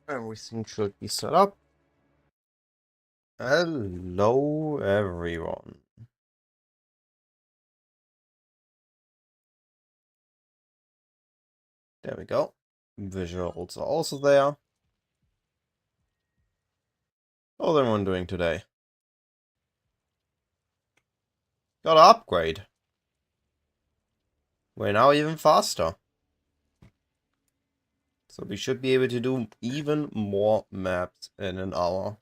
Everything should be set up. Hello, everyone. There we go. Visuals are also there. How's everyone doing today? Got to upgrade. We're now even faster. So we should be able to do even more maps in an hour.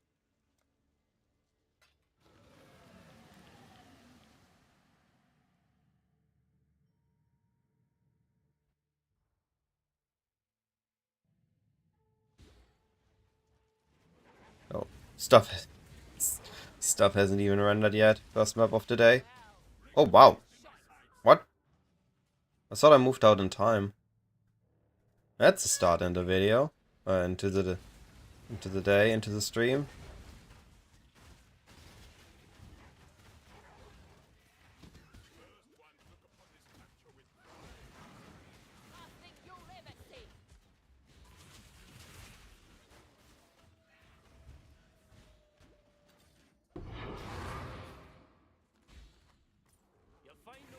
Oh, stuff hasn't even rendered yet. First map of the day. Oh wow. What? I thought I moved out in time. That's a start in the video. Into the day, into the stream.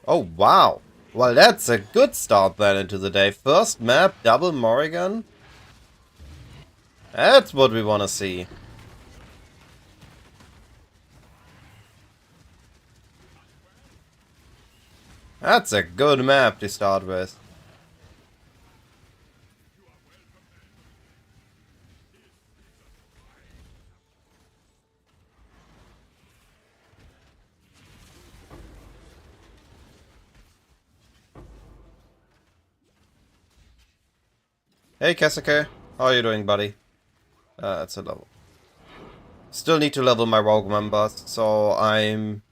Oh, wow. Well, that's a good start then into the day. First map, double Morrigan. That's what we want to see. That's a good map to start with. Hey, Kasuke. How are you doing, buddy? That's a level. Still need to level my rogue members, so I'm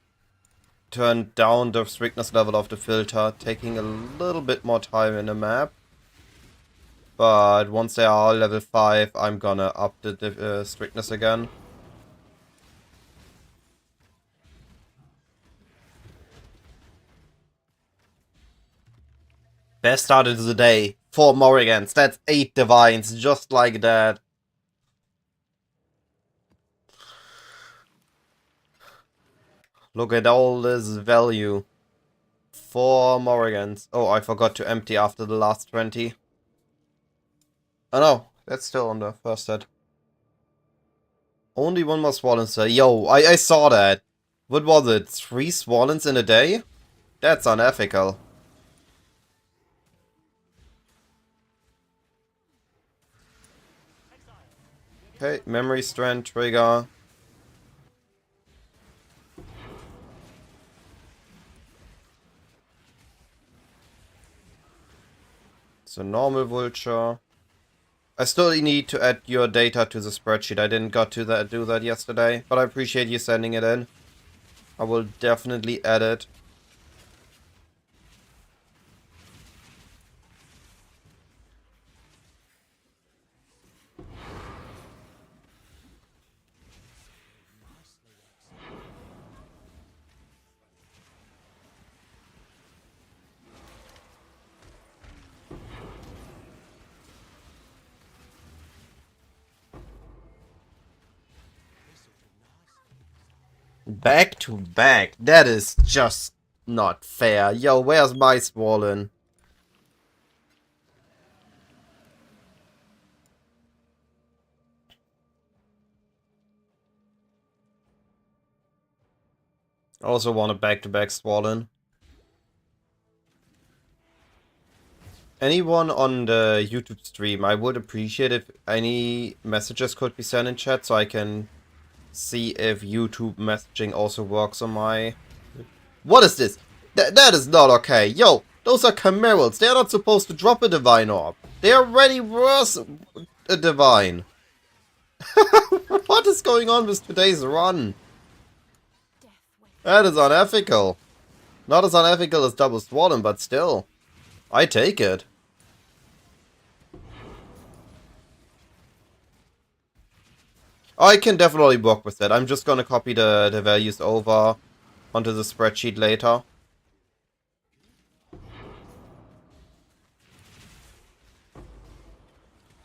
turned down the strictness level of the filter, taking a little bit more time in the map. But once they are level 5, I'm gonna up the strictness again. Best start of the day. 4 Morrigans. That's 8 Divines. Just like that. Look at all this value. 4 Morrigans. Oh, I forgot to empty after the last 20. Oh no, that's still on the first set. Only one more Swollen, sir. Yo, I saw that. What was it? 3 Swallens in a day? That's unethical. Okay, memory strand trigger. It's a normal vulture. I still need to add your data to the spreadsheet. I didn't got to do that yesterday, but I appreciate you sending it in. I will definitely add it. Back to back. That is just not fair. Yo, where's my Swollen? I also want a back-to-back Swollen. Anyone on the YouTube stream, I would appreciate if any messages could be sent in chat so I can see if YouTube messaging also works on my... What is this? That is not okay. Yo, those are Chimerals. They are not supposed to drop a Divine Orb. They are already worse a Divine. What is going on with today's run? That is unethical. Not as unethical as Double Swollen, but still. I take it. I can definitely work with that. I'm just gonna copy the values over onto the spreadsheet later.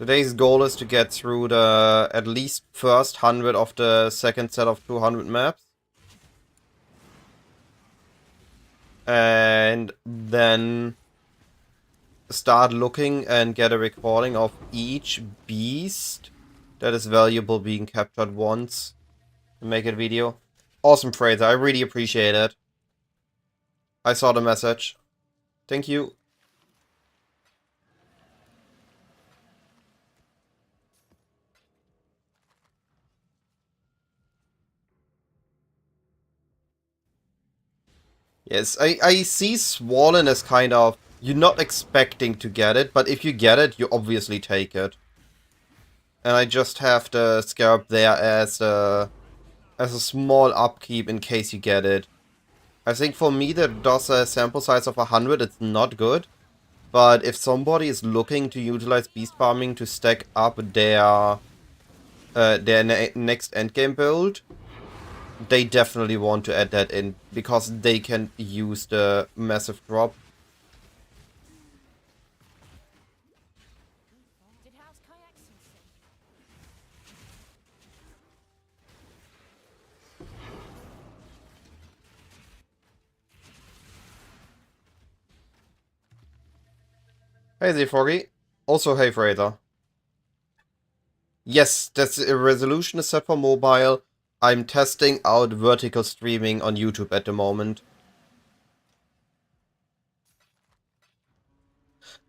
Today's goal is to get through the at least first 100 of the second set of 200 maps. And then start looking and get a recording of each beast that is valuable being captured once and make a video. Awesome, Fraser. I really appreciate it. I saw the message. Thank you. Yes, I see Swollen as kind of... You're not expecting to get it, but if you get it, you obviously take it. And I just have the Scarab there as a small upkeep in case you get it. I think for me that does a sample size of 100, it's not good. But if somebody is looking to utilize beast farming to stack up their next endgame build, they definitely want to add that in, because they can use the massive drop. Hey Z-Foggy. Also hey Fraser. Yes, that's a resolution is set for mobile. I'm testing out vertical streaming on YouTube at the moment.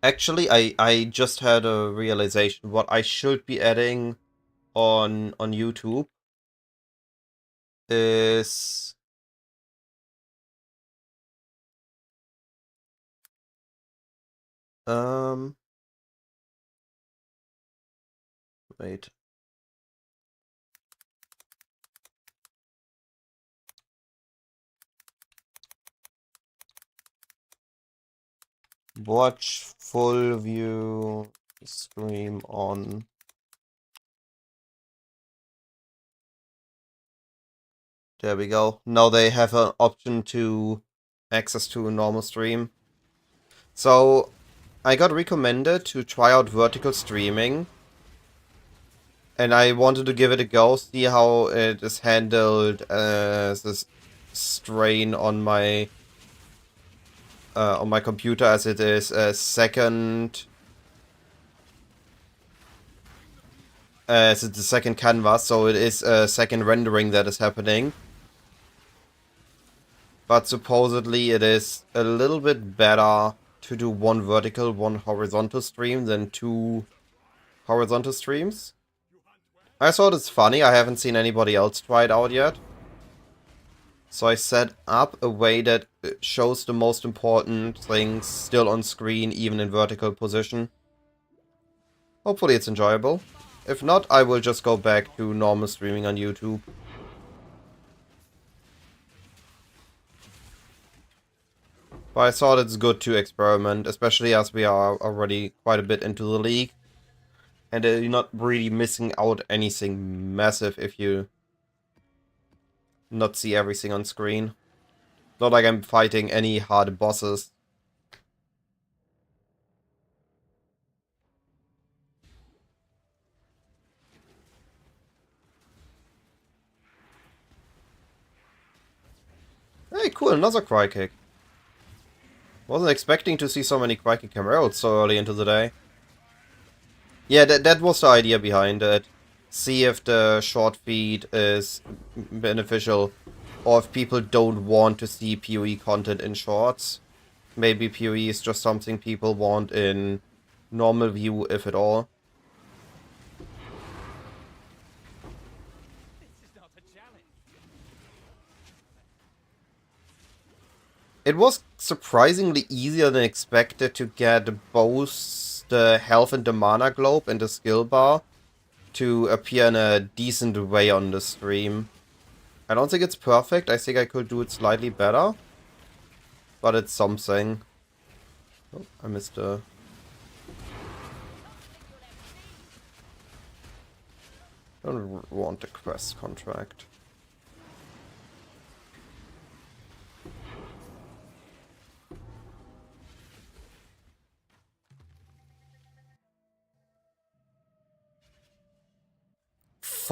Actually, I just had a realization. What I should be adding on YouTube is wait. Watch full view stream on. There we go. Now they have an option to access to a normal stream. So I got recommended to try out vertical streaming. And I wanted to give it a go, see how it is handled as a strain on my computer, as it is a second, as it's a second canvas, so it is a second rendering that is happening. But supposedly it is a little bit better to do one vertical, one horizontal stream than two horizontal streams. I thought it's funny, I haven't seen anybody else try it out yet. So I set up a way that shows the most important things still on screen, even in vertical position. Hopefully it's enjoyable. If not, I will just go back to normal streaming on YouTube. But I thought it's good to experiment, especially as we are already quite a bit into the league. And you're not really missing out anything massive if you not see everything on screen. Not like I'm fighting any hard bosses. Hey, cool, another cry kick. Wasn't expecting to see so many Crikey Cameros so early into the day. Yeah, that was the idea behind it. See if the short feed is beneficial, or if people don't want to see PoE content in shorts. Maybe PoE is just something people want in normal view, if at all. It was surprisingly easier than expected to get both the health and the mana globe and the skill bar to appear in a decent way on the stream. I don't think it's perfect, I think I could do it slightly better. But it's something. Oh, I missed a... Don't want a quest contract.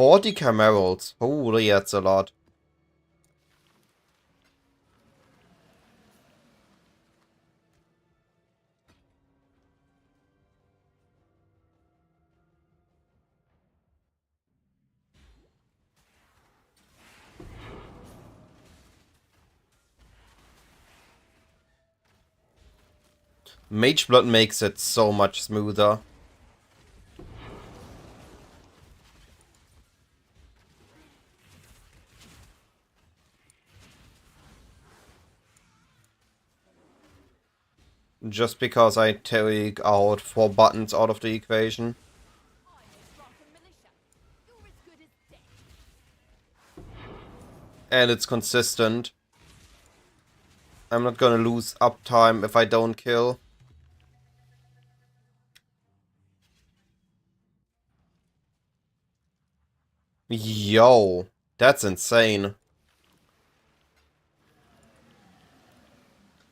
40 Camerals. Holy, that's a lot. Mage Blood makes it so much smoother. Just because I take out 4 buttons out of the equation. And it's consistent. I'm not gonna lose uptime if I don't kill. Yo, that's insane.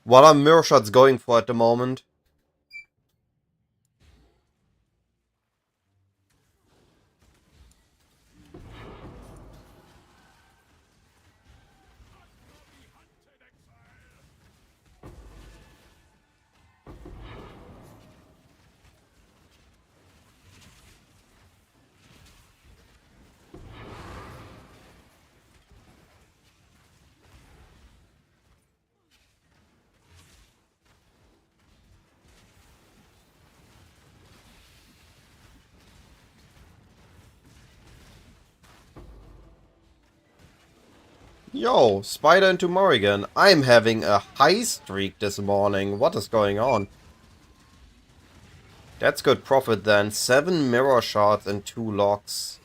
What are mirror shots going for at the moment? Yo, Spider into Morrigan. I'm having a high streak this morning. What is going on? That's good profit then. 7 mirror shots and 2 locks.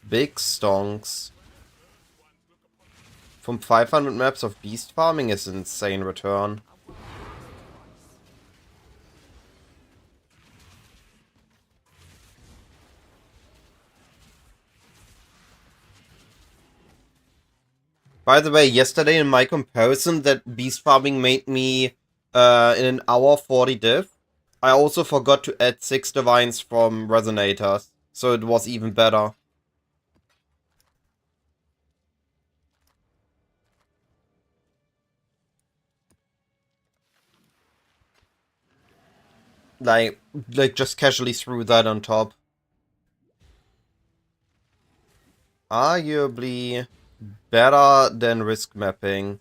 Big stonks. From 500 maps of beast farming is an insane return. By the way, yesterday in my comparison that beast farming made me in an hour 40 div, I also forgot to add 6 divines from resonators, so it was even better. Like just casually threw that on top. Arguably better than risk mapping.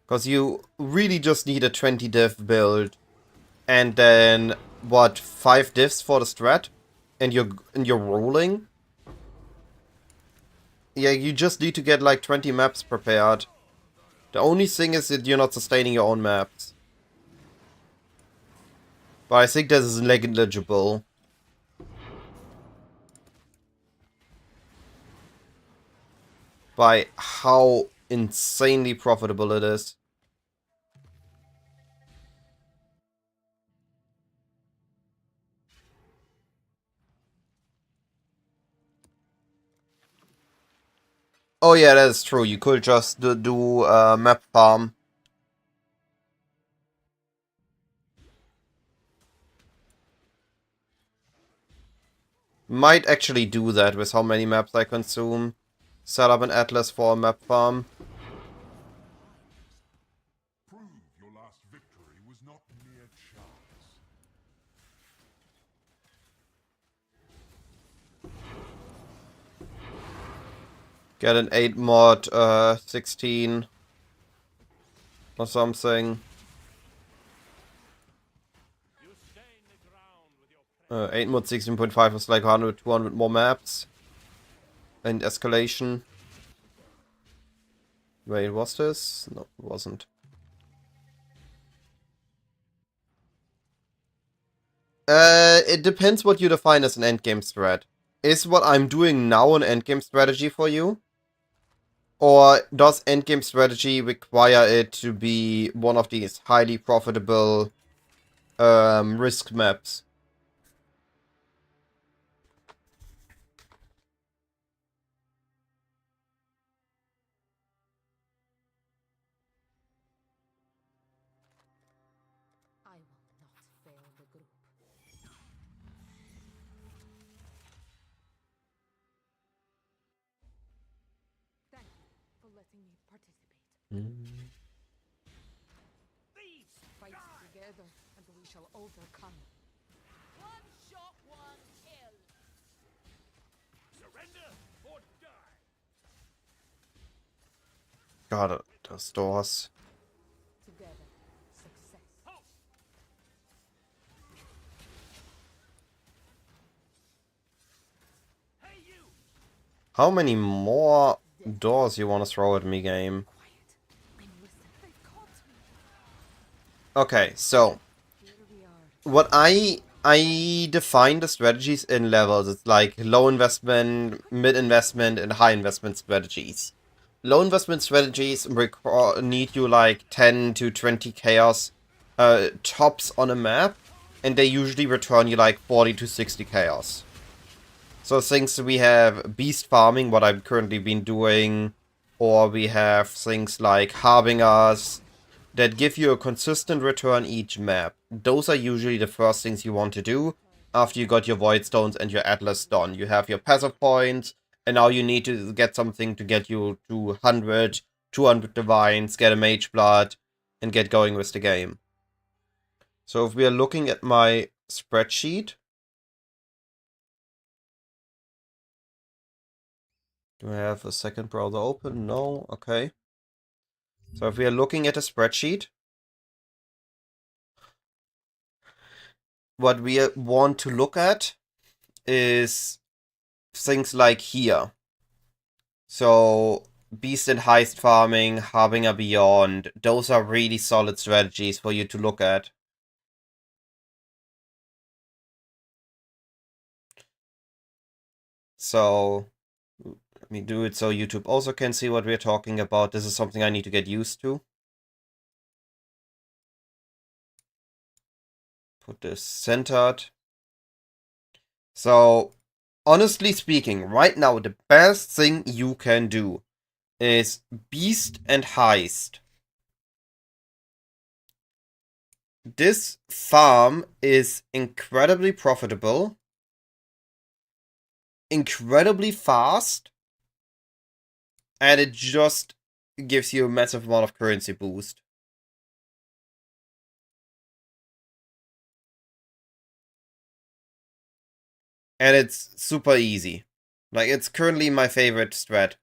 Because you really just need a 20 div build. And then, what, 5 divs for the strat? And you're rolling? Yeah, you just need to get like 20 maps prepared. The only thing is that you're not sustaining your own maps. But I think this is negligible. By how insanely profitable it is. Oh yeah, that is true. You could just do map farm. Might actually do that with how many maps I consume. Set up an atlas for a map farm. Prove your last victory was not mere chance. Get an 8 mod 16 or something. 8 mod 16.5 is like 100, 200 more maps. And escalation. Wait, was this? No, it wasn't. It depends what you define as an endgame strat. Is what I'm doing now an endgame strategy for you? Or does endgame strategy require it to be one of these highly profitable risk maps? I will not fail the group. letting me participate. Mm. Fight together, and we shall overcome. One shot, one kill. Surrender or die. God, those doors. Together, success. Hey, you! How many more doors you want to throw at me, game? Quiet. I'm listening. They've caught me. Okay, so Here we are. what I define the strategies in levels. It's like low investment, mid investment, and high investment strategies. Low investment strategies need you like 10 to 20 chaos tops on a map, and they usually return you like 40 to 60 chaos. So things we have beast farming, what I've currently been doing, or we have things like harbingers that give you a consistent return each map. Those are usually the first things you want to do after you got your void stones and your atlas done. You have your passive points, and now you need to get something to get you to 100, 200 divines, get a mage blood, and get going with the game. So if we are looking at my spreadsheet, do I have a second browser open? No, okay. So if we are looking at a spreadsheet, what we want to look at is things like here. So Beast and Heist farming, Harbinger Beyond, those are really solid strategies for you to look at. So let me do it so YouTube also can see what we're talking about. This is something I need to get used to. Put this centered. So honestly speaking, right now the best thing you can do is Beast and Heist. This farm is incredibly profitable, incredibly fast, and it just gives you a massive amount of currency boost. And it's super easy. Like, it's currently my favorite strat.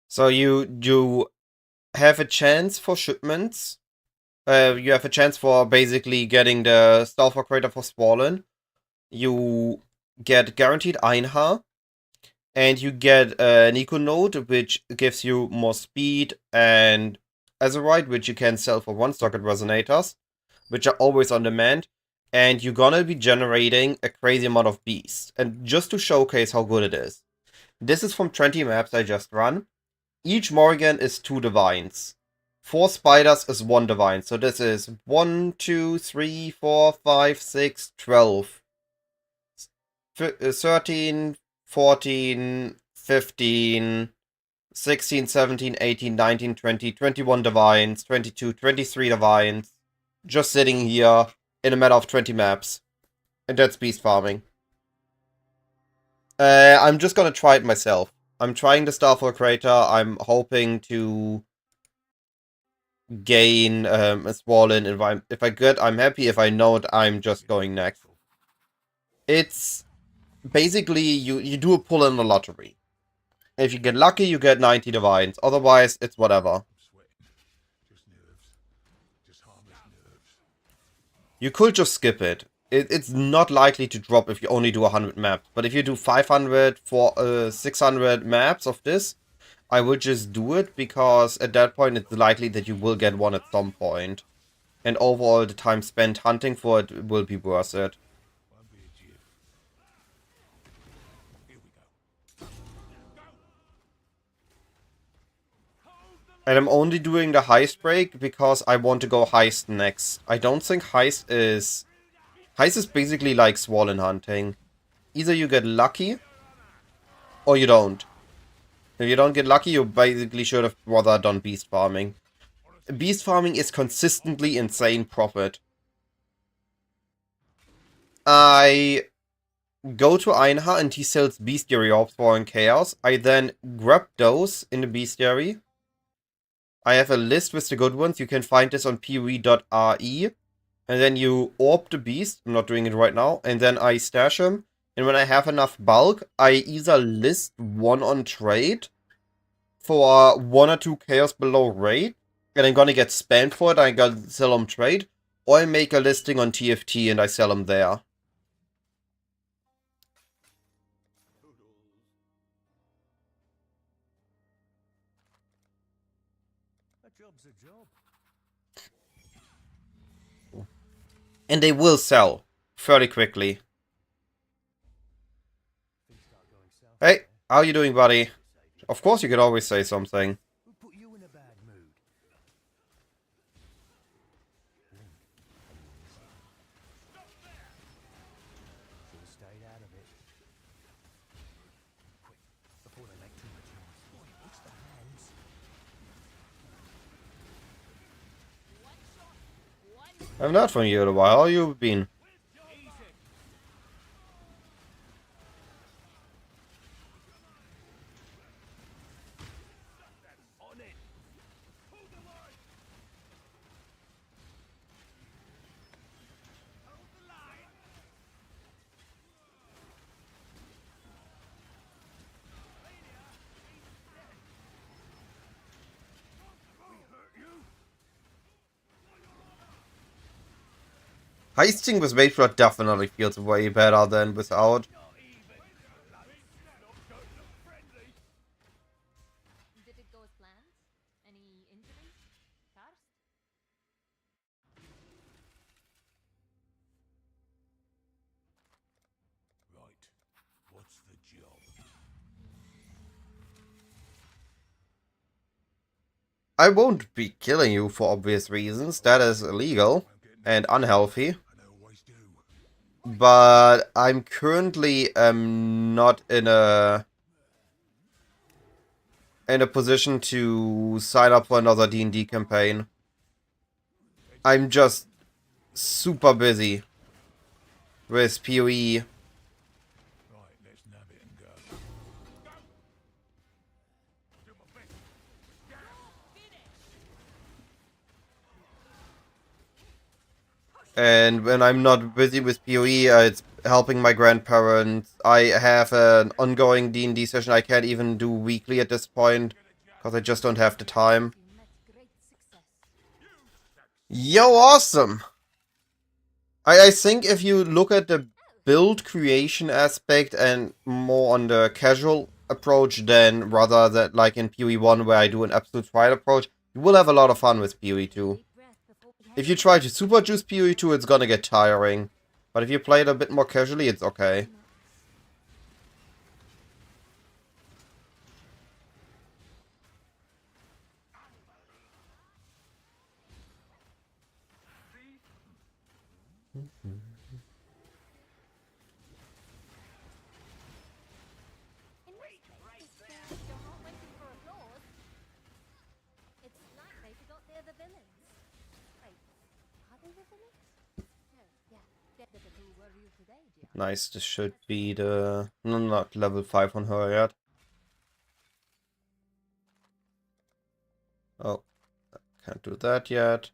So you have a chance for shipments. You have a chance for basically getting the Stalker Crater for Swollen. You get guaranteed Einhar. And you get an Eco Node, which gives you more speed and Azerite, which you can sell for 1 socket resonators, which are always on demand. And you're gonna be generating a crazy amount of beasts. And just to showcase how good it is, this is from 20 maps I just run. Each Morrigan is 2 divines. 4 spiders is 1 divine. So this is 1, 2, 3, 4, 5, 6, 12. 13, 14, 15, 16, 17, 18, 19, 20, 21 divines, 22, 23 divines. Just sitting here in a matter of 20 maps. And that's beast farming. I'm just gonna try it myself. I'm trying the Starfall Crater. I'm hoping to gain a swollen. If I get, I'm happy. If I not, I'm just going next. It's basically you do a pull in the lottery. If you get lucky, you get 90 divines. Otherwise, it's whatever. I'm sweating. Just nerves. Just harmless nerves. You could just skip it. It's not likely to drop if you only do 100 maps. But if you do 500 for 600 maps of this, I would just do it because at that point it's likely that you will get one at some point. And overall, the time spent hunting for it will be worth it. Won't be a jiff. Here we go. And I'm only doing the heist break because I want to go heist next. I don't think heist is... Heist is basically like swollen hunting. either you get lucky or you don't. If you don't get lucky, you basically should have rather done beast farming. Beast farming is consistently insane profit. I go to Einha and he sells bestiary orbs for in chaos. I then grab those in the bestiary. I have a list with the good ones. You can find this on poe.re. And then you orb the beast. I'm not doing it right now. And then I stash him. And when I have enough bulk, I either list one on trade for 1 or 2 chaos below rate. And I'm gonna get spammed for it. I gotta sell them trade. Or I make a listing on TFT and I sell them there. A job's a job. And they will sell fairly quickly. Hey, how you doing, buddy? Of course you could always say something. Who put you in a bad mood? Should have stayed out of it. Quick, before they make too much noise. Boy, it's the hands. I haven't heard from you in a while. How you been? Heisting with Mayflower definitely feels way better than without. Did it go as planned? Any injuries? Karst? Right. What's the job? I won't be killing you for obvious reasons. That is illegal and unhealthy. And I always do. But I'm currently not in a position to sign up for another D&D campaign. I'm just super busy with PoE. Right, let's nab it and go. Do my best. And when I'm not busy with PoE, it's helping my grandparents. I have an ongoing D&D session I can't even do weekly at this point, because I just don't have the time. You met great success. Yo, awesome! I think if you look at the build creation aspect and more on the casual approach than rather that like in PoE 1 where I do an absolute trial approach, you will have a lot of fun with PoE 2. Deep breath before we If you try to super juice PoE 2, it's gonna get tiring. But if you play it a bit more casually, it's okay. In which case, you're not waiting for applause. It's like they forgot they're the villains. Wait, are they the villains? No, yeah. Who were you today, dear? Nice, this should be the... No, not level 5 on her yet. Oh, can't do that yet.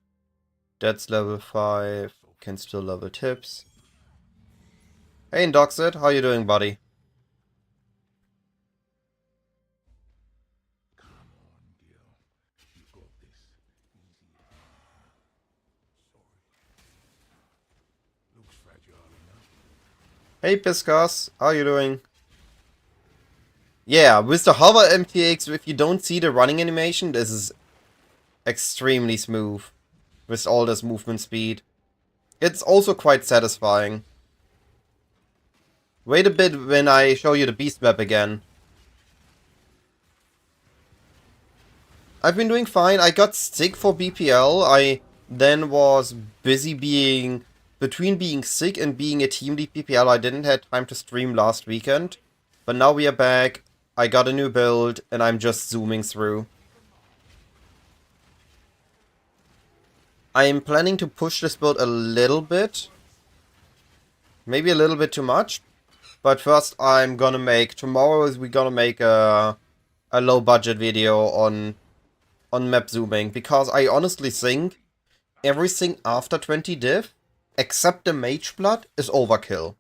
That's level 5. Can still level tips. Hey, Indoxit, how you doing, buddy? Come on, Gil. You got this. Easy. Sorry. Looks fragile enough. Hey, Piscas, how you doing? Yeah, with the hover MTX, if you don't see the running animation, this is extremely smooth. With all this movement speed. It's also quite satisfying. Wait a bit when I show you the beast map again. I've been doing fine. I got sick for BPL. I then was busy being between being sick and being a team lead PPL, I didn't have time to stream last weekend. But now we are back, I got a new build, and I'm just zooming through. I am planning to push this build a little bit. Maybe a little bit too much. But first I'm gonna make, tomorrow is we're gonna make a low budget video on map zooming. Because I honestly think everything after 20 div, except the Mage Blood, is overkill.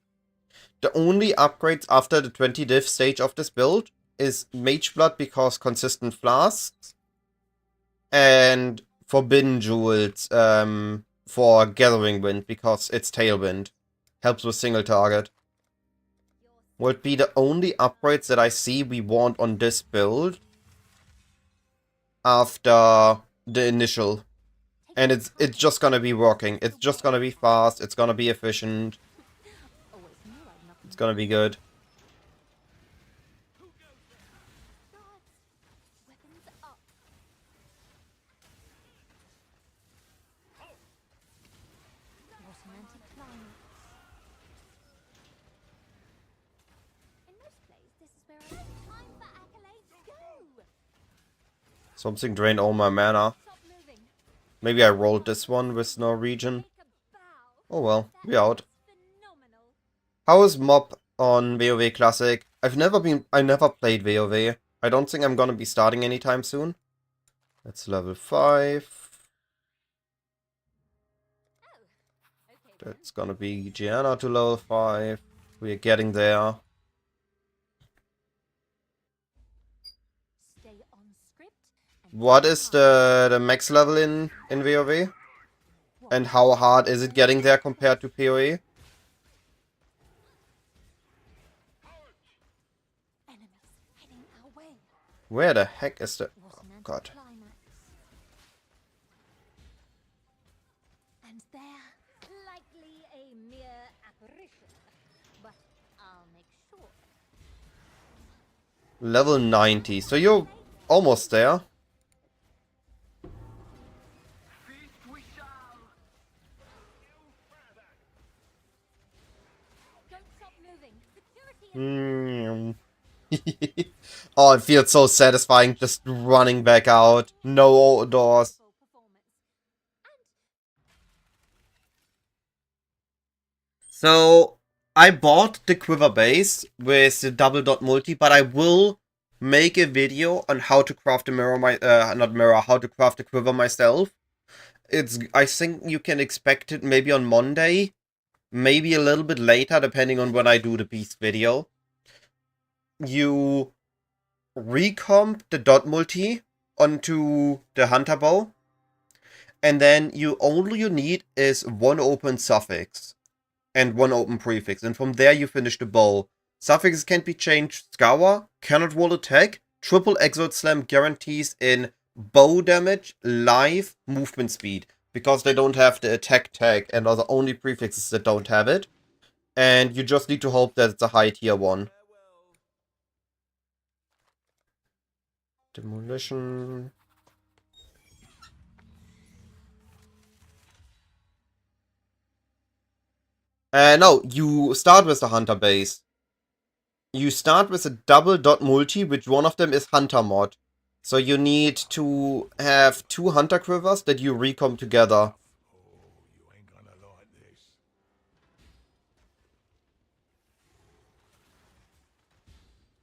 The only upgrades after the 20 div stage of this build is Mage Blood because consistent flasks, and Forbidden Jewels for Gathering Wind because it's Tailwind. Helps with single target. Would be the only upgrades that I see we want on this build after the initial. And it's just gonna be working. It's just gonna be fast, it's gonna be efficient. Always knew I'd knock It's gonna be good. guards. Weapons up. Romantic climax. In most plays, this is where I time for accolades go. Something drained all my mana. Stop moving. Maybe I rolled this one with no region. Take a bow. Oh well, we out. That's phenomenal. How is Mob on WoW Classic? I never played WoW. I don't think I'm gonna be starting anytime soon. That's level 5. Okay. That's gonna be Gianna to level 5. We're getting there. Stay on script. What is the max level in WoW? And how hard is it getting there compared to PoE? Enemies heading our way. Where the heck is the... What Oh an god. anticlimax. And there, likely a mere apparition, but I'll make sure. Level 90. So you're almost there. Don't stop moving. Security. Oh, it feels so satisfying just running back out. No doors. Full performance. So, I bought the Quiver base with the double dot multi, but I will make a video on how to craft the mirror, how to craft the Quiver myself. I think you can expect it maybe on Monday, maybe a little bit later, depending on when I do the beast video. You recomp the dot multi onto the hunter bow, and then all you need is one open suffix and one open prefix, and from there you finish the bow. Suffixes can't be changed. Scour, cannot roll attack, triple exalt slam guarantees in bow damage, life, movement speed, because they don't have the attack tag and are the only prefixes that don't have it. And you just need to hope that it's a high tier one. Demolition. No, you start with the hunter base. You start with a double dot multi, which one of them is hunter mod. So you need to have 2 hunter quivers that you recomp together. Oh, you ain't gonna like this.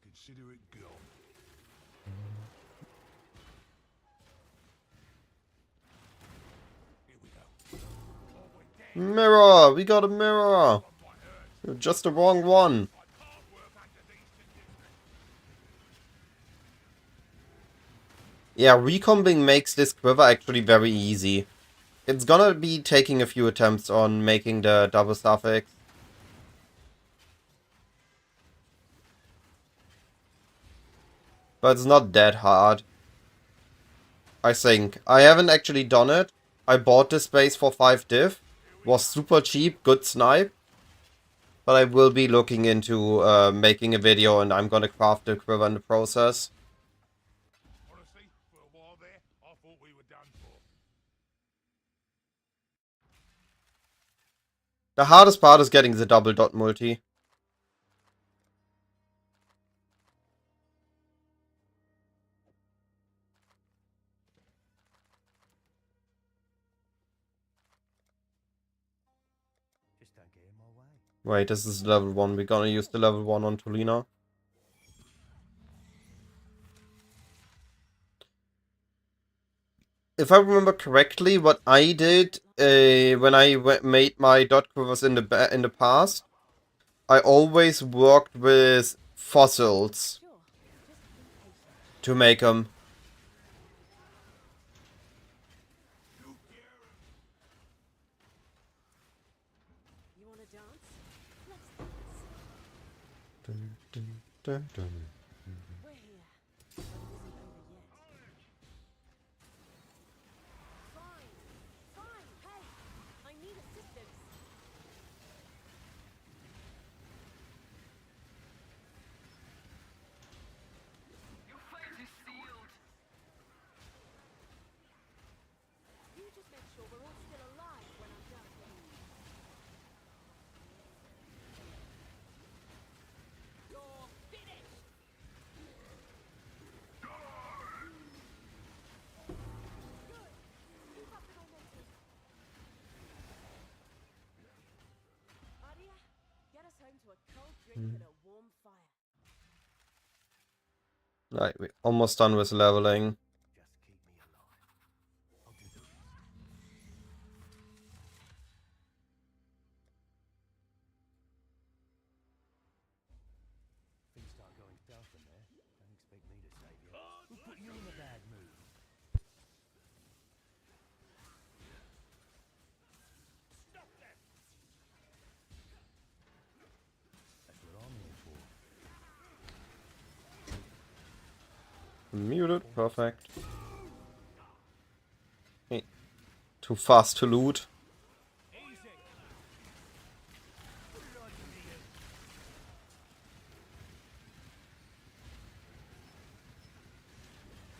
Consider it gone. Here we go. Oh, we're dead. Mirror! We got a mirror! Just the wrong one. I can't work under these conditions. Yeah, recomping makes this quiver actually very easy. It's gonna be taking a few attempts on making the double suffix. But it's not that hard. I think. I haven't actually done it. I bought this base for 5 div. Was super cheap, good snipe. But I will be looking into making a video, and I'm gonna craft the quiver in the process. Honestly, for a while there, I thought we were done for. The hardest part is getting the double dot multi. Just don't get in my way. Wait, this is level 1. We're gonna use the level 1 on Tulina. If I remember correctly, what I did when I made my dot quivers in the past, I always worked with fossils Sure. Just be patient. to make them. You wanna dance? Let's dance. We're here, but it isn't over yet. Fine. Fine. Hey, I need assistance. Your fate is sealed. You just make sure we're all still alive when I'm done. You're finished. Good. Keep up the momentum. Aria, get us home to a cold drink and a warm fire. Right, we're almost done with leveling. Just keep me alive. I'll do the rest. Things start going south from there. Don't expect me to save you. Who put you in a bad mood? Stop them. That's what I'm here for. Muted, perfect. Hey, too fast to loot. Easy. What did I do to you?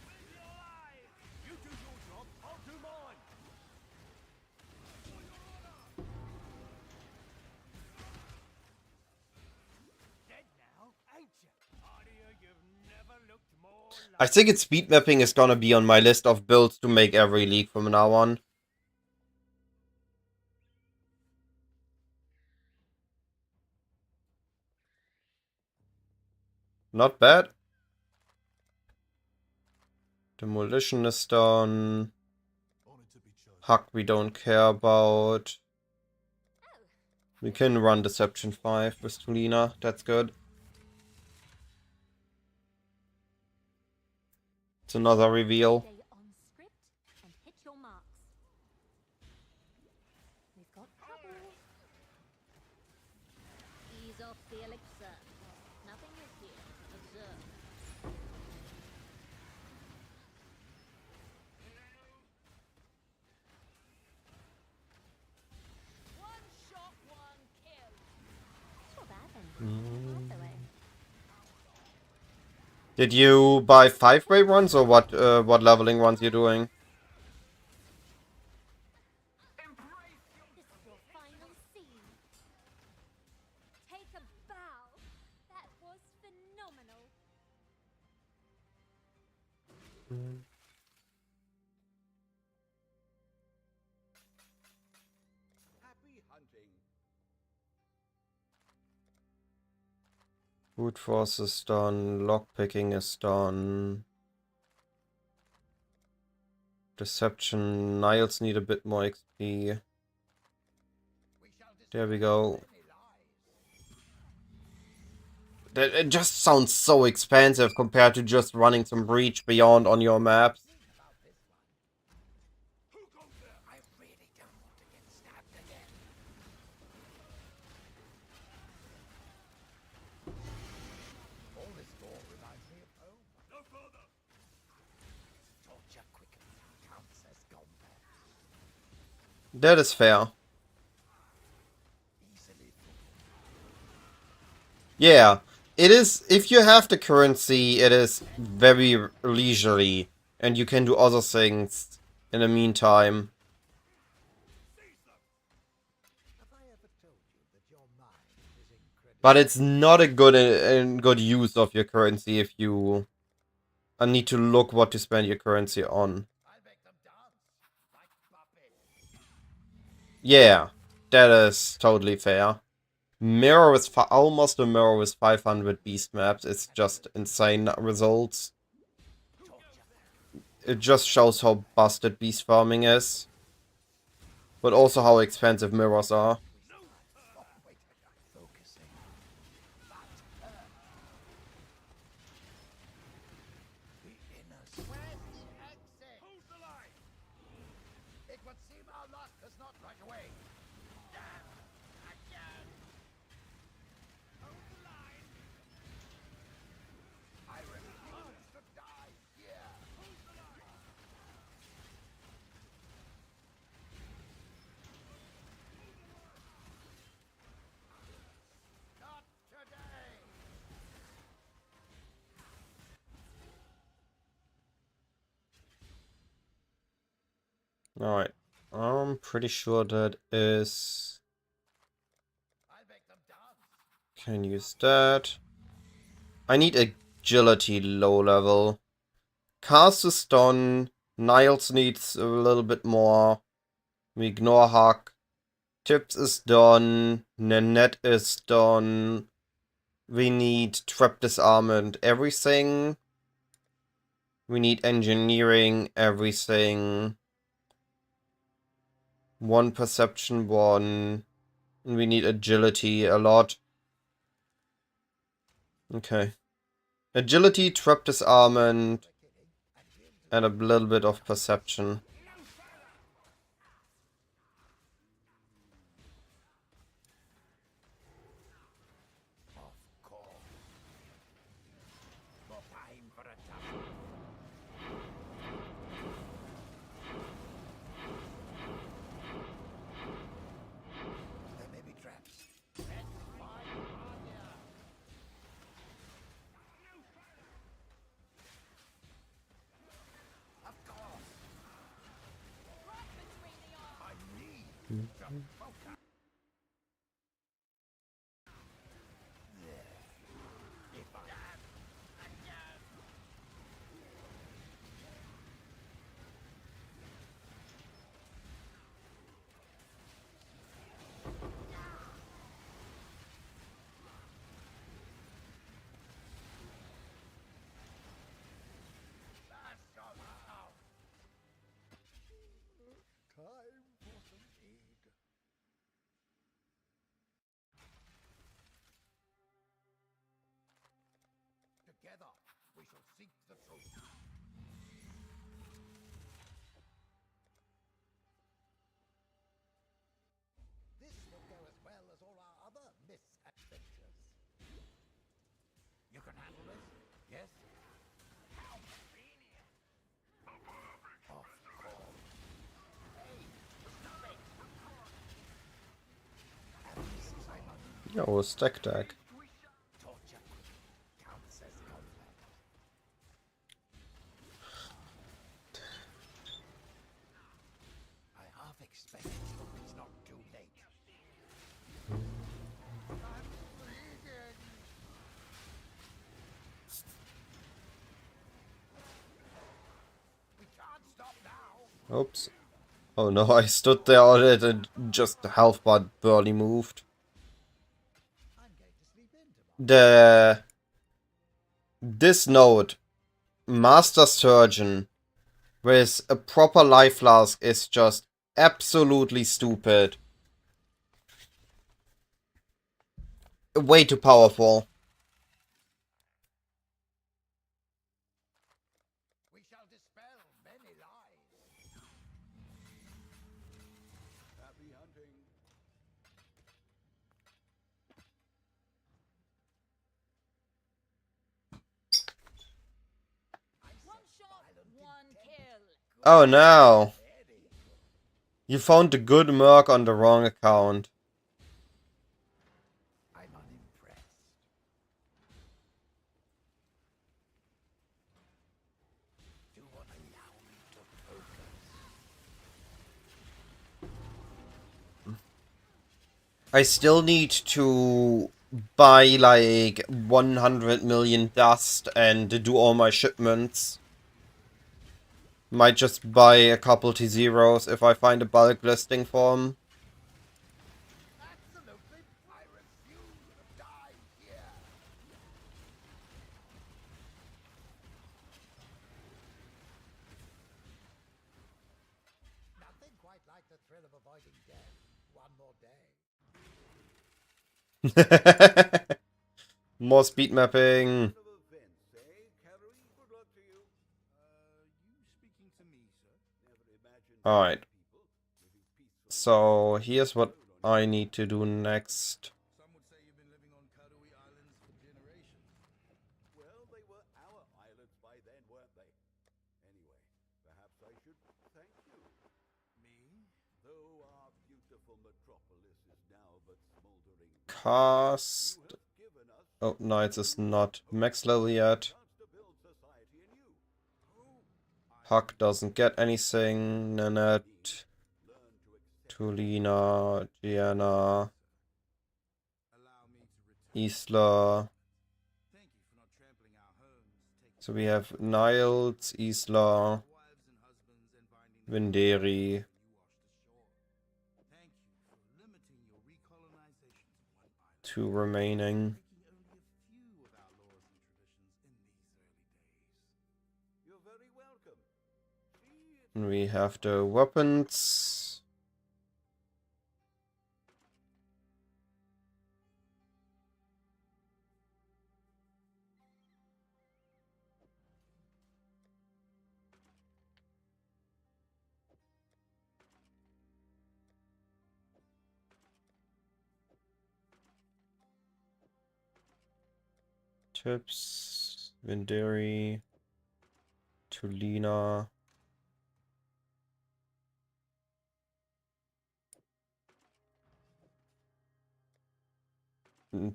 We're alive. You do your job, I'll do mine. Dead now, ain't you? Aria, you've never looked more I think its speed mapping is gonna be on my list of builds to make every league from now on. Not bad. Demolition is done. Only to be chosen. Hack we don't care about. We can run Deception 5 with Tulina, that's good. It's another reveal. Stay on script and hit your marks. We've got trouble. Ease off the elixir. Nothing is here. Observe. One shot, one kill. Not bad then. That's the way. Did you buy 5-way runs or what leveling runs you doing? This is your final scene. Take a bow. That was phenomenal. Happy hunting. Brute Force is done, lockpicking is done. Deception, Niles need a bit more XP. There we go. It just sounds so expensive compared to just running some Breach Beyond on your maps. I really don't want to get stabbed again. All this gore reminds me of home. No further. Torture quickens counts as combat. That is fair. Easily. Yeah, it is. If you have the currency, it is very leisurely, and you can do other things in the meantime. Have I ever told But it's not a good use of your currency if you need to look what to spend your currency on. I'll make them dance like puppets. Yeah, that is totally fair. Mirror with almost a mirror with 500 beast maps. It's just insane results. It just shows how busted beast farming is, but also how expensive mirrors are. Oh, wait, I'm focusing. The inner where's the exit? Hold the line. It would seem our luck does not right away. Again. Hold the line. I refuse to die here. Hold the line. Not today. Alright, I'm pretty sure that is... I'll make them dance. Can use that. I need agility low level. Cast is done. Niles needs a little bit more. We ignore Huck. Tips is done. Nanette is done. We need trap disarmament everything. We need engineering everything. One perception, one. And we need agility a lot. Okay. Agility, trap disarmament, and a little bit of perception. Of course. No time for a tussle. There may be traps. Let's find Anya. Of course. Right between the eyes. I need to focus. There. If I am again. That's all out. Time for some aid. Together, we shall seek the truth. This will go as well as all our other misadventures. You can handle this? Yes? How convenient. Of course. Hey, stop it. And this is I'm Yo, stack deck. torture counts as combat. I half expect it's not too late. I'm bleeding. We can't stop now. Oops. Oh no, I stood there on it and just the health bar barely moved. I'm going to sleep in tomorrow. This node, Master Surgeon, with a proper life flask is just absolutely stupid. Way too powerful. We shall dispel many lies. Happy hunting. One shot, one kill. Oh no. You found the good merc on the wrong account. I'm unimpressed. Do not allow me to focus. I still need to buy like 100 million dust and do all my shipments. Might just buy a couple T-Zeros if I find a bulk listing for them. Absolutely, I refuse to die here. Nothing quite like the thrill of avoiding death. One more day. More speed mapping. Alright. So here's what I need to do next. Some would say you've been living on Karui Islands for generations. Well, they were our islands by then, weren't they? Anyway, perhaps I should thank you. Me? Though our beautiful metropolis is now but smoldering, Cast. you have given us Oh, Knights is not max level yet. a chance to build society anew. Huck doesn't get anything. Nanette. Learn to accept Tulina. Gianna. Allow me to return. Isla. Thank you for not trampling our homes, taking So we have Niles, Isla, wives and husbands and binding them Vinderi. when you washed ashore. Thank you for limiting your recolonization to one island, 2 remaining. breaking only a few of our laws and traditions in these early days. You're very welcome. See, it's And we have the weapons. Tips, Vinderi, Tulina.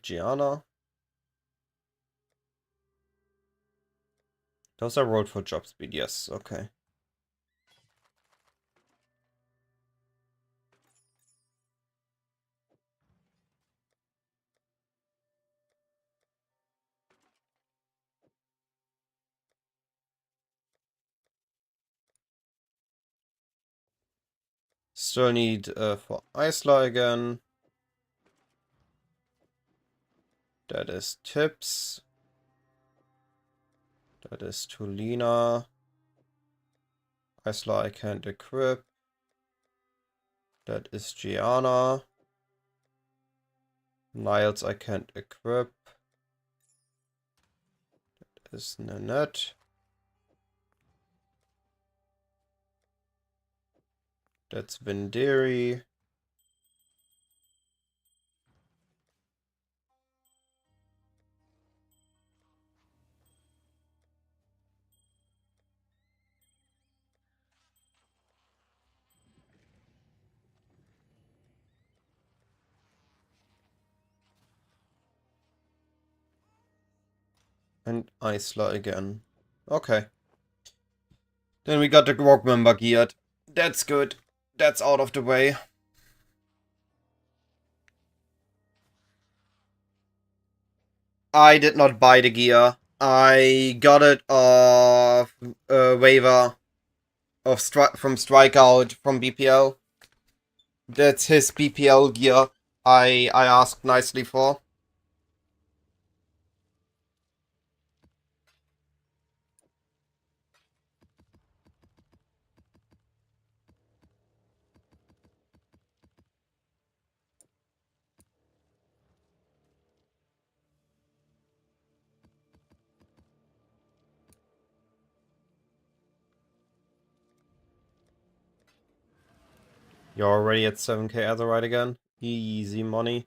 Gianna. Those are rolled for job speed, yes, okay. Still need for Isla again. That is Tips. That is Tulina. Isla I can't equip. That is Gianna. Niles I can't equip. That is Nanette. That's Vinderi. And Isla again. Okay. Then we got the Grog member geared. That's good. That's out of the way. I did not buy the gear. I got it off a waiver of from Strikeout from BPL. That's his BPL gear I asked nicely for. You're already at 7k Azerite again? Easy money.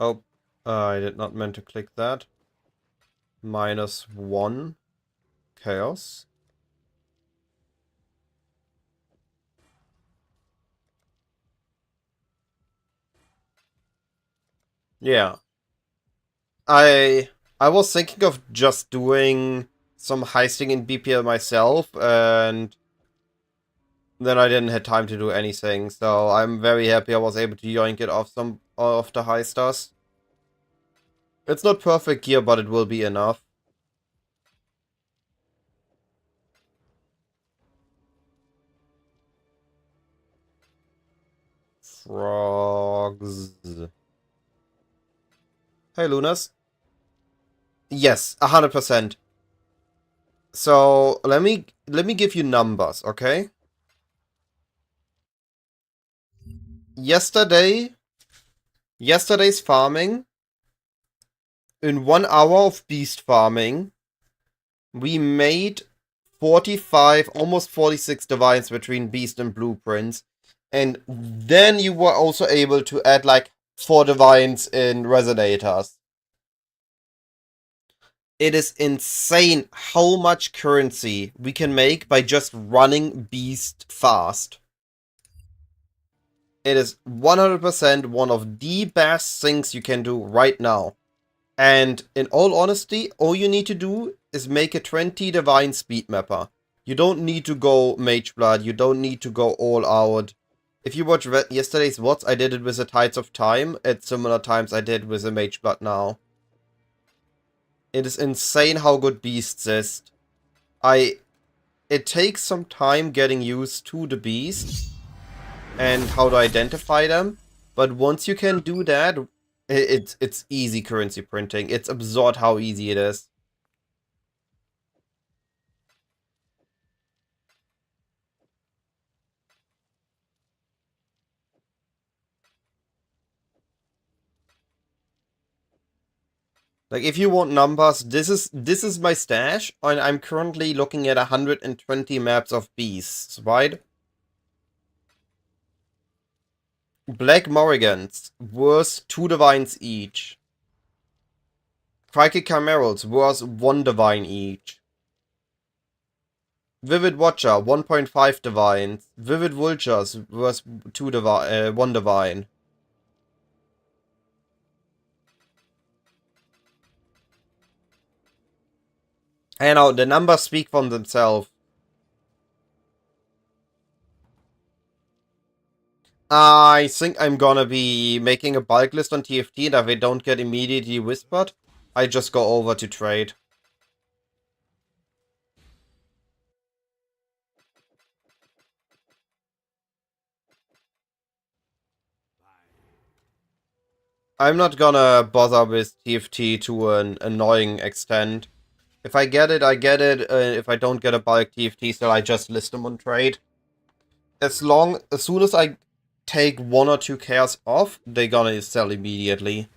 Oh, I did not meant to click that. -1 chaos. Yeah. I was thinking of just doing some heisting in BPL myself, and then I didn't have time to do anything, so I'm very happy I was able to yoink it off some of the heisters. It's not perfect gear, but it will be enough. Frogs. Hey, Lunas. Yes, 100%. So let me give you numbers, okay? Yesterday's farming, in 1 hour of beast farming, we made 45, almost 46 divines between beast and blueprints. And then you were also able to add like 4 divines in resonators. It is insane how much currency we can make by just running beast fast. It is 100% one of the best things you can do right now. And in all honesty, all you need to do is make a 20 divine speed mapper. You don't need to go Mage Blood, you don't need to go all out. If you watched yesterday's VODs, I did it with the Tides of Time at similar times I did with the Mage Blood now. It is insane how good beasts is. It takes some time getting used to the beast and how to identify them, but once you can do that, it's easy currency printing. It's absurd how easy it is. Like, if you want numbers, this is my stash, and I'm currently looking at 120 maps of beasts, right? Black Morrigans worth 2 divines each. Crikey Chimerals worth 1 divine each. Vivid Watcher 1.5 divines. Vivid Vultures worth 1 divine. I know, the numbers speak for themselves. I think I'm gonna be making a bulk list on TFT, and if I don't get immediately whispered, I just go over to trade. I'm not gonna bother with TFT to an annoying extent. If I get it, I get it. If I don't get a bulk TFT, so I just list them on trade. As soon as I take 1 or 2 cares off, they're gonna sell immediately.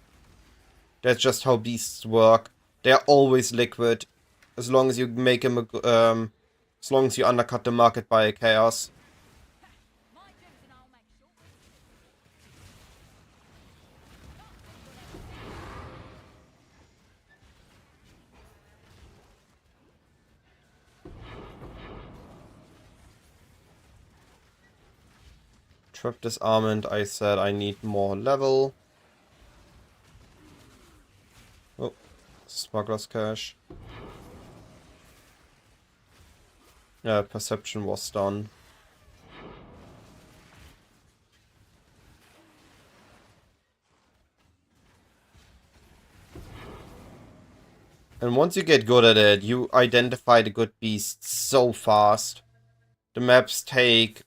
That's just how beasts work. They're always liquid, as long as you make them, as long as you undercut the market by a chaos. Trap disarmament, I said I need more level. Oh, smuggler's cash. Yeah, perception was done. And once you get good at it, you identify the good beasts so fast. The maps take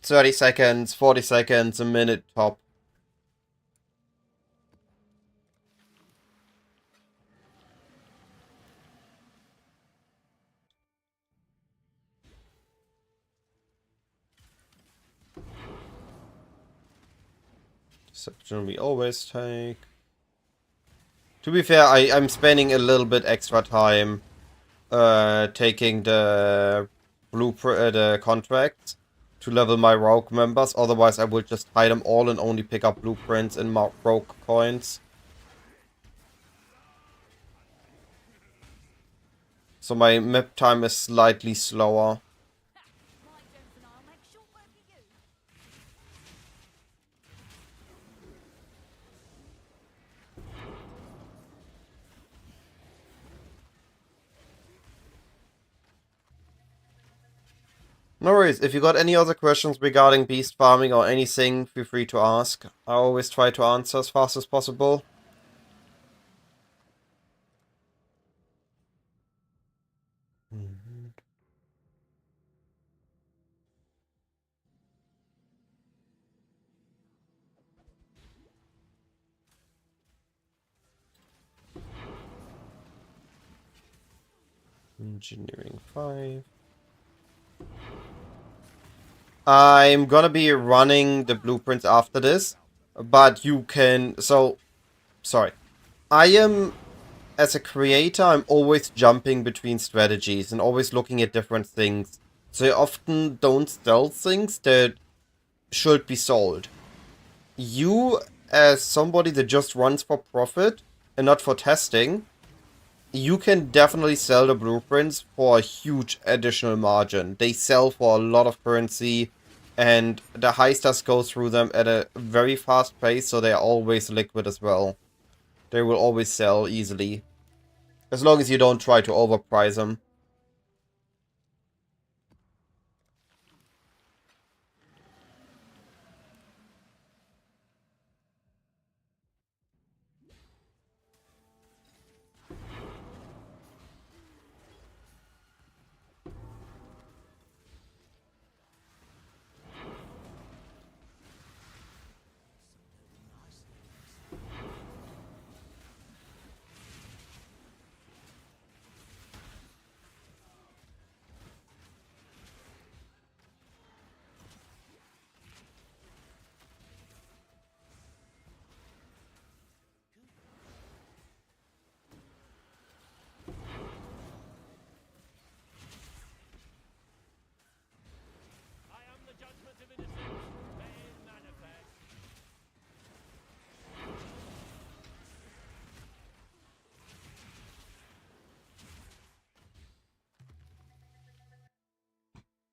30 seconds, 40 seconds, a minute top. Deception we always take. To be fair, I'm spending a little bit extra time taking the blueprint, the contracts to level my rogue members. Otherwise, I would just hide them all and only pick up blueprints and rogue coins. So my map time is slightly slower. No worries. If you got any other questions regarding beast farming or anything, feel free to ask. I always try to answer as fast as possible. Engineering 5. I'm gonna be running the blueprints after this, but you can... So, sorry. I am, as a creator, I'm always jumping between strategies and always looking at different things. So I often don't sell things that should be sold. You, as somebody that just runs for profit and not for testing, you can definitely sell the blueprints for a huge additional margin. They sell for a lot of currency, and the heisters go through them at a very fast pace, so they're always liquid as well. They will always sell easily. As long as you don't try to overprice them. I am the judgment of innocence, made manifest.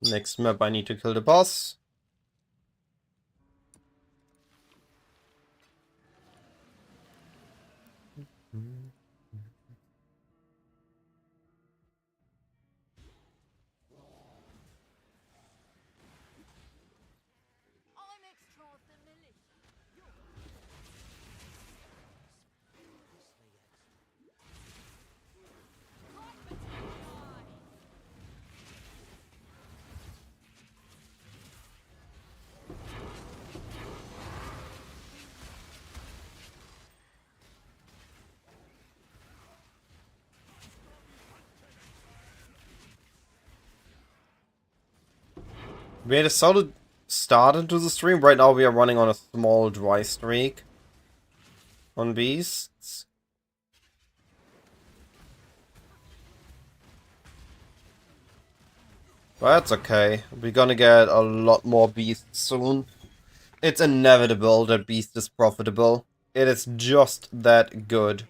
Next map, I need to kill the boss. I'm extra familiar. We had a solid start into the stream. Right now we are running on a small dry streak on beasts. But that's okay. We're gonna get a lot more beasts soon. It's inevitable that beast is profitable. It is just that good.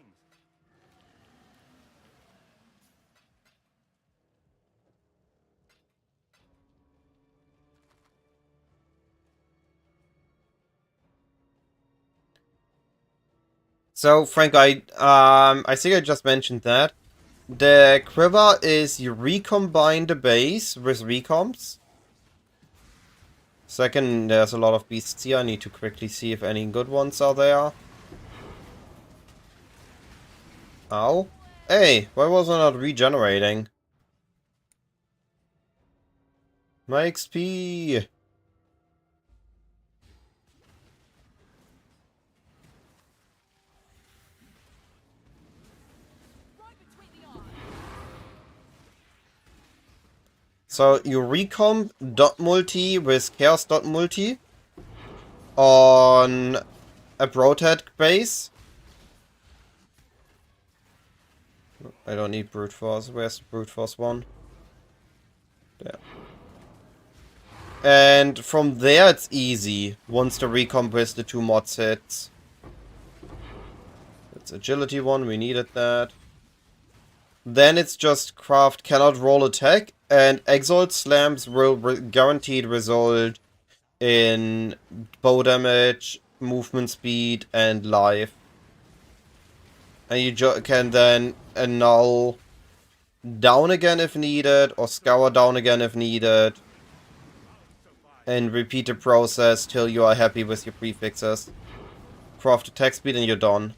So, Frank, I think I just mentioned that. The quiver is you recombine the base with recomps. Second, there's a lot of beasts here. I need to quickly see if any good ones are there. Ow. Hey, why was I not regenerating? My XP! So you recomp dot multi with chaos dot multi on a broadhead base. I don't need brute force. Where's the brute force one? There. And from there it's easy once the recomp with the two mods hits. It's agility one, we needed that. Then it's just craft cannot roll attack, and Exalt slams will guaranteed result in bow damage, movement speed, and life. And you can then annul down again if needed, or scour down again if needed. and repeat the process till you are happy with your prefixes. Craft attack speed and you're done.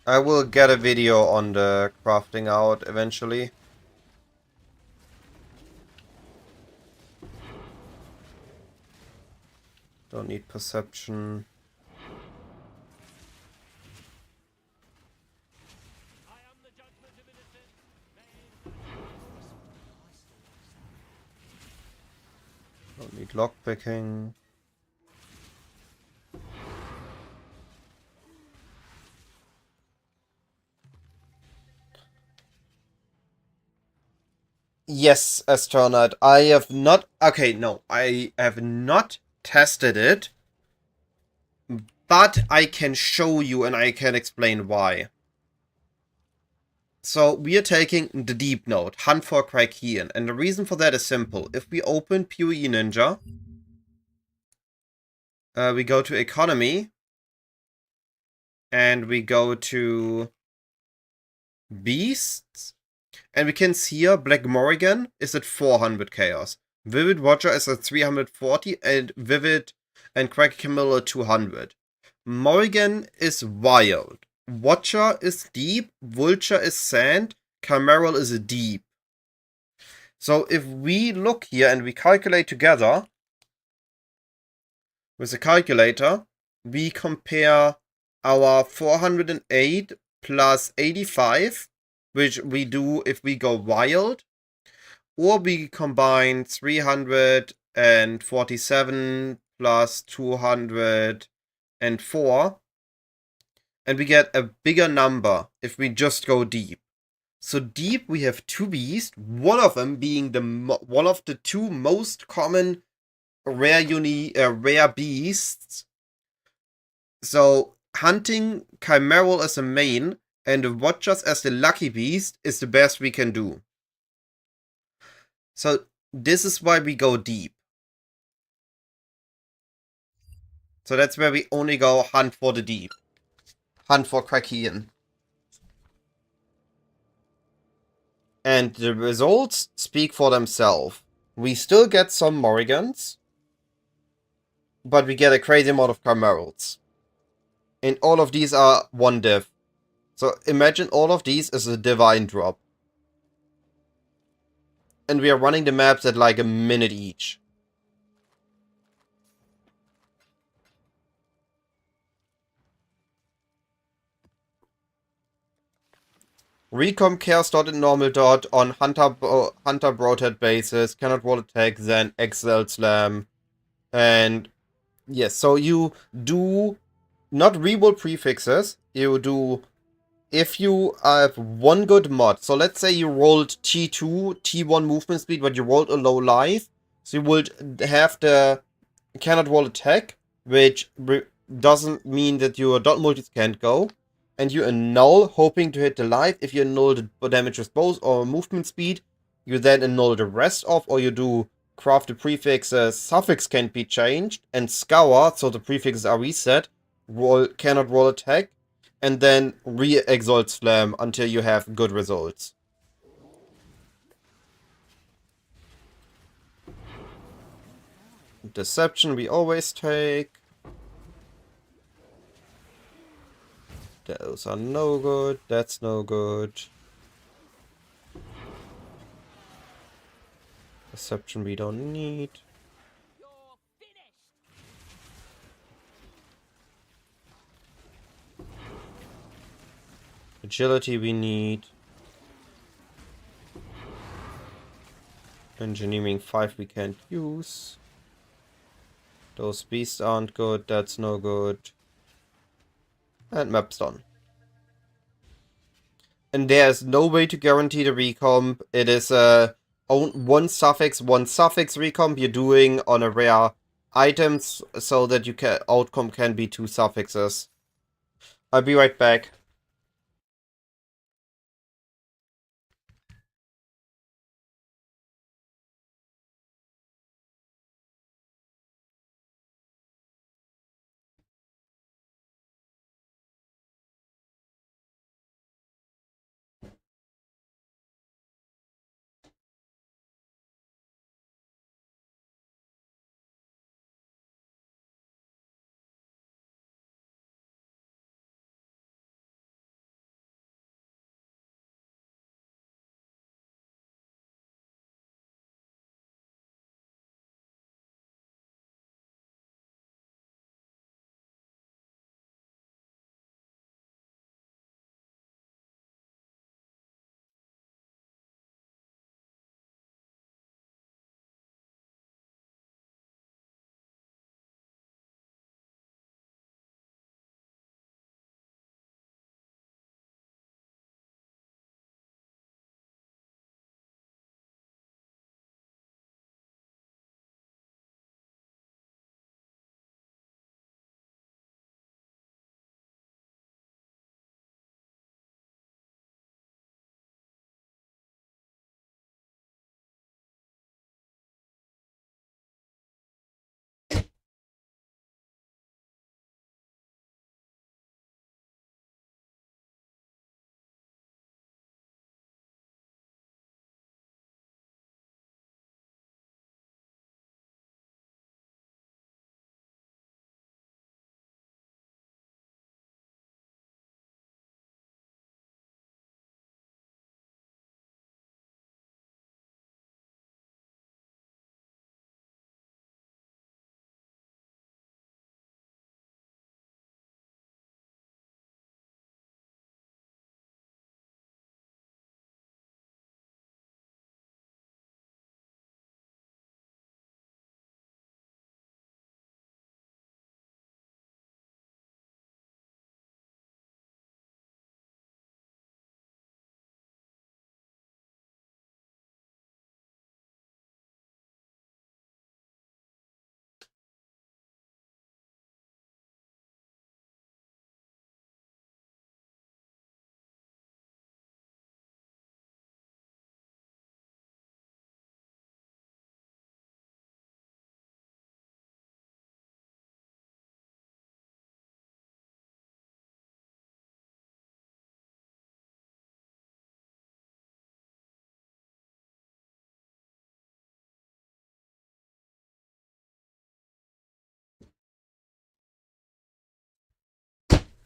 I will get a video on the crafting out eventually. Don't need perception. Don't need lockpicking. Yes, Astronaut. I have not. Okay, no. I have not tested it. But I can show you and I can explain why. So we are taking the deep node, hunt for Krakian, and the reason for that is simple. If we open PoE Ninja, we go to economy, and we go to beasts, and we can see here Black Morrigan is at 400 chaos. Vivid Watcher is at 340, and Vivid and Cracky Camilla at 200. Morrigan is wild. Watcher is deep, Vulture is sand, Chimeral is deep. So if we look here and we calculate together with the calculator, we compare our 408 plus 85, which we do if we go wild, or we combine 347 plus 204, and we get a bigger number if we just go deep. So deep we have two beasts, one of them being one of the two most common rare beasts. So hunting Chimeral as a main and the Watchers as the lucky beast is the best we can do. So this is why we go deep. So that's where we only go hunt for the deep. Hunt for Krakian. And the results speak for themselves. We still get some Morrigans, but we get a crazy amount of Chimerals. And all of these are one div. So imagine all of these is a divine drop. And we are running the maps at like a minute each. Recom care started normal dot on Hunter Broadhead basis, cannot wall attack, then Excel Slam. And yes, so you do not reroll prefixes, you do if you have one good mod. So let's say you rolled T2, T1 movement speed, but you rolled a low life. So you would have the cannot roll attack, which doesn't mean that your dot multis can't go. And you annul, hoping to hit the life. If you annul the damage with both or movement speed, you then annul the rest of, or you do craft the prefixes, suffix can't be changed, and scour, so the prefixes are reset, cannot roll attack, and then re-exalt slam until you have good results. Deception we always take. Those are no good, that's no good. Deception we don't need. Agility we need. Engineering 5 we can't use. Those beasts aren't good, that's no good. And map's done. and there is no way to guarantee the recomp. It is one suffix recomp you're doing on a rare items, so that you can outcome can be 2 suffixes. I'll be right back.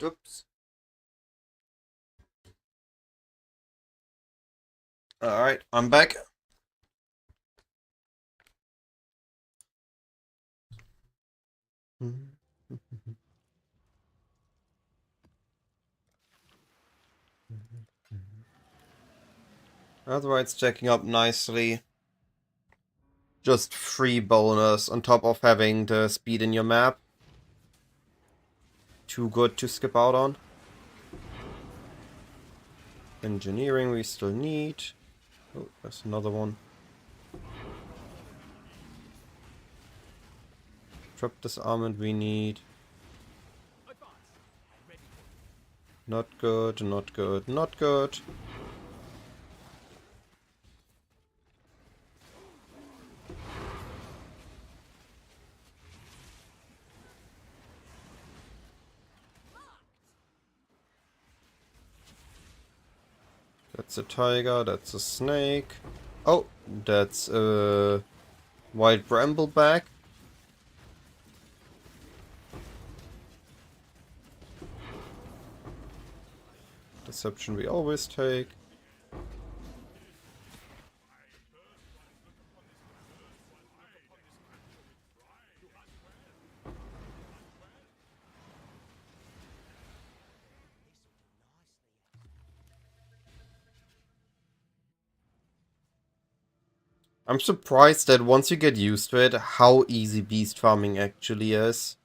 Oops. Alright, I'm back. Otherwise, checking up nicely. Just free bonus on top of having the speed in your map. Too good to skip out on. Engineering we still need. Oh, there's another one. Trap disarmament we need. Not good, not good, not good. That's a tiger, that's a snake. Oh, that's a wild brambleback. Deception we always take. I'm surprised that once you get used to it, how easy beast farming actually is.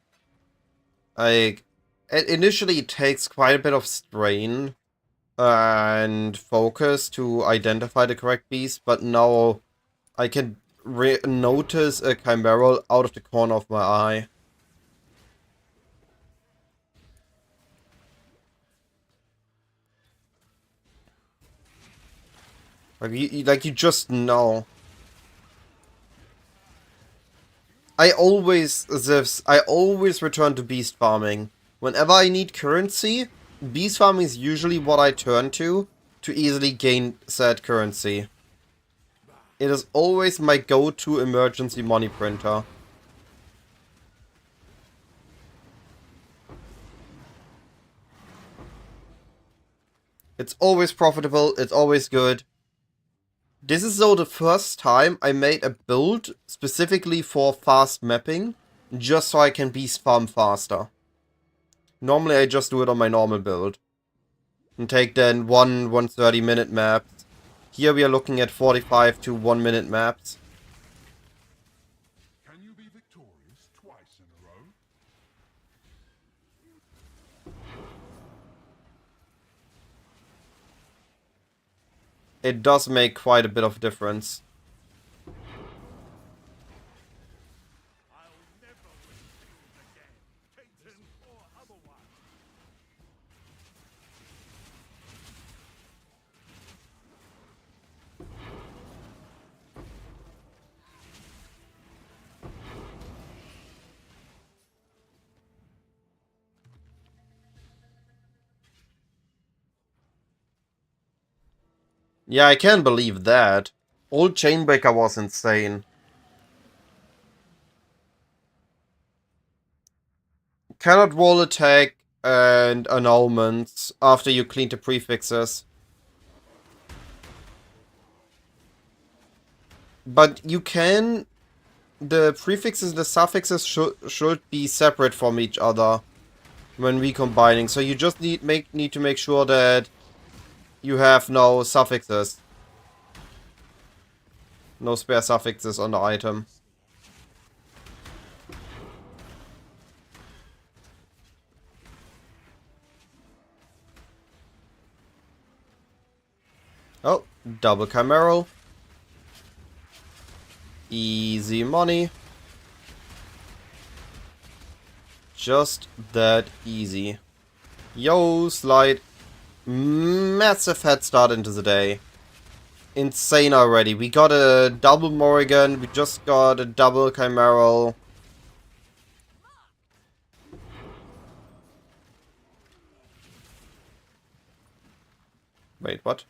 Like, initially it takes quite a bit of strain, and focus to identify the correct beast, but now I can notice a chimeral out of the corner of my eye. Like you just know. I always return to beast farming. Whenever I need currency, beast farming is usually what I turn to easily gain said currency. It is always my go-to emergency money printer. It's always profitable, it's always good. This is though the first time I made a build specifically for fast mapping, just so I can beast farm faster. Normally I just do it on my normal build. And take then 130 minute maps. Here we are looking at 45 to 1 minute maps. Can you be victorious twice in a row? It does make quite a bit of difference. I'll never refuse again, Titan or otherwise. Yeah, I can't believe that. Old Chainbreaker was insane. Cannot roll attack and annulments after you clean the prefixes. But you can... The prefixes and the suffixes should be separate from each other when recombining. So you just need to make sure that you have no suffixes. No spare suffixes on the item. Oh, double chimeral. Easy money. Just that easy. Yo, slide. Massive head start into the day. Insane already. We got a double Morrigan. We just got a double chimeral. Wait, what?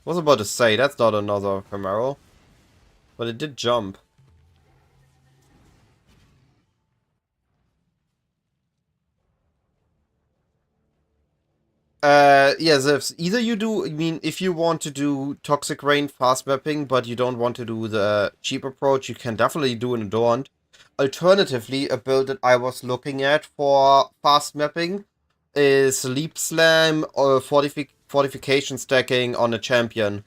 I was about to say, that's not another chimeral. But it did jump. Yeah, Zivs, either you do, I mean, if you want to do Toxic Rain fast mapping, but you don't want to do the cheap approach, you can definitely do an Adorned. Alternatively, a build that I was looking at for fast mapping is Leap Slam or Fortification stacking on a champion.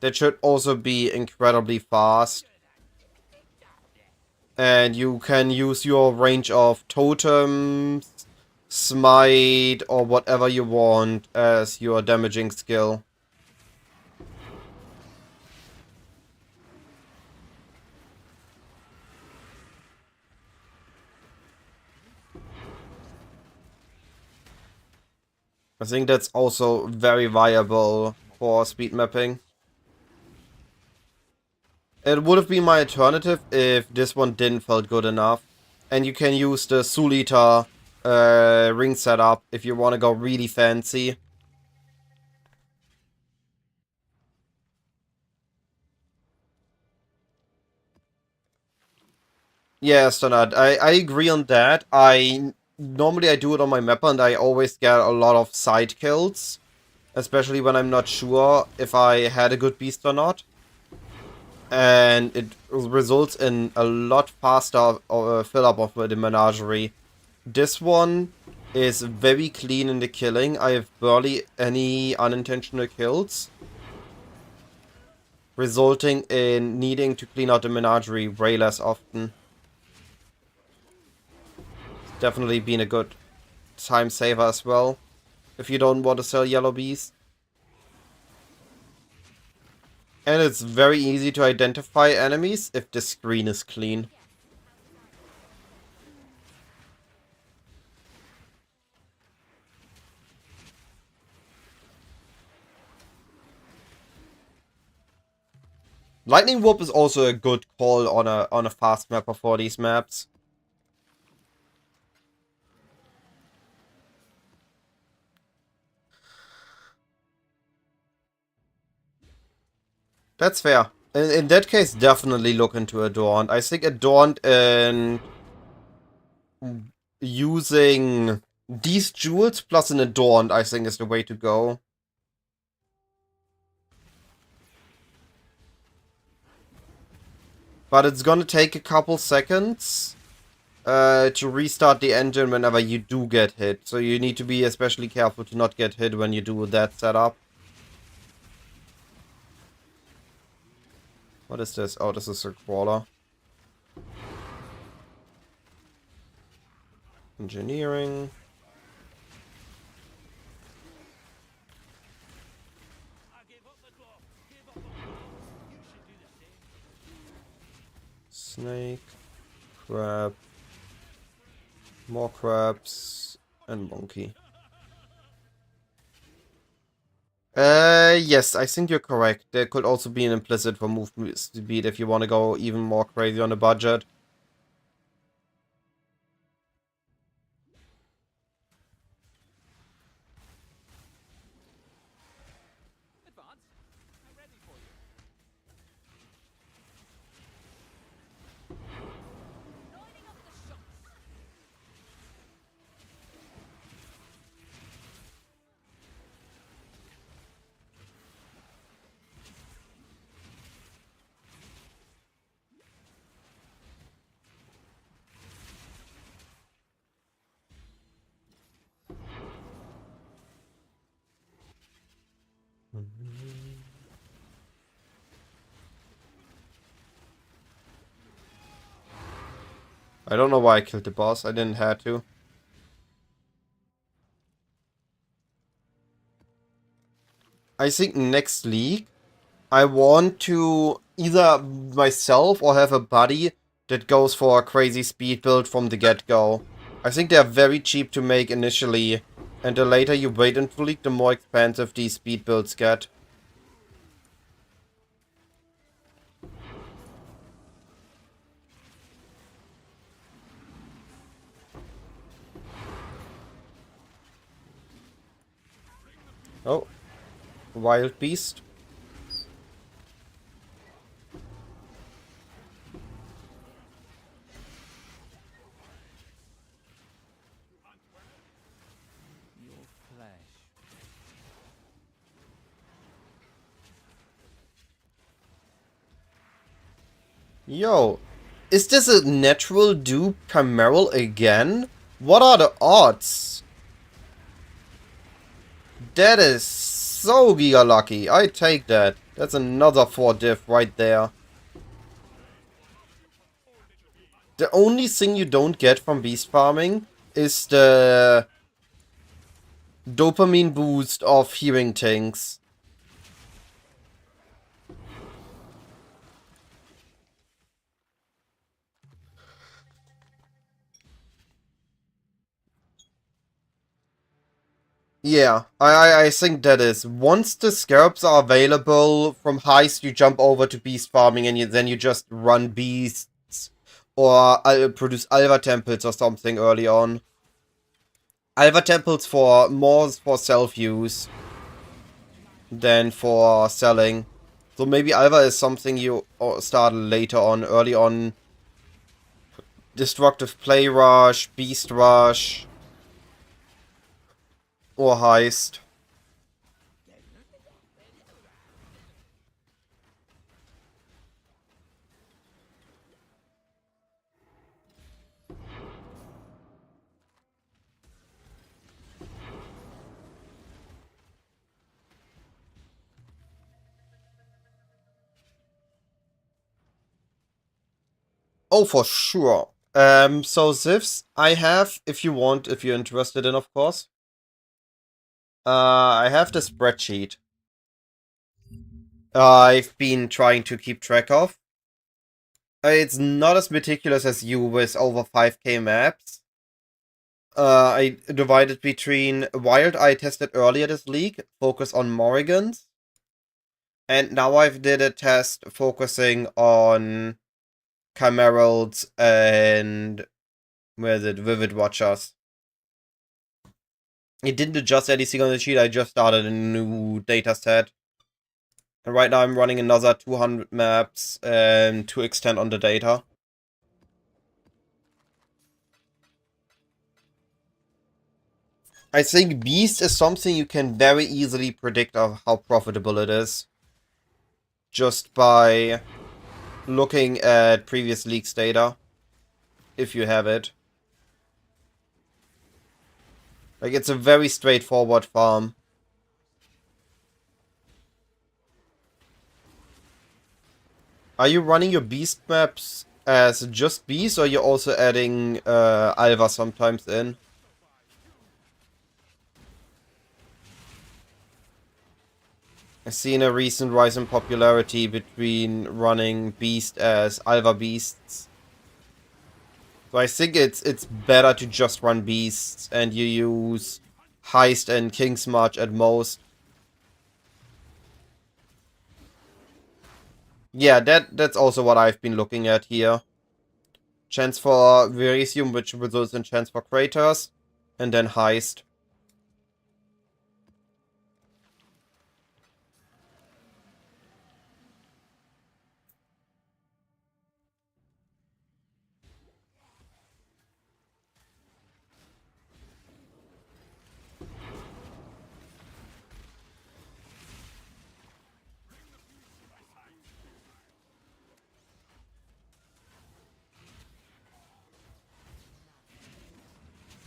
That should also be incredibly fast. And you can use your range of totems, smite, or whatever you want as your damaging skill. I think that's also very viable for speed mapping. It would have been my alternative if this one didn't felt good enough. And you can use the Soul Eater ring setup if you want to go really fancy. Yeah, Stonard, I agree on that. Normally I do it on my mapper and I always get a lot of side kills. Especially when I'm not sure if I had a good beast or not. And it results in a lot faster fill up of the menagerie. This one is very clean in the killing. I have barely any unintentional kills. Resulting in needing to clean out the menagerie way less often. It's definitely been a good time saver as well, if you don't want to sell yellow bees. And it's very easy to identify enemies if the screen is clean. Lightning Warp is also a good call on a fast mapper for these maps. That's fair. In that case, definitely look into Adorned. I think Adorned and using these jewels plus an Adorned, I think, is the way to go. But it's gonna take a couple seconds to restart the engine whenever you do get hit. So you need to be especially careful to not get hit when you do that setup. What is this? Oh, this is a crawler. Engineering. Snake. Crab. More crabs. And monkey. Yes, I think you're correct. There could also be an implicit for movement speed if you want to go even more crazy on a budget. I don't know why I killed the boss. I didn't have to. I think next league, I want to either myself or have a buddy that goes for a crazy speed build from the get-go. I think they're very cheap to make initially, and the later you wait into league, the more expensive these speed builds get. Oh, wild beast. Your flesh. Yo, is this a natural dupe Primeral again? What are the odds? That is so giga lucky. I take that. That's another 4 diff right there. The only thing you don't get from beast farming is the dopamine boost of hearing tanks. Yeah, I think that is. Once the scarabs are available from Heist, you jump over to beast farming and then you just run beasts. Or produce Alva temples or something early on. Alva temples for more for self-use than for selling. So maybe Alva is something you start later on, early on. Destructive Play Rush, Beast Rush, or Heist. Oh, for sure. So Zivs, I have, if you want, if you're interested in, of course. I have the spreadsheet. I've been trying to keep track of. It's not as meticulous as you with over 5k maps. I divided between Wild I tested earlier this league, focus on Morrigans. And now I've did a test focusing on Chimerals and where is it, Vivid Watchers. It didn't adjust anything on the sheet, I just started a new data set. And right now I'm running another 200 maps to extend on the data. I think Beast is something you can very easily predict of how profitable it is. Just by looking at previous leagues data. If you have it. Like, it's a very straightforward farm. Are you running your Beast maps as just Beast, or are you also adding Alva sometimes in? I've seen a recent rise in popularity between running Beast as Alva Beasts. So I think it's better to just run Beasts and you use Heist and King's March at most. Yeah, that's also what I've been looking at here. Chance for Verisium, which results in chance for Craters, and then Heist.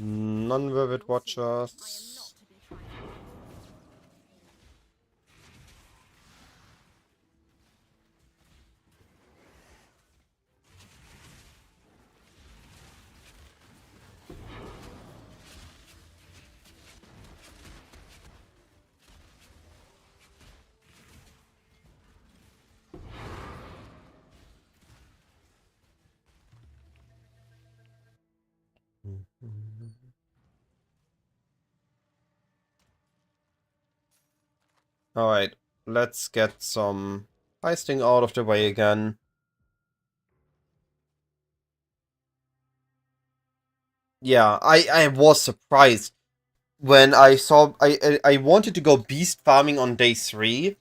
Non-Vivid Watchers. Alright, let's get some heisting out of the way again. Yeah, I was surprised when I saw I wanted to go beast farming on day 3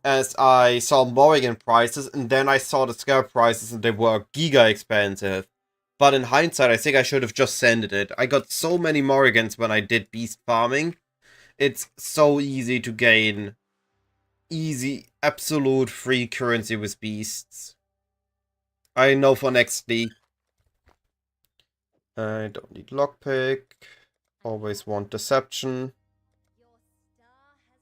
as I saw Morrigan prices, and then I saw the Scarab prices and they were giga expensive. But in hindsight, I think I should have just sent it. I got so many Morrigans when I did beast farming. It's so easy to gain easy, absolute free currency with beasts. I know for next league. I don't need lockpick. Always want deception. Your star has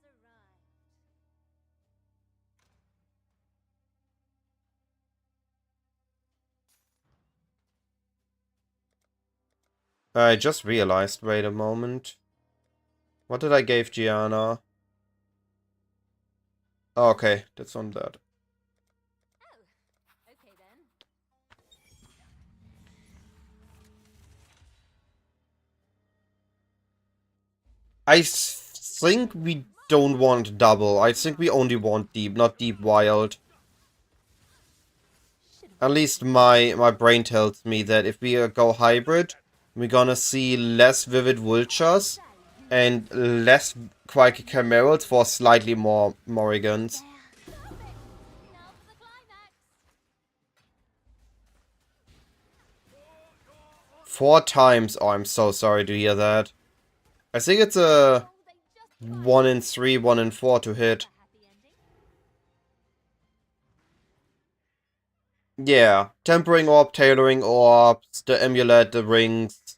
arrived. I just realized, wait a moment. What did I give Gianna? Oh, okay, that's on that. Oh, okay then. I think we don't want double. I think we only want deep, not deep wild. At least my brain tells me that if we go hybrid, we're gonna see less vivid vultures and less quirky chimerals for slightly more Morrigans. Perfect. Now for the climax. 4 times. Oh, I'm so sorry to hear that. I think it's a Oh, they just 1 in 3, 1 in 4 to hit. a happy ending. Yeah, Tempering Orb, Tailoring Orbs, the Amulet, the Rings,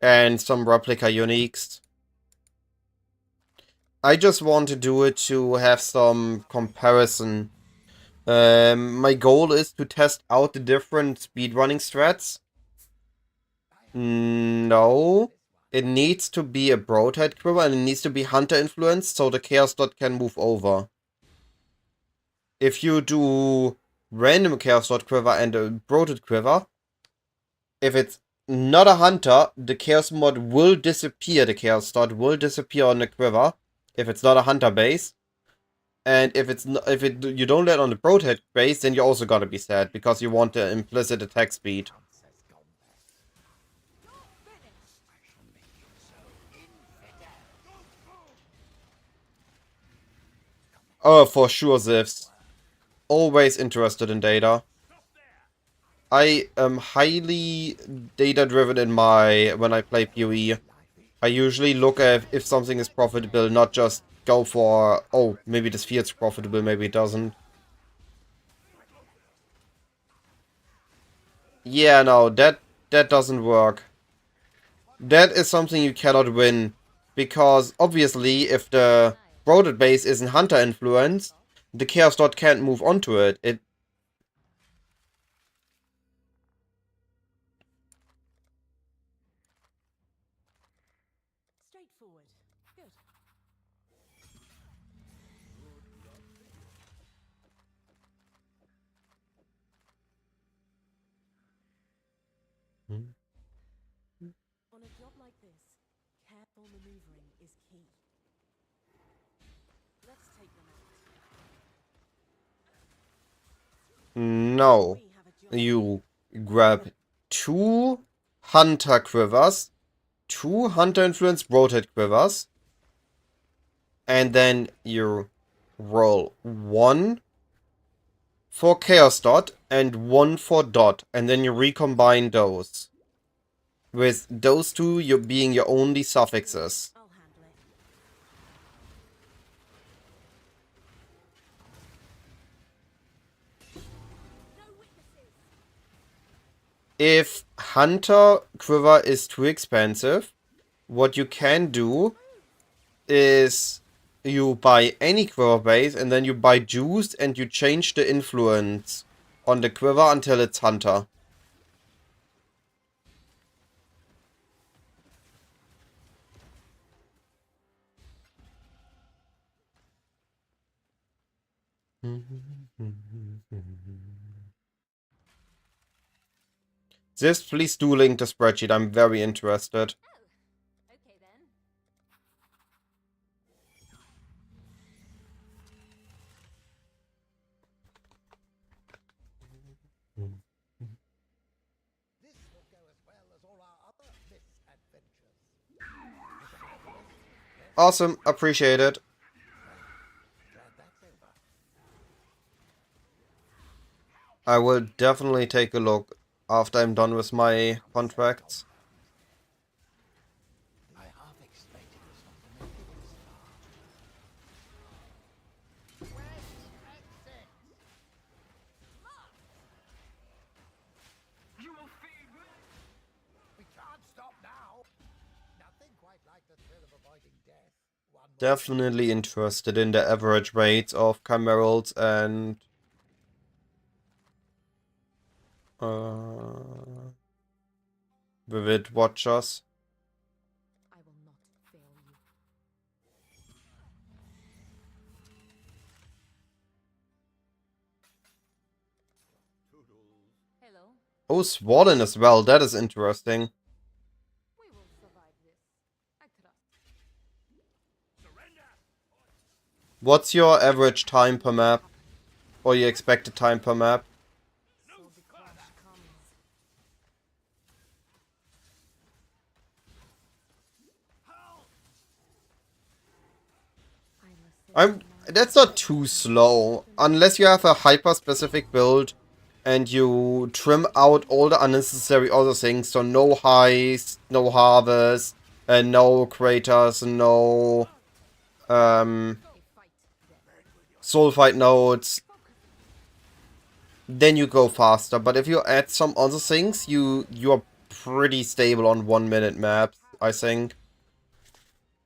and some Replica Uniques. I just want to do it to have some comparison My goal is to test out the different speedrunning strats. No. It needs to be a Broadhead Quiver and it needs to be Hunter influenced so the Chaos Dot can move over. If you do random Chaos Dot Quiver and a Broadhead Quiver, if it's not a Hunter, the Chaos Mod will disappear, the Chaos Dot will disappear on the Quiver, if it's not a Hunter base. And if it's not, you don't let on the Broadhead base, then you're also gonna be sad because you want the implicit attack speed. Oh, for sure, Zivs. Always interested in data. I am highly data driven in when I play PoE. I usually look at if something is profitable, not just go for, oh, maybe this feels profitable, maybe it doesn't. Yeah, no, that doesn't work. That is something you cannot win. Because, obviously, if the Broaded base isn't Hunter influenced, the Chaos Dot can't move onto it. Straightforward. Good. On a job like this, careful maneuvering is key. Let's take them out. No. We have a job. You grab 2 Hunter Quivers, 2 Hunter influenced Broadhead Quivers, and then you roll 1 for Chaos Dot and 1 for Dot, and then you recombine those. With those 2 you being your only suffixes. I'll handle it. No witnesses. If Hunter Quiver is too expensive, what you can do is you buy any Quiver base and then you buy Juice and you change the influence on the Quiver until it's Hunter. This, please do link the spreadsheet. I'm very interested. Oh, okay then. This will go as well as all our other misadventures. Awesome. Appreciate it. Glad that's over. I will definitely take a look after I'm done with my contracts. I half expected us not to make it this far. West exit! You will feed me! We can't stop now! Nothing quite like the thrill of avoiding death. One more Definitely interested in the average rates of Chimerals and Vivid Watchers. I will not fail you. Hello. Oh, Swollen as well. That is interesting. We will survive this. I trust. What's your average time per map? Or your expected time per map? So the crash comes. That's not too slow. Unless you have a hyper-specific build and you trim out all the unnecessary other things. So no heist, no harvest, and no craters, no soul fight nodes. Then you go faster. But if you add some other things, you're pretty stable on 1-minute maps, I think.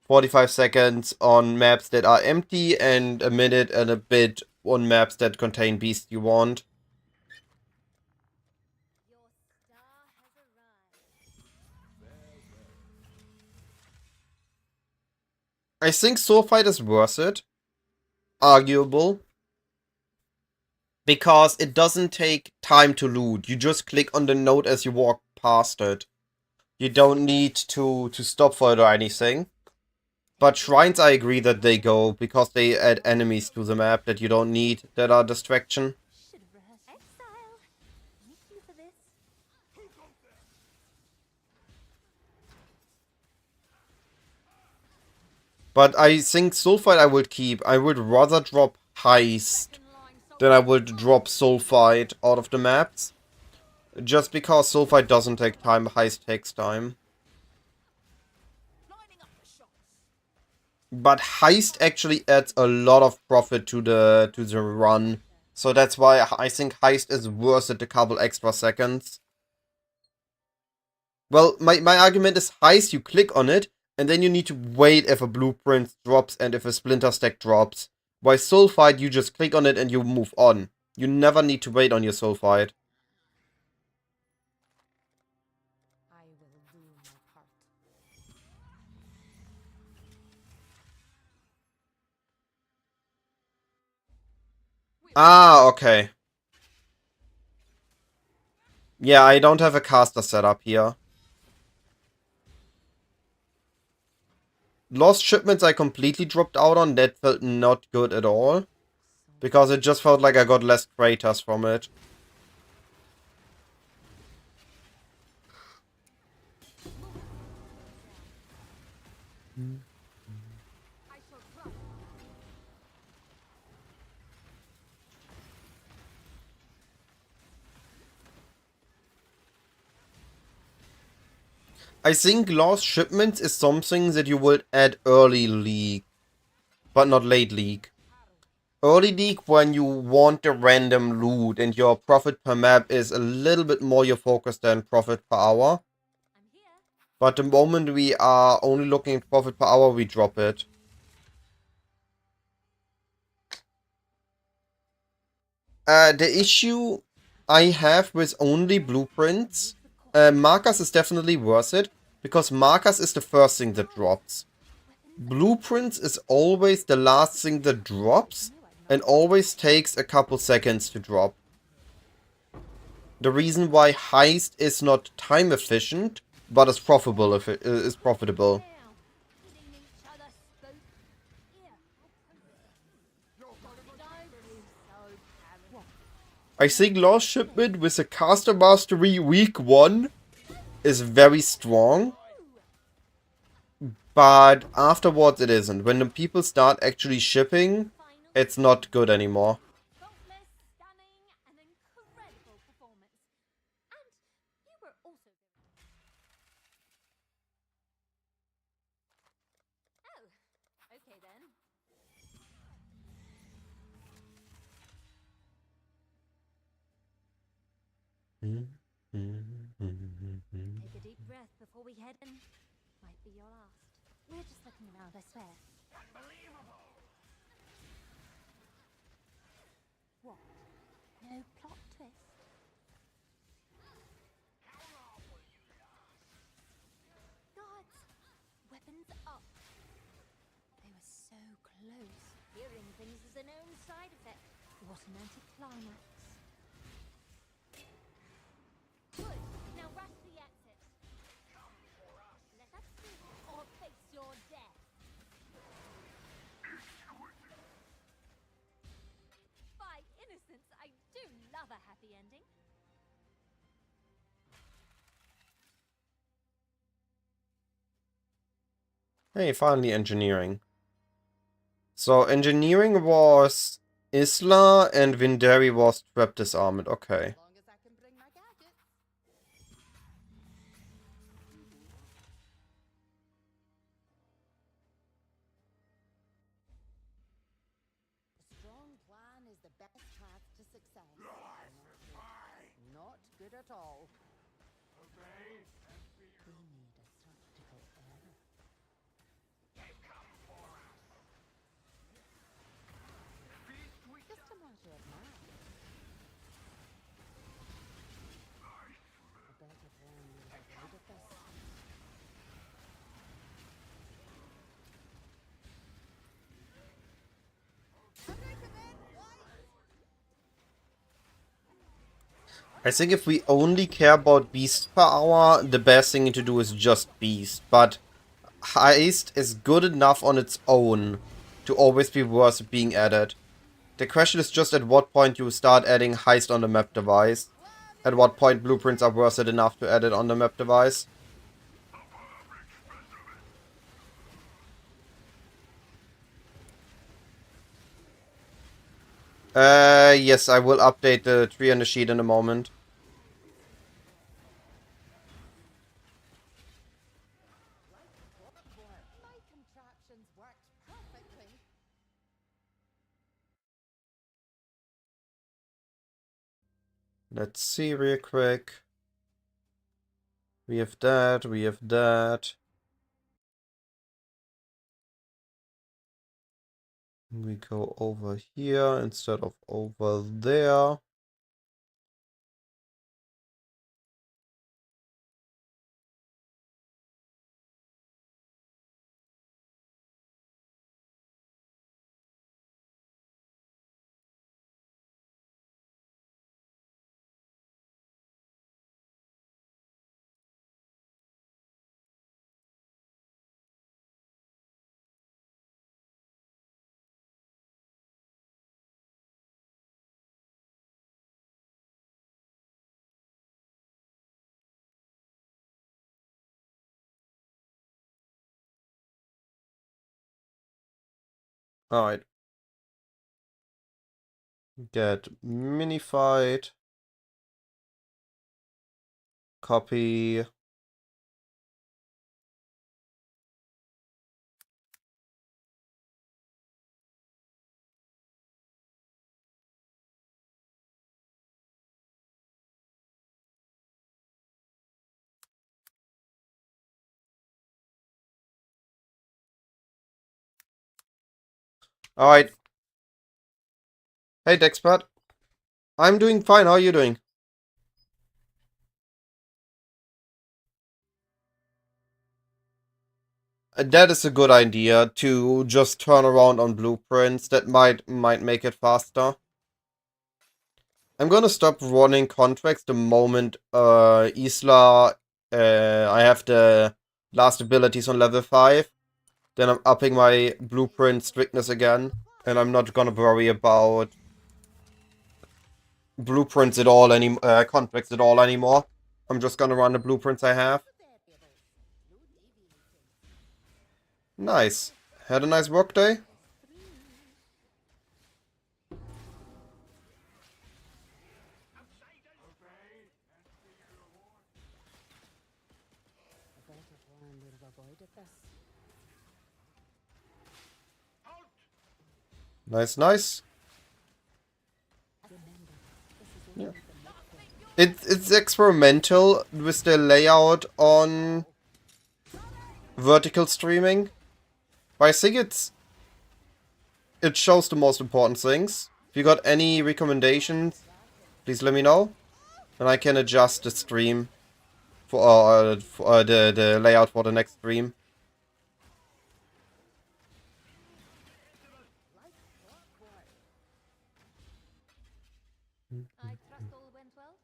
45 seconds on maps that are empty and a minute and a bit on maps that contain beasts you want. Your star has arrived. I think Soul Fight is worth it. Arguable. Because it doesn't take time to loot. You just click on the node as you walk past it. You don't need to stop for it or anything. But shrines, I agree that they go, because they add enemies to the map that you don't need, that are distraction. Should have rehearsed. Exile. Thank you for this. But I think Soulfight I would keep. I would rather drop Heist than I would drop Soulfight out of the maps. Just because Soulfight doesn't take time, Heist takes time. Lining up the shots. But Heist actually adds a lot of profit to the run. So that's why I think Heist is worth it a couple extra seconds. Well, my argument is Heist, you click on it, and then you need to wait if a blueprint drops and if a splinter stack drops. While Soulfight, you just click on it and you move on. You never need to wait on your Soulfight. I will do my part. Ah, okay. Yeah, I don't have a caster setup here. Lost Shipments I completely dropped out on. That felt not good at all. Because it just felt like I got less craters from it. I shall trust. I think Lost Shipments is something that you would add early League, but not late League. Early League when you want the random loot and your profit per map is a little bit more your focus than profit per hour. I'm here. But the moment we are only looking at profit per hour, we drop it. The issue I have with only blueprints, Markers is definitely worth it, because Markers is the first thing that drops. Blueprints is always the last thing that drops, and always takes a couple seconds to drop. The reason why Heist is not time efficient, but is profitable. Profitable. Now, eating each other spook. Here. Don't be so paranoid. I think Lost Shipment with a caster mastery week 1 is very strong. But afterwards it isn't. When the people start actually shipping, it's not good anymore. Faultless, stunning, an incredible performance. And you were also. Oh, okay then. Take a deep breath before we head in. Might be your last. We're just looking around, I swear. What? No plot twist? Guards! Weapons up! They were so close. Hearing things is an own side effect. What an anticlimax. Good. Now rush the exit. Let us see or face your death. By innocence, I do love a happy ending. Hey, finally engineering. So engineering was Isla and Vinderi was trap disarmament. Okay. As long as I can bring my gadgets. A strong plan is the best path to success. Not good at all. We need a tactical error. Just a matter of now. A better plan would have avoided this. I think if we only care about beast per hour, the best thing to do is just beast. But Heist is good enough on its own to always be worth being added. The question is just at what point you start adding Heist on the map device. At what point blueprints are worth it enough to add it on the map device. Yes, I will update the tree on the sheet in a moment. My contraptions worked perfectly. Let's see real quick. We have that, we have that. We go over here instead of over there. Alright. Get mini fight. Copy. Alright. Hey Dexpert. I'm doing fine, how are you doing? That is a good idea, to just turn around on blueprints. That might make it faster. I'm gonna stop running contracts the moment Isla I have the last abilities on level 5. Then I'm upping my blueprint strictness again. And I'm not gonna worry about blueprints at all contracts at all anymore. I'm just gonna run the blueprints I have. Nice. Had a nice work day? A better plan would have avoided this. Nice, nice. Remember, this is only the midpoint. It's experimental with the layout on vertical streaming. But I think it shows the most important things. If you got any recommendations, please let me know. And I can adjust the stream for the layout for the next stream. I trust all went well.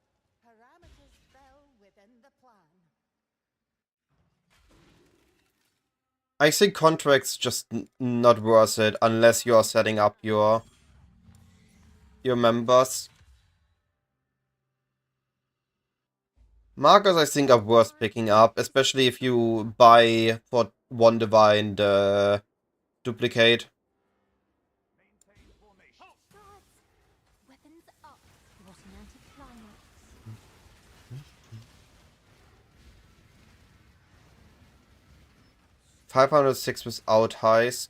Parameters fell within the plan. I think contracts just not worth it unless you are setting up your members. Markers I think are worth picking up, especially if you buy for 1 divine the duplicate. Guards, weapons up. What an anticlimax. 506 without heist.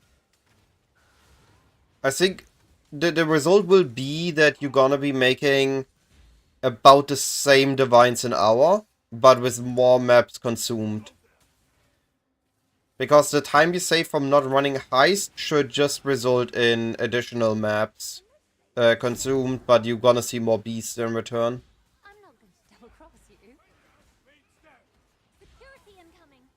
I think the result will be that you're gonna be making about the same divines an hour, but with more maps consumed. Because the time you save from not running heist should just result in additional maps. consumed, but you're gonna see more beasts in return. I'm not going to double cross you. Security incoming.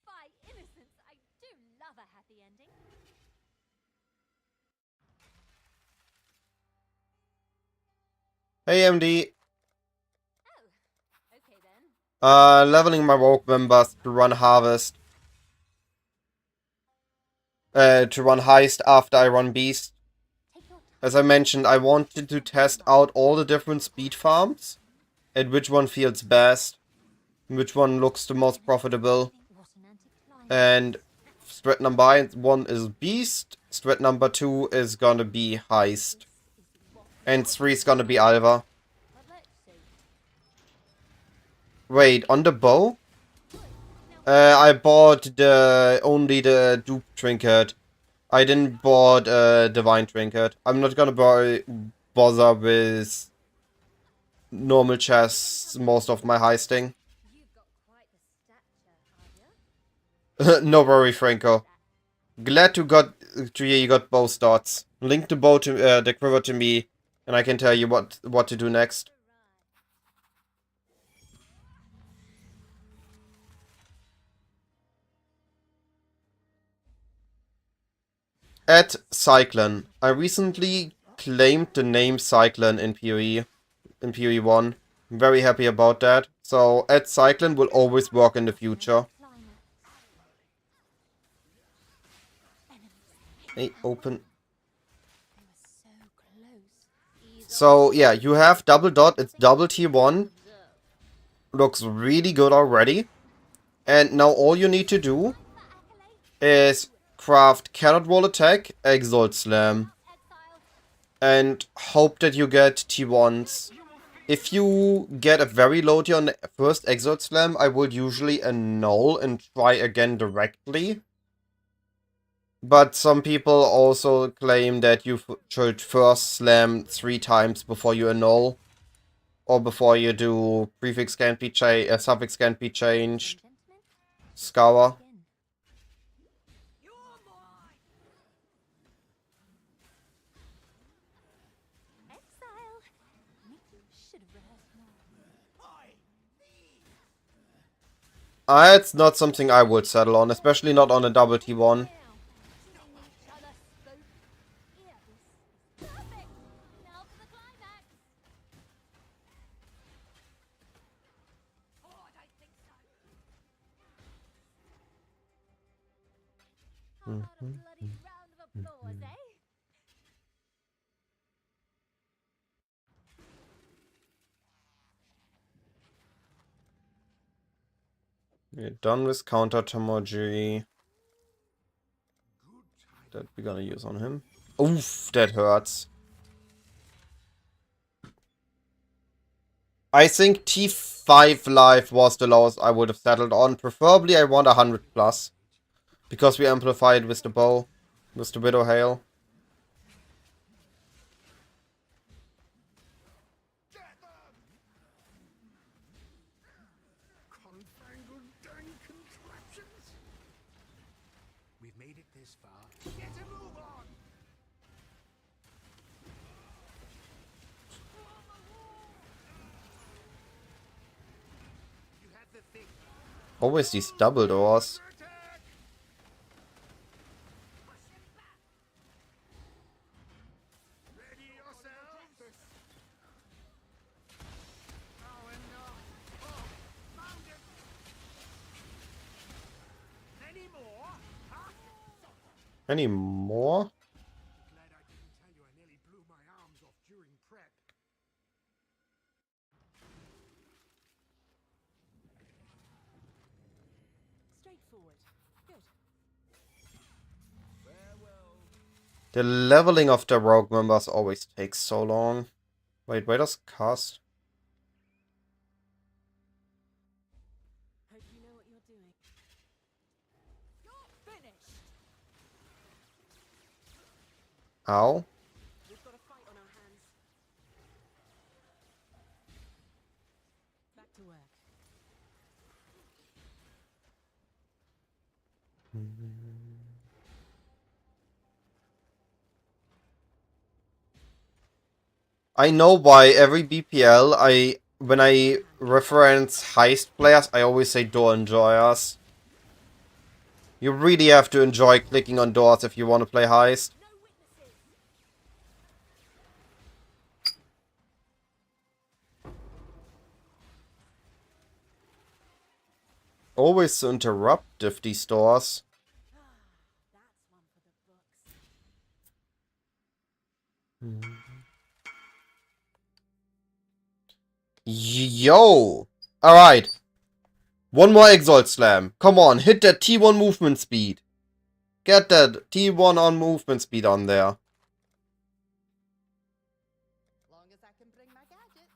By innocence, I do love a happy ending. Hey MD, Oh, okay then. leveling my rogue members to run harvest. To run heist after I run beast. Take your time. As I mentioned, I wanted to test out all the different speed farms and which one feels best, which one looks the most profitable. What an anticlimax. And strat number 1 is beast, strat number 2 is gonna be heist, and 3 is gonna be Alva. But let's see. Wait, on the bow? I bought only the dupe trinket. I didn't bought divine trinket. I'm not gonna bother with normal chests most of my heisting. You've got quite the stature, have you? No worry, Franco. Glad to hear you got both dots. Link the bow to the quiver to me, and I can tell you what to do next. At Cyclone. I recently claimed the name Cyclone in PoE, in PoE 1. I'm very happy about that. So, at Cyclone will always work in the future. Hey, open. So, yeah, you have double dot. It's double T1. Looks really good already. And now all you need to do is craft Carrot Roll Attack, Exalt Slam, and hope that you get T1s. If you get a very low tier on the first Exalt Slam, I would usually annul and try again directly. But some people also claim that you should first slam 3 times before you annul. Or before you do prefix can't be changed, suffix can't be changed. Scour. Exile. Mickey should have rehearsed more. It's not something I would settle on, especially not on a double T1. Perfect. Now for the climax. Oh, I don't think so. How about a bloody round of applause, eh? We're done with counter Tomoji. That we're gonna use on him. Oof, that hurts. I think T5 life was the lowest I would have settled on. Preferably I want 100 plus. Because we amplified with the bow. With the Widow Hail. Confangled dang contraptions! We've made it this far. Get a move on! You had the thing. Always these double doors. Attack! Ready yourselves! Oh, and no. Oh, found it! Any more? Huh? Any more? Glad I didn't tell you I nearly blew my arms off during prep. Straightforward. Good. The leveling of the rogue members always takes so long. Wait, where does cast? Hope you know what you're doing. You're finished. Ow. We've got a fight on our hands. Back to work. I know why every BPL when I reference Heist players, I always say door enjoyers. You really have to enjoy clicking on doors if you want to play Heist. No witnesses. Always so interruptive, these doors. That's one for the books. Yo! Alright. One more Exalt Slam. Come on, hit that T1 movement speed. Get that T1 on movement speed on there. Long as I can bring my gadgets.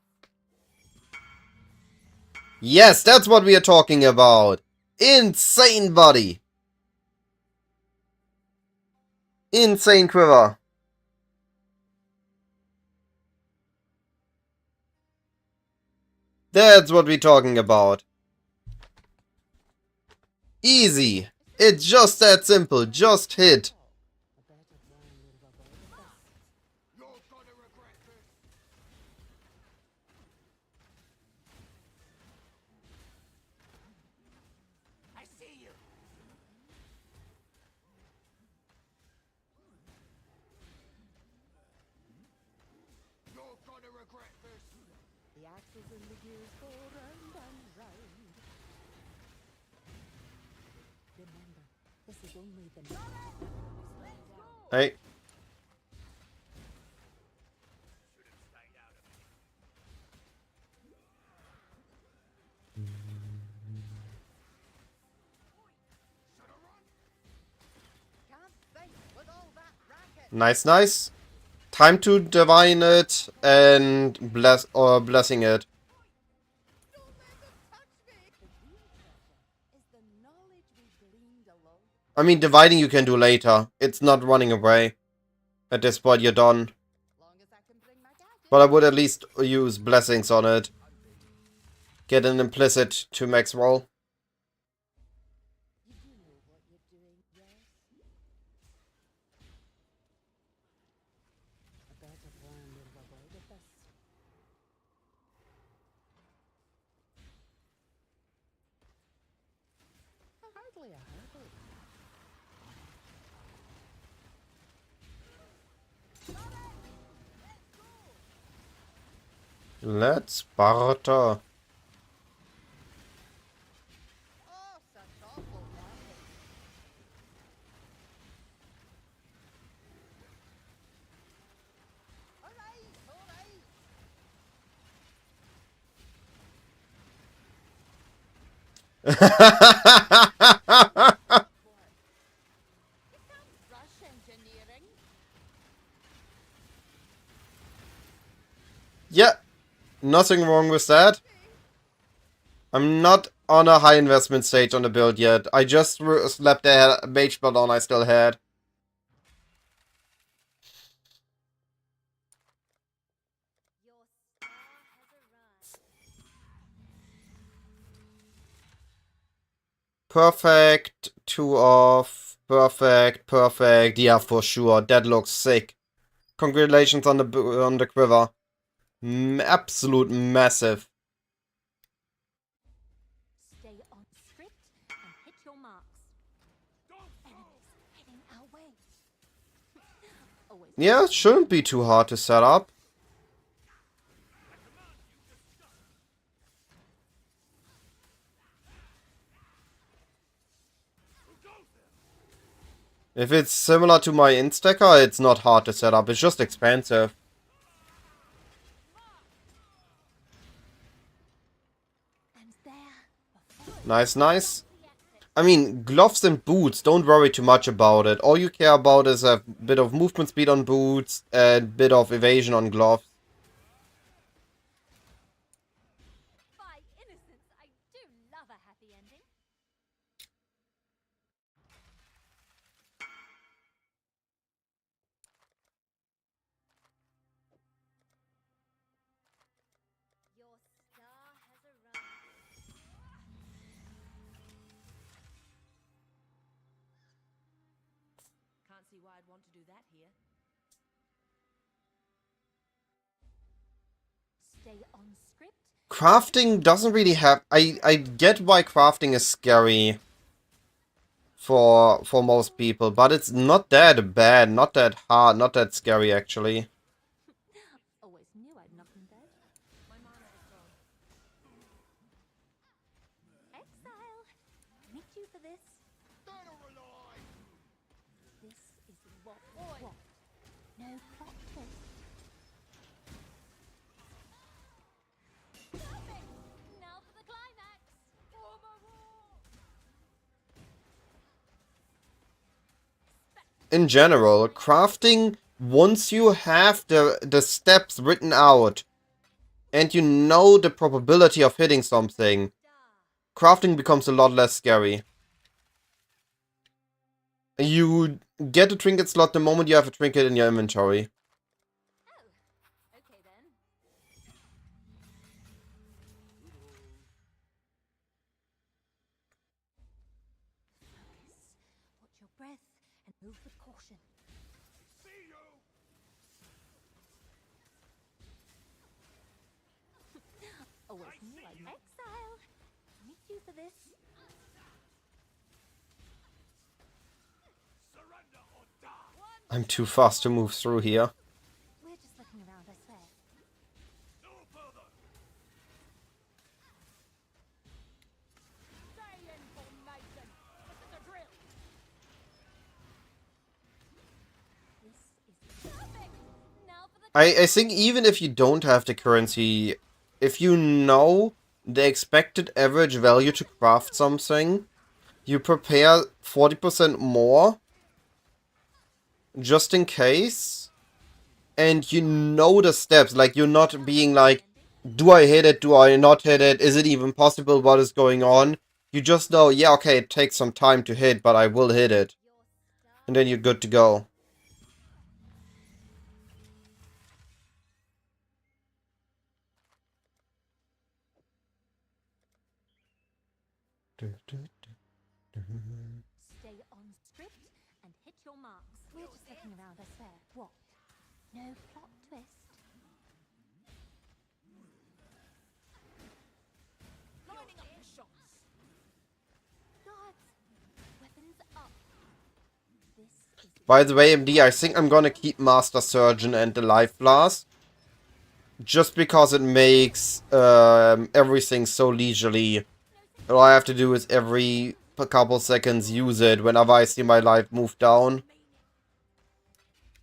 Yes, that's what we are talking about. Insane body. Insane quiver. That's what we're talking about. Easy. It's just that simple. Just hit. A better plan will avoid the best. You're gonna regret this. I see you. You're gonna regret this. The axles and the gears go round and round. Remember, this is only the next. Hey. Can't think with all that racket. Nice, nice. Time to divine it and blessing it. Don't let them touch me. The real treasure is the knowledge we gleaned along. I mean, dividing you can do later. It's not running away. At this point, you're done. Long as I can bring my gadgets. But I would at least use blessings on it. Get an implicit to max roll. You do know what you're doing, yes? A better plan will avoid the best. Hardly a hurdle. Let's barter. Oh, such awful market. All right, all right. Rush engineering. Yeah, nothing wrong with that. I'm not on a high investment stage on the build yet. I just slapped the mage build on I still had. Your star has arrived. Perfect. 2 off. Perfect. Perfect. Yeah, for sure. That looks sick. Congratulations on the quiver. Absolute massive. Stay on script and hit your marks. Enemies heading our way. Always. Yeah, it shouldn't be too hard to set up. If it's similar to my Instacker, it's not hard to set up. It's just expensive. And there. Nice, nice. I mean, gloves and boots, don't worry too much about it. All you care about is a bit of movement speed on boots and a bit of evasion on gloves. By innocence, I do love a happy ending. Your star has arrived. Can't see why I'd want to do that here. Stay on script. Crafting doesn't really have... I get why crafting is scary for most people, but it's not that bad, not that hard, not that scary actually. Always knew I'd knock him dead. My mana is gone. Exile! Meet you for this. This is what? No plot twist. Perfect! Now for the climax! In general, crafting, once you have the steps written out and you know the probability of hitting something, crafting becomes a lot less scary. You get a trinket slot the moment you have a trinket in your inventory. Oh, okay then. Focus. Watch your breath and move with caution. Always knew I'd exile. Meet you for this. I'm too fast to move through here. We're just looking around, I swear. This is perfect. Now for the I think even if you don't have the currency, if you know the expected average value to craft something, you prepare 40% more just in case, and you know the steps, like you're not being like, do I hit it, do I not hit it, is it even possible, what is going on? You just know, yeah, okay, it takes some time to hit, but I will hit it. And then you're good to go. stay on script and hit your marks. We're just looking around, I swear. What? No plot twist. Lining up the shots. Guards, weapons up. This is By the way, MD, I think I'm gonna keep Master Surgeon and the Life Blast. Just because it makes everything so leisurely. All I have to do is every couple seconds use it whenever I see my life move down.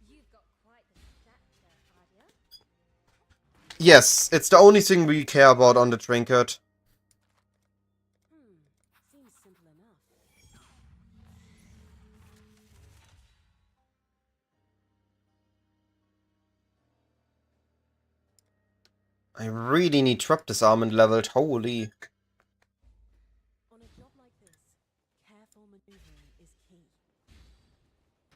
You've got quite the stature, Arya. Yes, it's the only thing we care about on the trinket. Seems simple enough. I really need trap disarmament leveled, holy. On a job like this, careful maneuvering is key.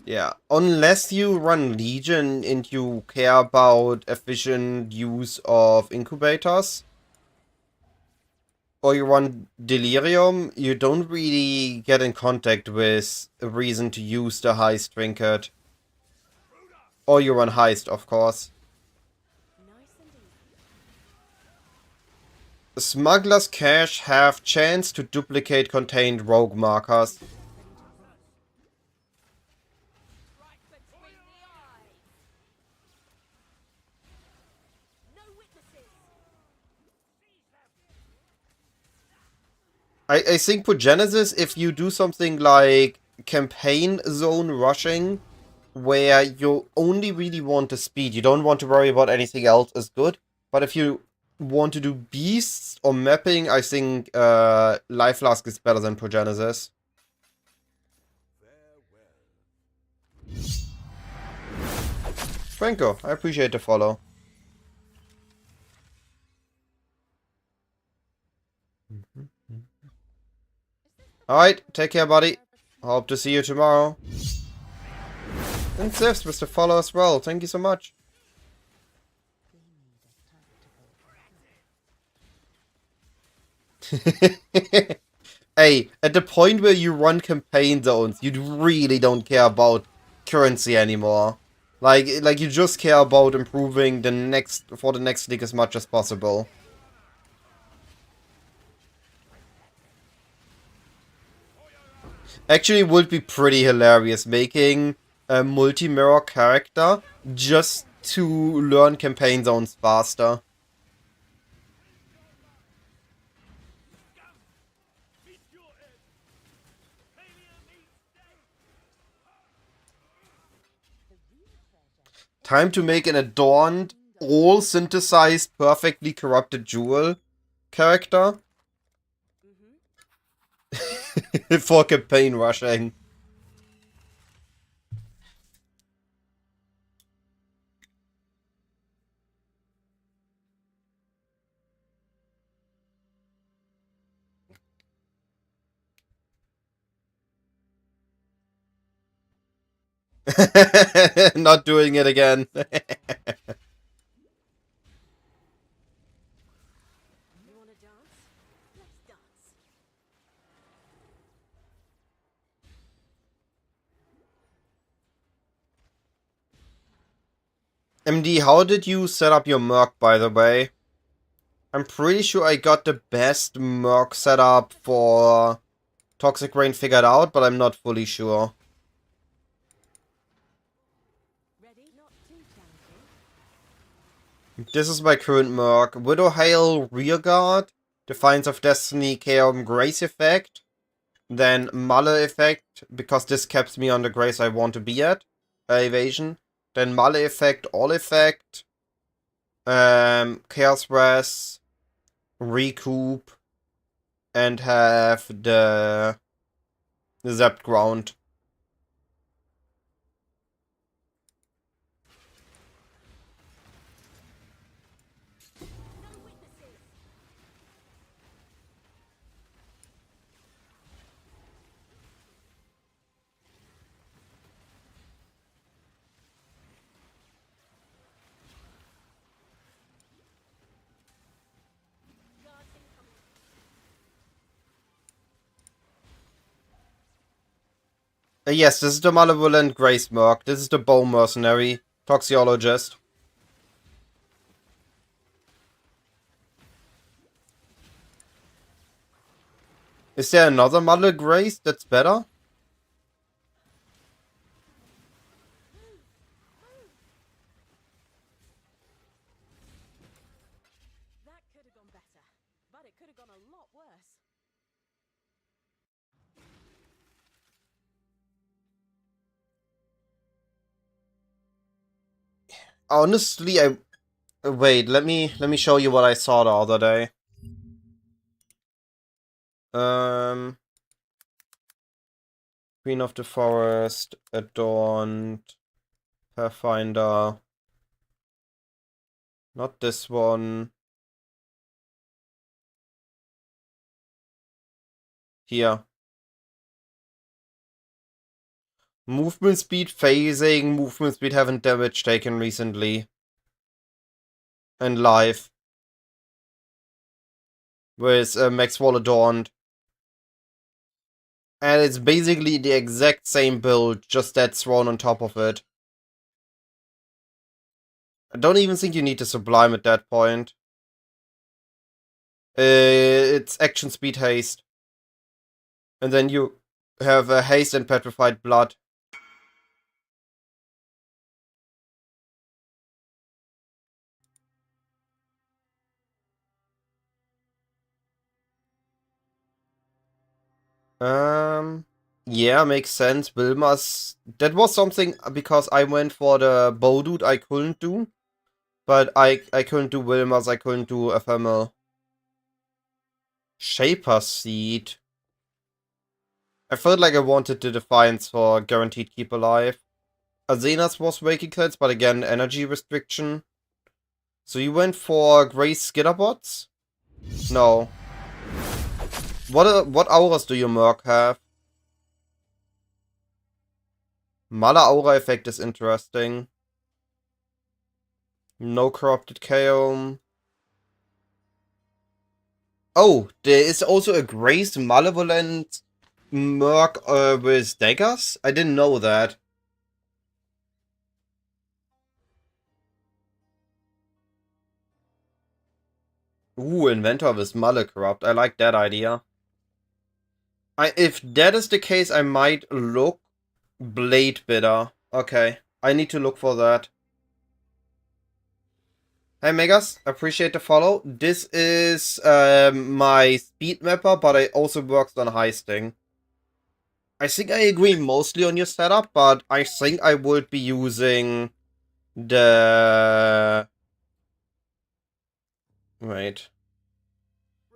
Yeah, unless you run Legion and you care about efficient use of incubators, or you run Delirium, you don't really get in contact with a reason to use the Heist trinket. Or you run Heist, of course. Nice and easy. Smuggler's Cache have chance to duplicate contained rogue markers. Right between the eyes. No witnesses. I think for Genesis, if you do something like campaign zone rushing, where you only really want the speed, you don't want to worry about anything else, is good. But if you want to do beasts or mapping, I think Life Flask is better than Progenesis. Franco, I appreciate the follow. Alright, take care, buddy. Hope to see you tomorrow. And Zifs with the follow as well. Thank you so much. Hey, at the point where you run campaign zones, you really don't care about currency anymore. Like you just care about improving the next league as much as possible. Actually, it would be pretty hilarious making a multi-mirror character just to learn campaign zones faster. Time to make an adorned, all synthesized, perfectly corrupted jewel character for campaign rushing. Not doing it again. You wanna dance? Let's dance. MD, how did you set up your Merc, by the way? I'm pretty sure I got the best Merc setup for Toxic Rain figured out, but I'm not fully sure. Ready? Not too challenging. This is my current Merc. Widow Hail Rearguard, Defiance of Destiny, Chaos Grace effect, then Malle effect, because this keeps me on the grace I want to be at, evasion, then Malle effect, All effect, Chaos Res, Recoup, and have the Zapped Ground. Yes, this is the Malevolent Grace Merc. This is the Bow Mercenary, Toxiologist. Is there another Male Grace that's better? That could have gone better, but it could have gone a lot worse. Honestly, wait, let me show you what I saw the other day. Queen of the Forest, Adorned, Pathfinder. Not this one. Here. Movement speed phasing, movement speed haven't damage taken recently. And life. With Max Wall Adorned. And it's basically the exact same build, just that's thrown on top of it. I don't even think you need to Sublime at that point. It's action speed haste. And then you have a haste and petrified blood. Yeah, makes sense. Wilma's... That was something because I went for the bow dude I couldn't do. But I couldn't do Wilma's, I couldn't do Ephemeral. Shaper Seed. I felt like I wanted the Defiance for guaranteed keep alive. Azena's was Waking Cleanse, but again, energy restriction. So you went for Grace Skitterbots? No. What auras do your Merc have? Mala Aura effect is interesting. No Corrupted Chaos. Oh, there is also a Grace Malevolent Merc with daggers? I didn't know that. Ooh, Inventor with Mother Corrupt. I like that idea. If that is the case, I might look Blade Bidder. Okay, I need to look for that. Hey Megas, appreciate the follow. This is my speed mapper, but I also worked on heisting. I think I agree mostly on your setup, but I think I would be using the... Wait.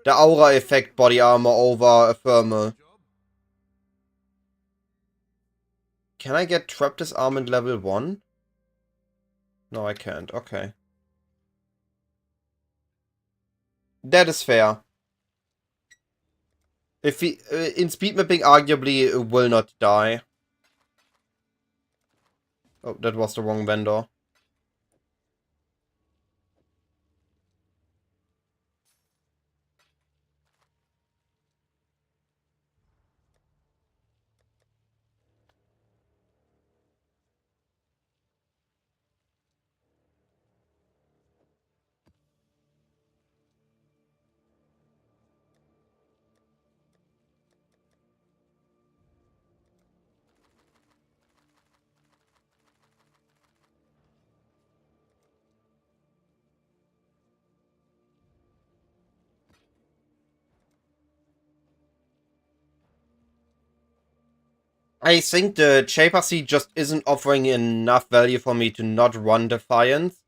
The Aura Effect body armor over a thermal. Can I get Trap Disarmament level 1? No, I can't. Okay. That is fair. If he, in speed mapping, arguably will not die. Oh, that was the wrong vendor. I think the Shaper Seed just isn't offering enough value for me to not run Defiance.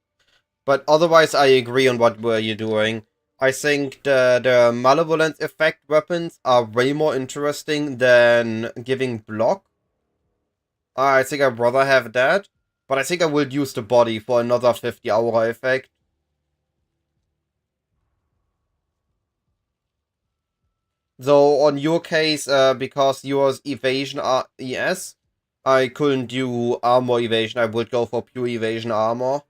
But otherwise, I agree on what were you doing. I think the Malevolence effect weapons are way more interesting than giving block. I think I'd rather have that. But I think I will use the body for another 50 aura effect. Though on your case, because yours evasion ES, I couldn't do armor evasion. I would go for pure evasion armor.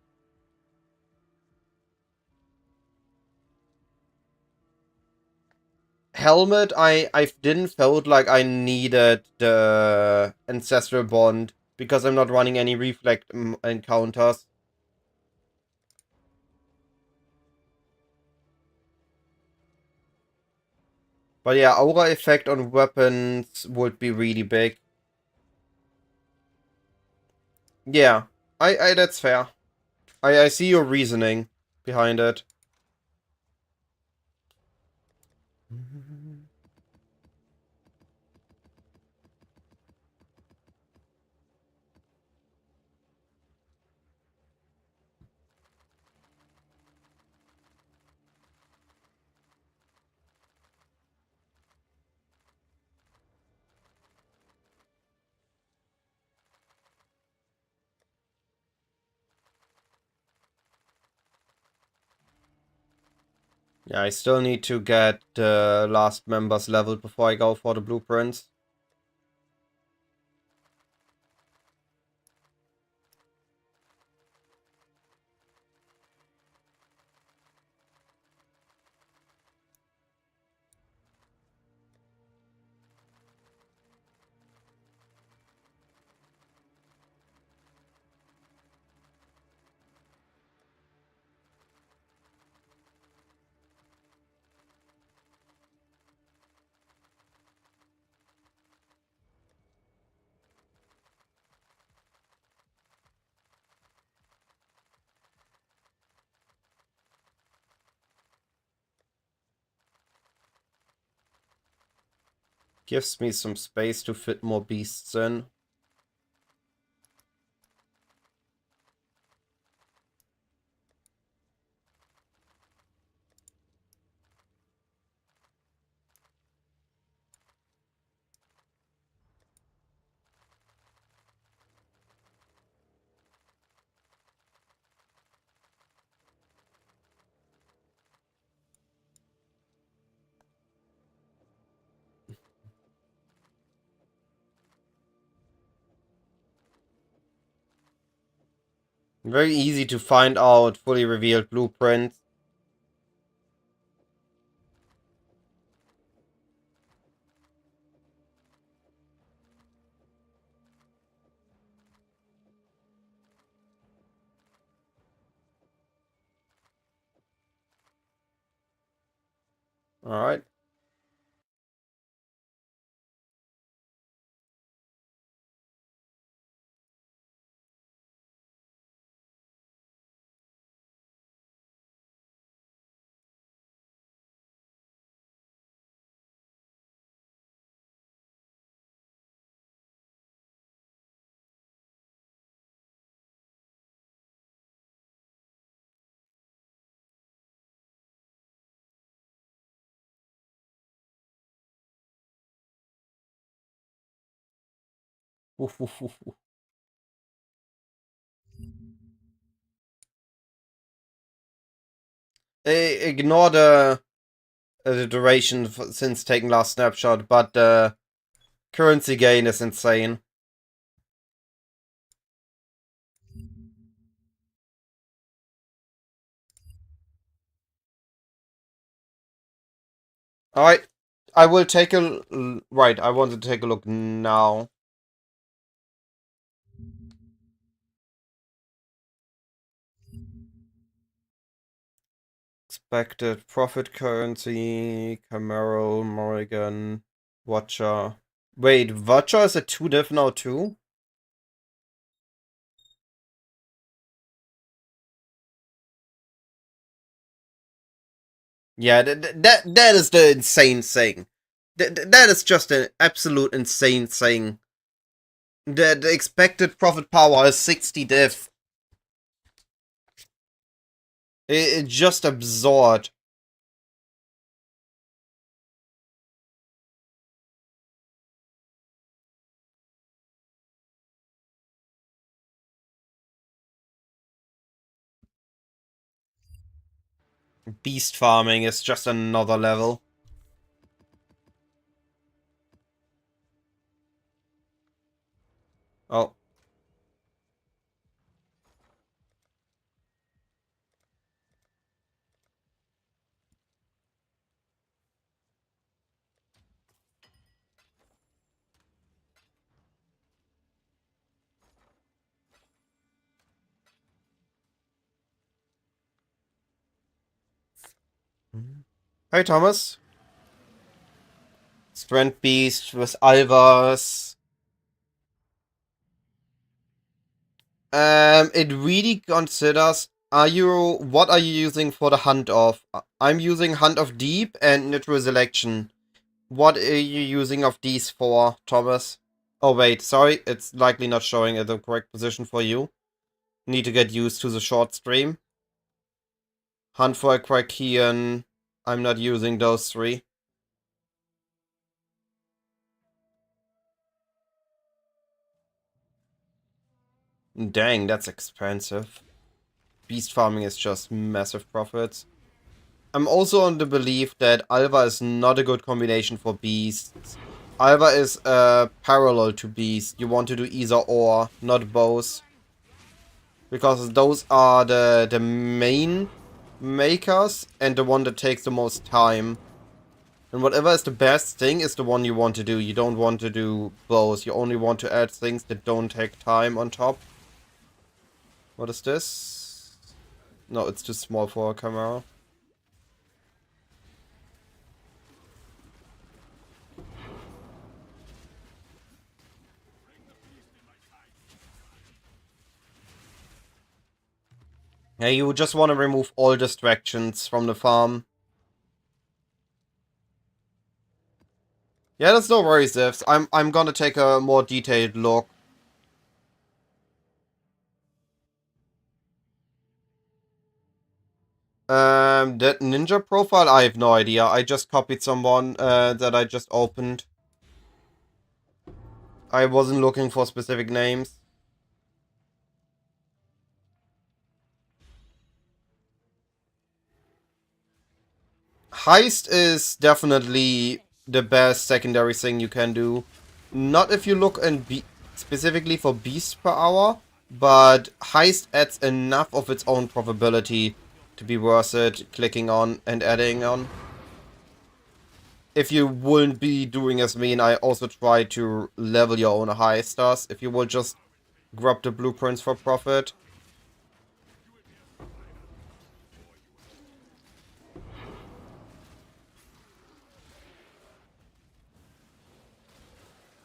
Helmet, I didn't felt like I needed the Ancestral Bond because I'm not running any reflect encounters. But yeah, aura effect on weapons would be really big. Yeah, I that's fair. I see your reasoning behind it. Yeah, I still need to get the last members leveled before I go for the blueprints. Gives me some space to fit more beasts in. Very easy to find out fully revealed blueprints. Alright. Woof, woof, woof, woof. Ignore the duration since taking last snapshot, but the currency gain is insane. Alright, I will take a... Right, I want to take a look now. Expected profit currency, Camaro, Morrigan, Watcher. Wait, Watcher is a 2 diff now too? Yeah, that is the insane thing. That is just an absolute insane thing. The expected profit power is 60 diff. It's just absurd. Beast farming is just another level. Oh. Hey, Thomas. Strength Beast with Alvas. It really considers, what are you using for the Hunt of? I'm using Hunt of Deep and Neutral Selection. What are you using of these for, Thomas? Oh wait, sorry, it's likely not showing at the correct position for you. Need to get used to the short stream. Hunt for a Krakian. I'm not using those 3. Dang, that's expensive. Beast farming is just massive profits. I'm also on the belief that Alva is not a good combination for beasts. Alva is parallel to beast. You want to do either or, not both. Because those are the main makers and the one that takes the most time. And whatever is the best thing is the one you want to do. You don't want to do both. You only want to add things that don't take time on top. What is this? No, it's too small for a camera. Yeah, you just want to remove all distractions from the farm. Yeah, that's no worries, Zivs. I'm gonna take a more detailed look. That ninja profile, I have no idea. I just copied someone that I just opened. I wasn't looking for specific names. Heist is definitely the best secondary thing you can do. Not if you look specifically for beasts per hour, but Heist adds enough of its own profitability to be worth it clicking on and adding on. If you wouldn't be doing as me, and I also try to level your own Heisters, if you will just grab the blueprints for profit.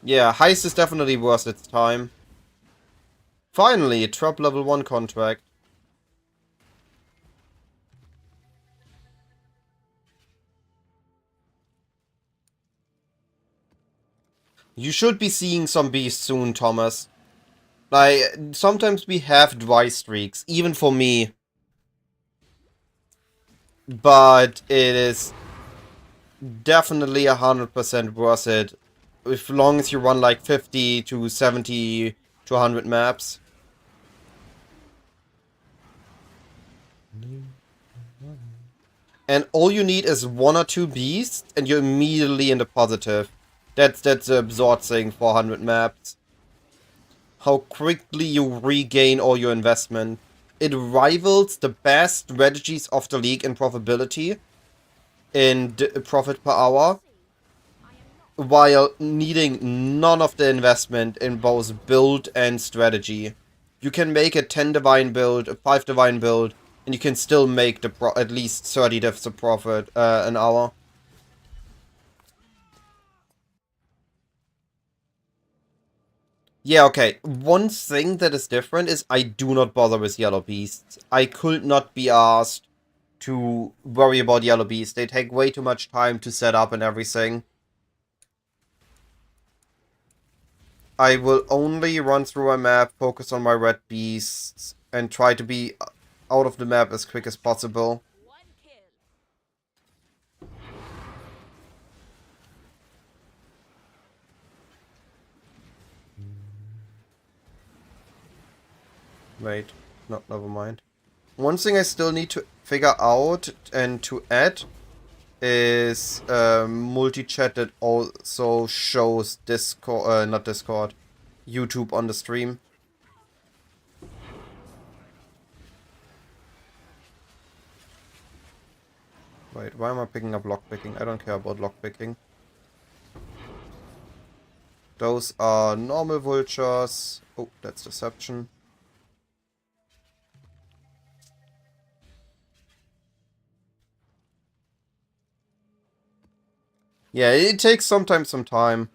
Yeah, Heist is definitely worth its time. Finally, a drop level 1 contract. You should be seeing some beasts soon, Thomas. Like, sometimes we have dry streaks, even for me. But it is definitely 100% worth it. As long as you run like 50 to 70 to 100 maps. And all you need is 1 or 2 beasts, and you're immediately in the positive. That's the absurd thing for 100 maps. How quickly you regain all your investment. It rivals the best strategies of the league in profitability, in profit per hour, while needing none of the investment in both build and strategy. You can make a 10 divine build, a 5 divine build, and you can still make the at least 30 divs of profit an hour. Yeah, okay. One thing that is different is I do not bother with yellow beasts. I could not be asked to worry about yellow beasts. They take way too much time to set up and everything. I will only run through a map, focus on my red beasts, and try to be out of the map as quick as possible. One kill. Wait, no, never mind. One thing I still need to figure out and to add is multi-chat that also shows Discord, not Discord, YouTube on the stream. Wait, why am I picking up lockpicking? I don't care about lockpicking. Those are normal vultures. Oh, that's deception. Yeah, it takes sometimes some time.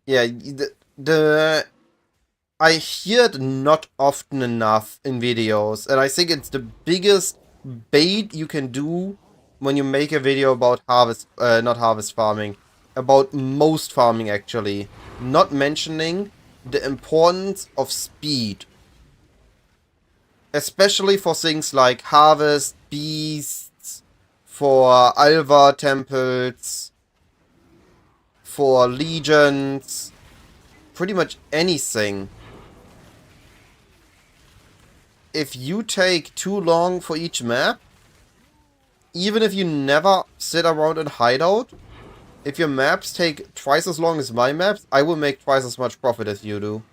Yeah, I hear it not often enough in videos, and I think it's the biggest bait you can do when you make a video about harvest, not harvest farming, about most farming actually, not mentioning the importance of speed, especially for things like harvest, beasts, for Alva temples, for legions, pretty much anything. If you take too long for each map, even if you never sit around in hideout, if your maps take twice as long as my maps, I will make twice as much profit as you do.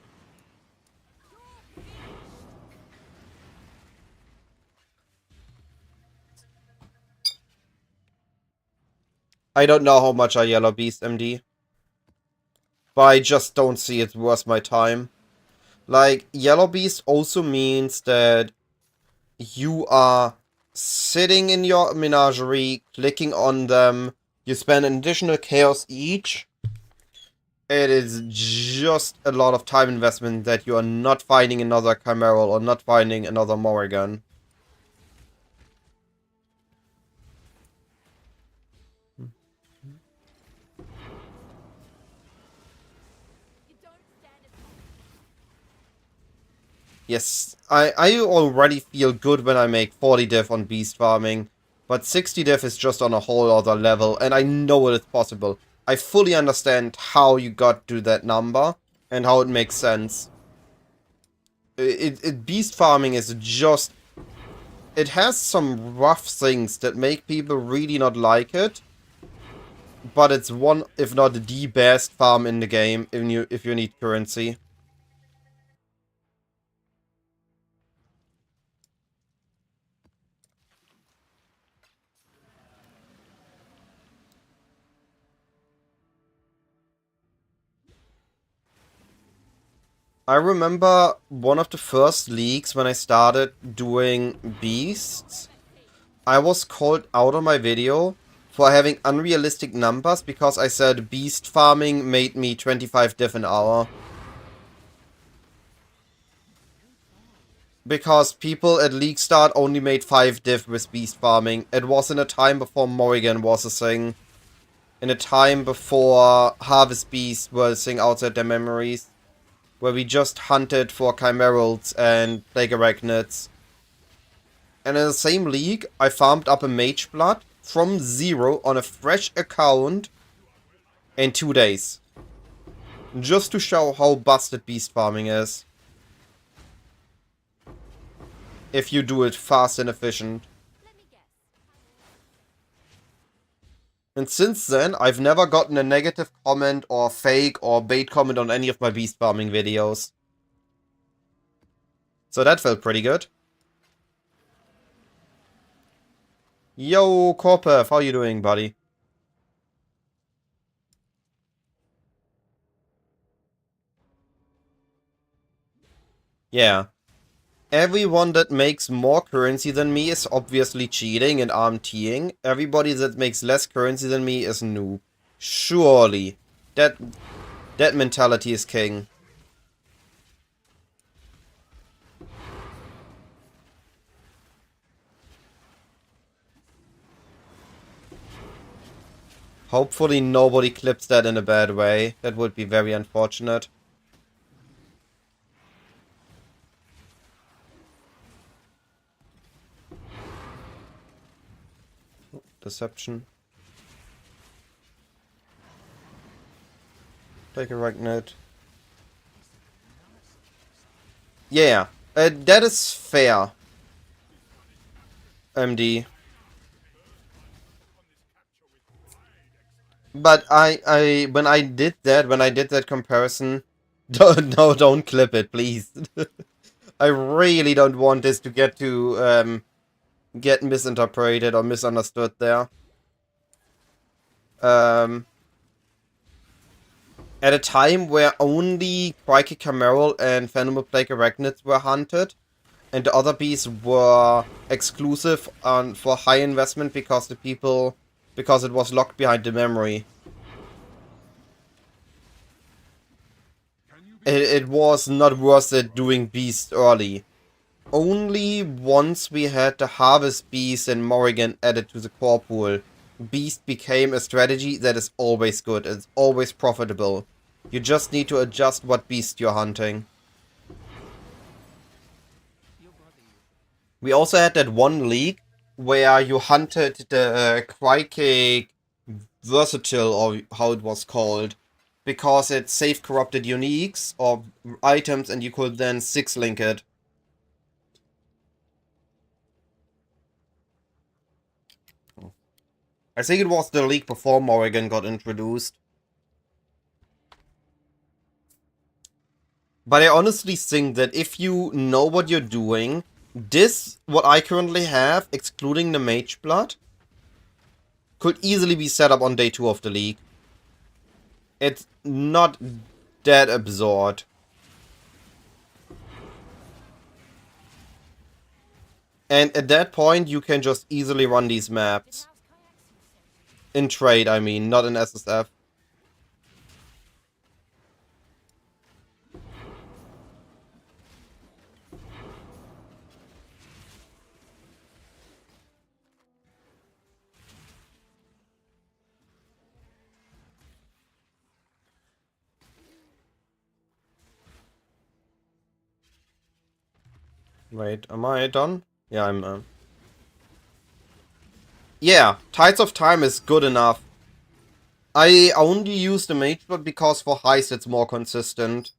I don't know how much I yellow beast MD, but I just don't see it worth my time. Like, yellow beast also means that you are sitting in your menagerie, clicking on them, you spend an additional chaos each. It is just a lot of time investment that you are not finding another Chimeral or not finding another Morrigan. You don't stand a Yes, I already feel good when I make 40 diff on beast farming, but 60 diff is just on a whole other level, and I know it is possible. I fully understand how you got to that number, and how it makes sense. Beast farming is just... It has some rough things that make people really not like it, but it's one, if not the best farm in the game if you need currency. I remember one of the first leagues when I started doing beasts I was called out on my video for having unrealistic numbers because I said beast farming made me 25 diff an hour. Because people at League Start only made 5 diff with beast farming. It was in a time before Morrigan was a thing. In a time before Harvest Beasts were a thing outside their memories. Where we just hunted for Chimerals and Plague Arachnids. And in the same league, I farmed up a Mage Blood from 0 on a fresh account in 2 days. Just to show how busted beast farming is. If you do it fast and efficient. Let me guess. And since then, I've never gotten a negative comment or fake or bait comment on any of my beast farming videos. So that felt pretty good. Yo, Corpev, how you doing, buddy? Yeah. Everyone that makes more currency than me is obviously cheating and RMTing. Everybody that makes less currency than me is noob. Surely. That mentality is king. Hopefully nobody clips that in a bad way. That would be very unfortunate. Deception. Take a right note. Yeah, that is fair. MD. But when I did that comparison, don't clip it, please. I really don't want this to get misinterpreted or misunderstood there. At a time where only Crikey Cameral and Phenomenal Plague Arachnids were hunted, and the other beasts were exclusive for high investment because because it was locked behind the memory. It was not worth it doing beast early. Only once we had the Harvest Beast and Morrigan added to the core pool, Beast became a strategy that is always good, it's always profitable. You just need to adjust what beast you're hunting. We also had that one league where you hunted the Crikey Versatile, or how it was called, because it safe corrupted uniques or items and you could then 6-link it. I think it was the league before Morrigan got introduced. But I honestly think that if you know what you're doing, what I currently have, excluding the Mage Blood, could easily be set up on day 2 of the league. It's not that absurd. And at that point, you can just easily run these maps. In trade, I mean, not in SSF. Wait, am I done? Yeah, I'm... Yeah, Tides of Time is good enough. I only use the Mage Blood because for Heist it's more consistent.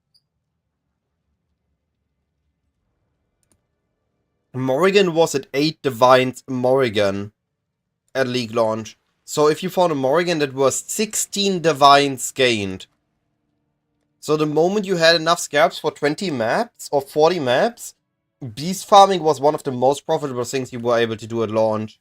Morrigan was at 8 Divines Morrigan at League launch. So if you found a Morrigan that was 16 Divines gained. So the moment you had enough scabs for 20 maps or 40 maps, beast farming was one of the most profitable things you were able to do at launch.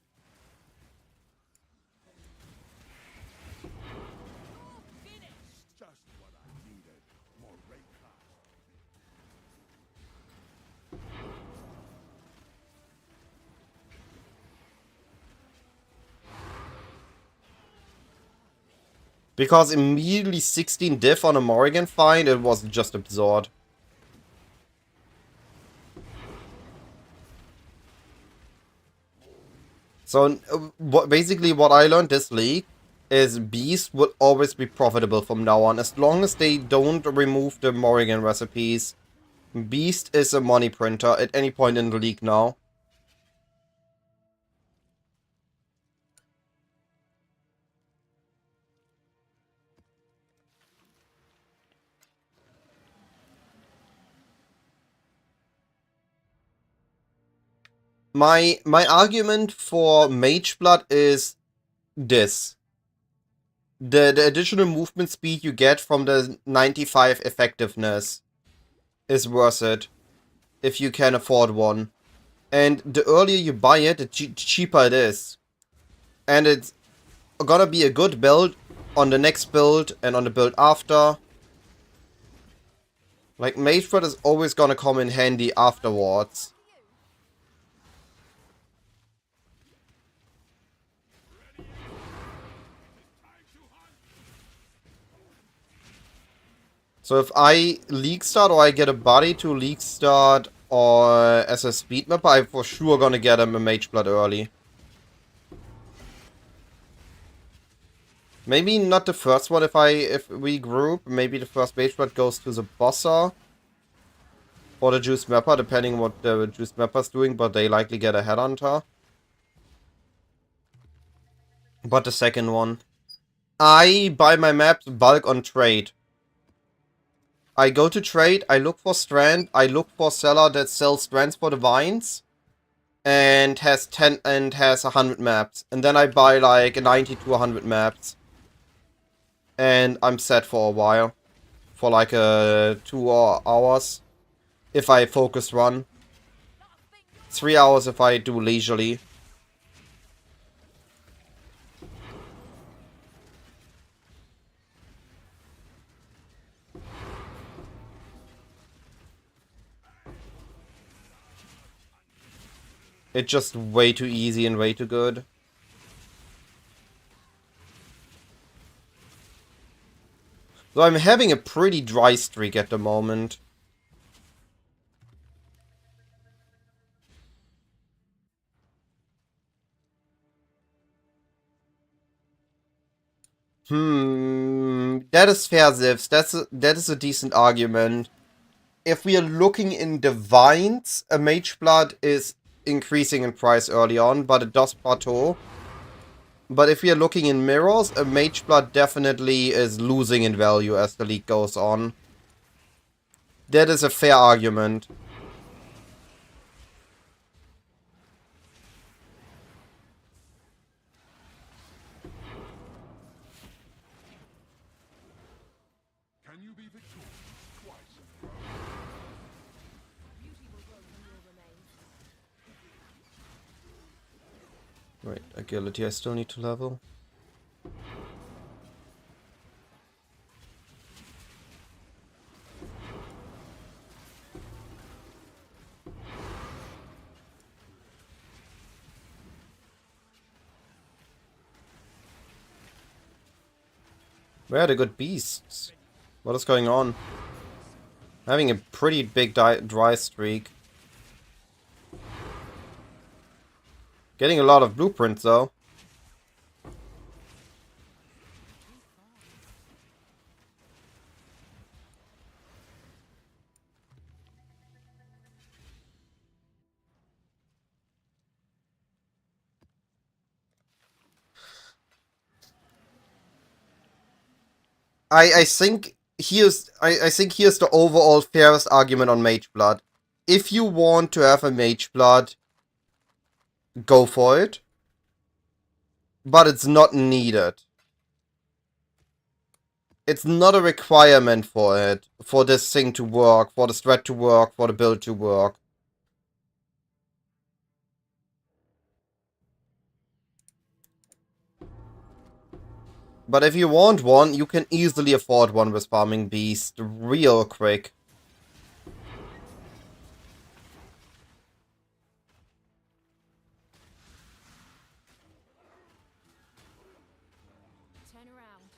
Because immediately 16 diff on a Morrigan find, it was just absurd. So, basically what I learned this league is Beast will always be profitable from now on. As long as they don't remove the Morrigan recipes, Beast is a money printer at any point in the league now. My argument for Mageblood is this. The additional movement speed you get from the 95 effectiveness is worth it if you can afford one. And the earlier you buy it, the cheaper it is. And it's gonna be a good build on the next build and on the build after. Like, Mageblood is always gonna come in handy afterwards. So if I League Start or I get a buddy to League Start or as a speed mapper, I'm for sure gonna get him a Mageblood early. Maybe not the first one if we group. Maybe the first Mageblood goes to the Bossa. Or the Juice Mapper, depending what the Juice Mapper's doing, but they likely get a Headhunter. But the second one. I buy my maps bulk on trade. I go to trade, I look for strand, I look for seller that sells strands for the vines. And has 100 maps. And then I buy like 90 to 100 maps. And I'm set for a while. For like 2 hours. If I focus run. 3 hours if I do leisurely. It's just way too easy and way too good. So I'm having a pretty dry streak at the moment. That is fair, Zivs. That is a decent argument. If we are looking in Divines, a Mageblood is increasing in price early on, but it does plateau. But if we are looking in Mirrors, a Mageblood definitely is losing in value as the league goes on. That is a fair argument. Can you be victorious twice in a row? Beauty will grow from your remains. Wait, Agility I still need to level. Where are the good beasts? What is going on? Having a pretty big dry streak. Getting a lot of blueprints though. I think here's the overall fairest argument on Mageblood. If you want to have a Mageblood, go for it. But it's not needed. It's not a requirement for it, for this thing to work, for the strat to work, for the build to work. But if you want one, you can easily afford one with Farming Beast real quick. Turn around.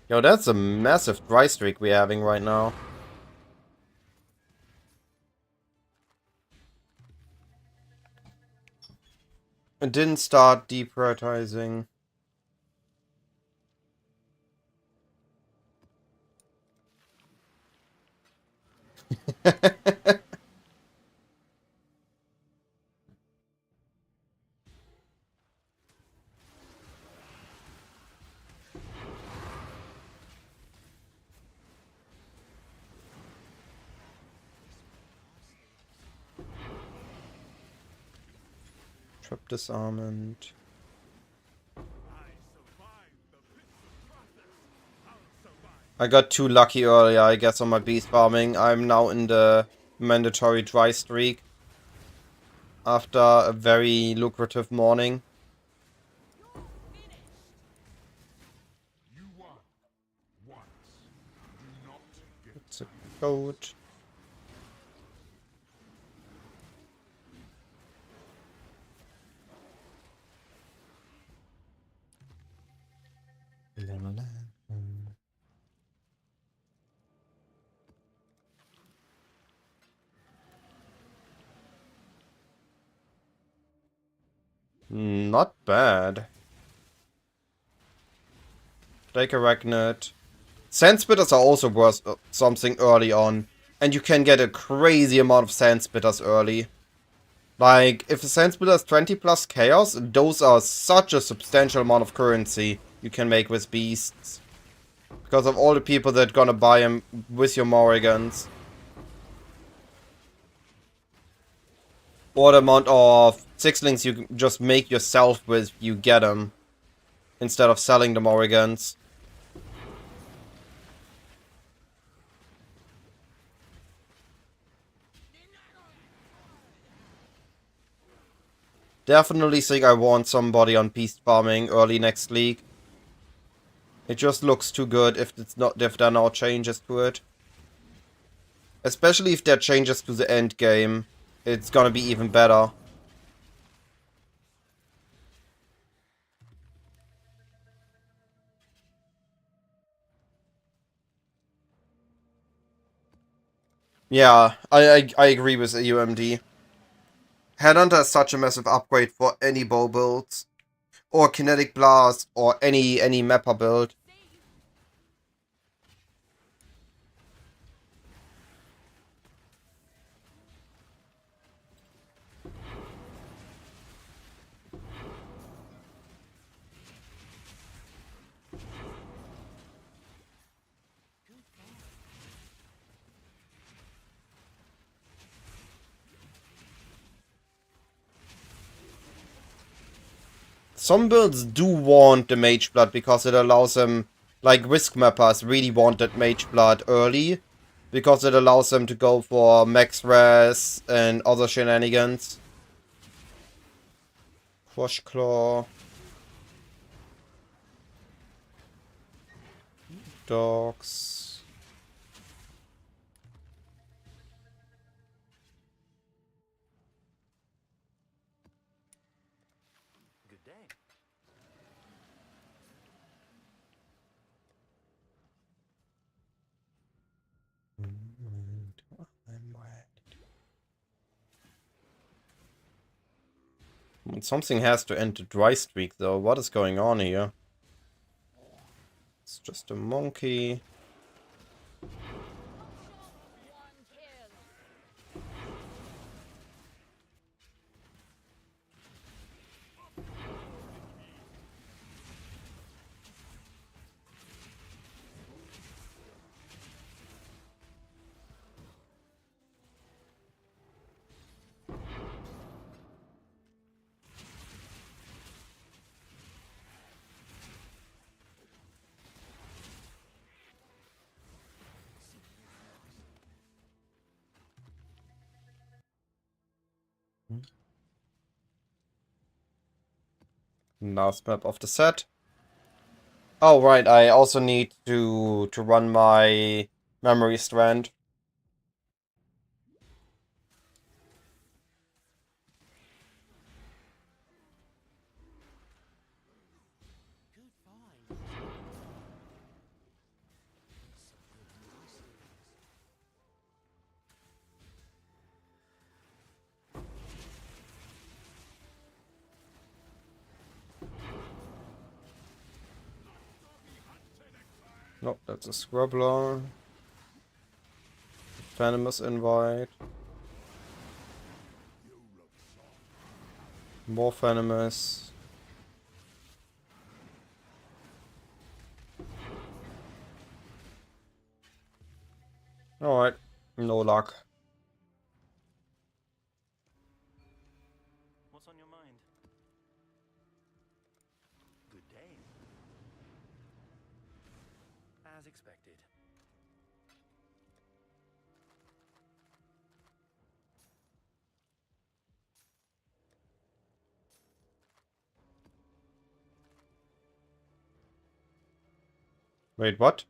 Yo, that's a massive dry streak we're having right now. It didn't start deprioritizing. Trip disarmament. I got too lucky earlier, I guess, on my beast farming. I'm now in the mandatory dry streak. After a very lucrative morning. You won once. Do not get It's a code. Not bad. Take a Ragnet. Sand Spitters are also worth something early on. And you can get a crazy amount of Sand Spitters early. Like, if a Sand Spitter is 20 plus Chaos, those are such a substantial amount of currency you can make with beasts. Because of all the people that gonna buy them with your Morrigans. Or the amount of sixlings you can just make yourself with you get them. Instead of selling the Morrigans. Definitely think I want somebody on beast farming early next league. It just looks too good if there are no changes to it. Especially if there are changes to the end game. It's gonna be even better. Yeah, I agree with UMD. Headhunter is such a massive upgrade for any bow builds. Or Kinetic Blast, or any mapper build. Some builds do want the Mage Blood because it allows them, like Risk Mappers really want that Mage Blood early. Because it allows them to go for max res and other shenanigans. Crush Claw. Dogs. Good day. Something has to end the dry streak though. What is going on here? It's just a monkey. Last map of the set. Oh right, I also need to run my memory strand. Nope, that's a Scrubbler. Venomous invite. More Venomous. Alright, no luck. What's on your mind? Good day. As expected. Wait, what?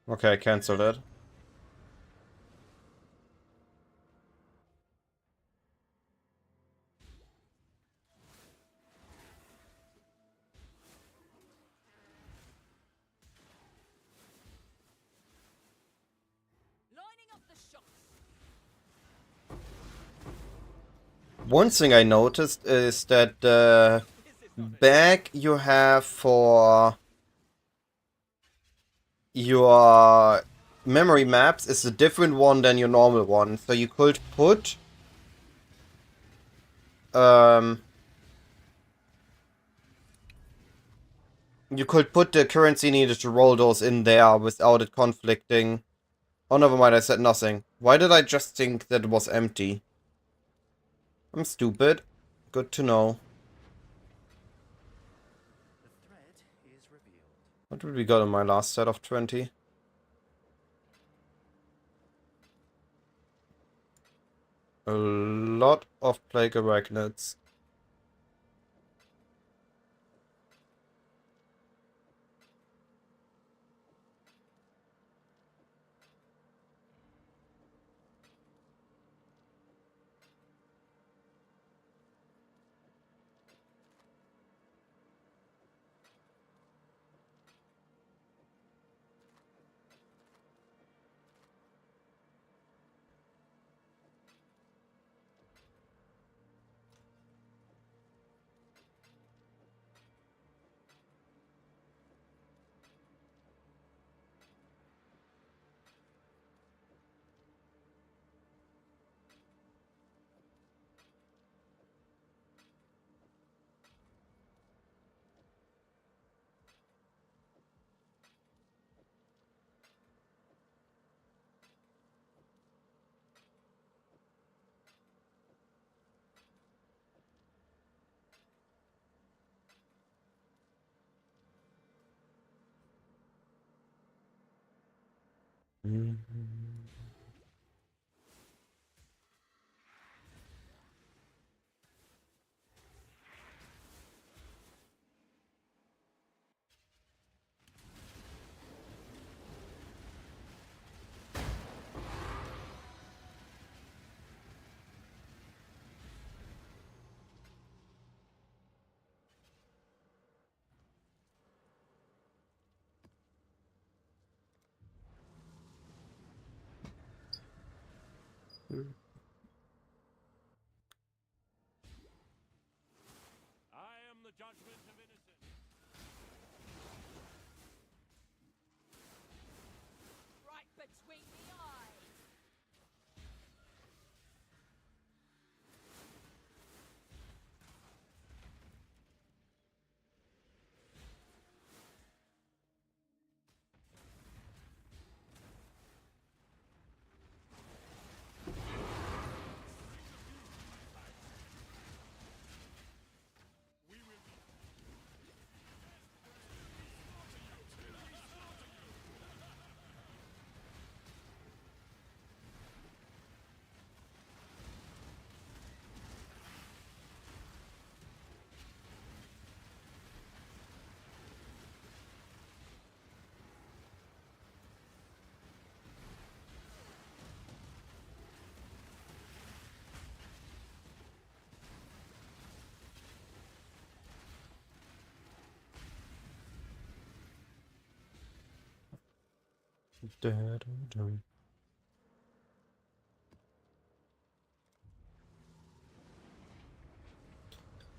Okay, I cancelled it. Lining up the shots. One thing I noticed is that the bag you have for your memory maps is a different one than your normal one. So you could put the currency needed to roll those in there without it conflicting. Oh, never mind, I said nothing. Why did I just think that it was empty? I'm stupid. Good to know. The threat is revealed. What did we got in my last set of 20? A lot of plague arachnids. I am the judgment of innocence. Right between the eyes.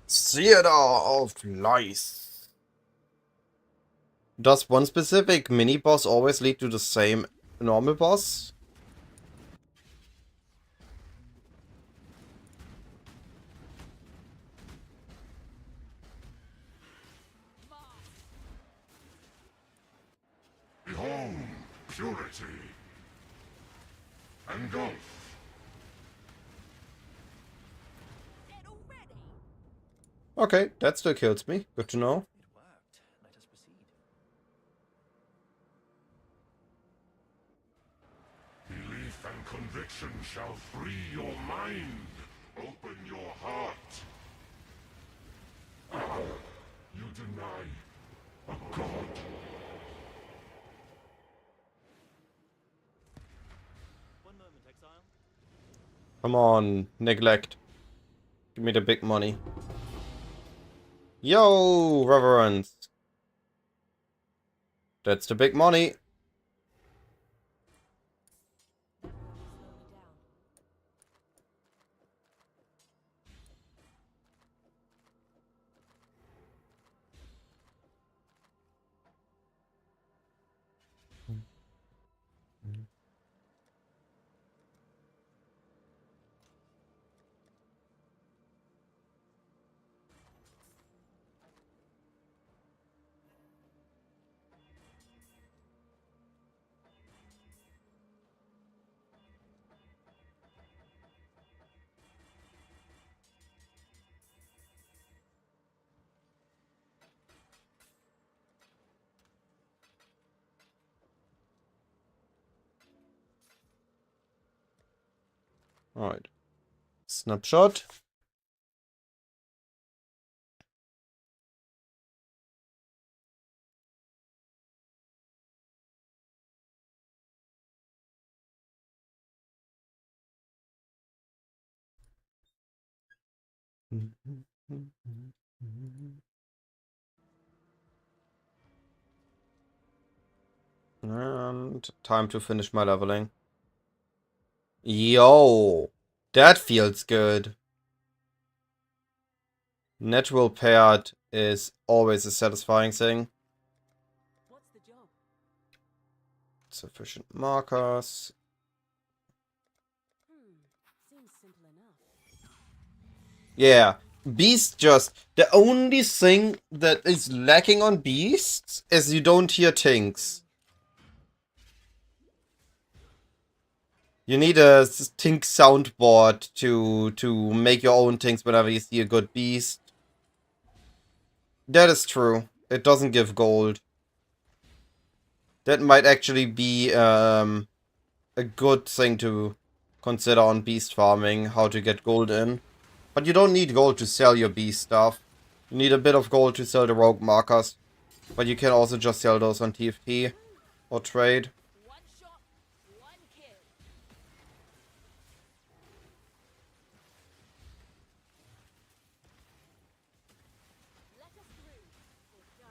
Theater of Lies. Does one specific mini boss always lead to the same normal boss? Behold, purity. Engulf. Dead already? Okay, that still kills me. Good to know. It worked. Let us proceed. Belief and conviction shall free your mind. Open your heart. Ow. You deny a god. One moment, exile. Come on, neglect. Give me the big money. Yo, Reverence. That's the big money. Alright. Snapshot. And time to finish my leveling. Yo, that feels good. Natural paired is always a satisfying thing. What's the job? Sufficient markers. Seems simple enough. Yeah, Beast just... The only thing that is lacking on Beasts is you don't hear tinks. You need a tink soundboard to make your own tinks whenever you see a good Beast. That is true. It doesn't give gold. That might actually be a good thing to consider on beast farming, how to get gold in. But you don't need gold to sell your beast stuff. You need a bit of gold to sell the rogue markers. But you can also just sell those on TFT or trade. One shot, one kill. Let us through or die.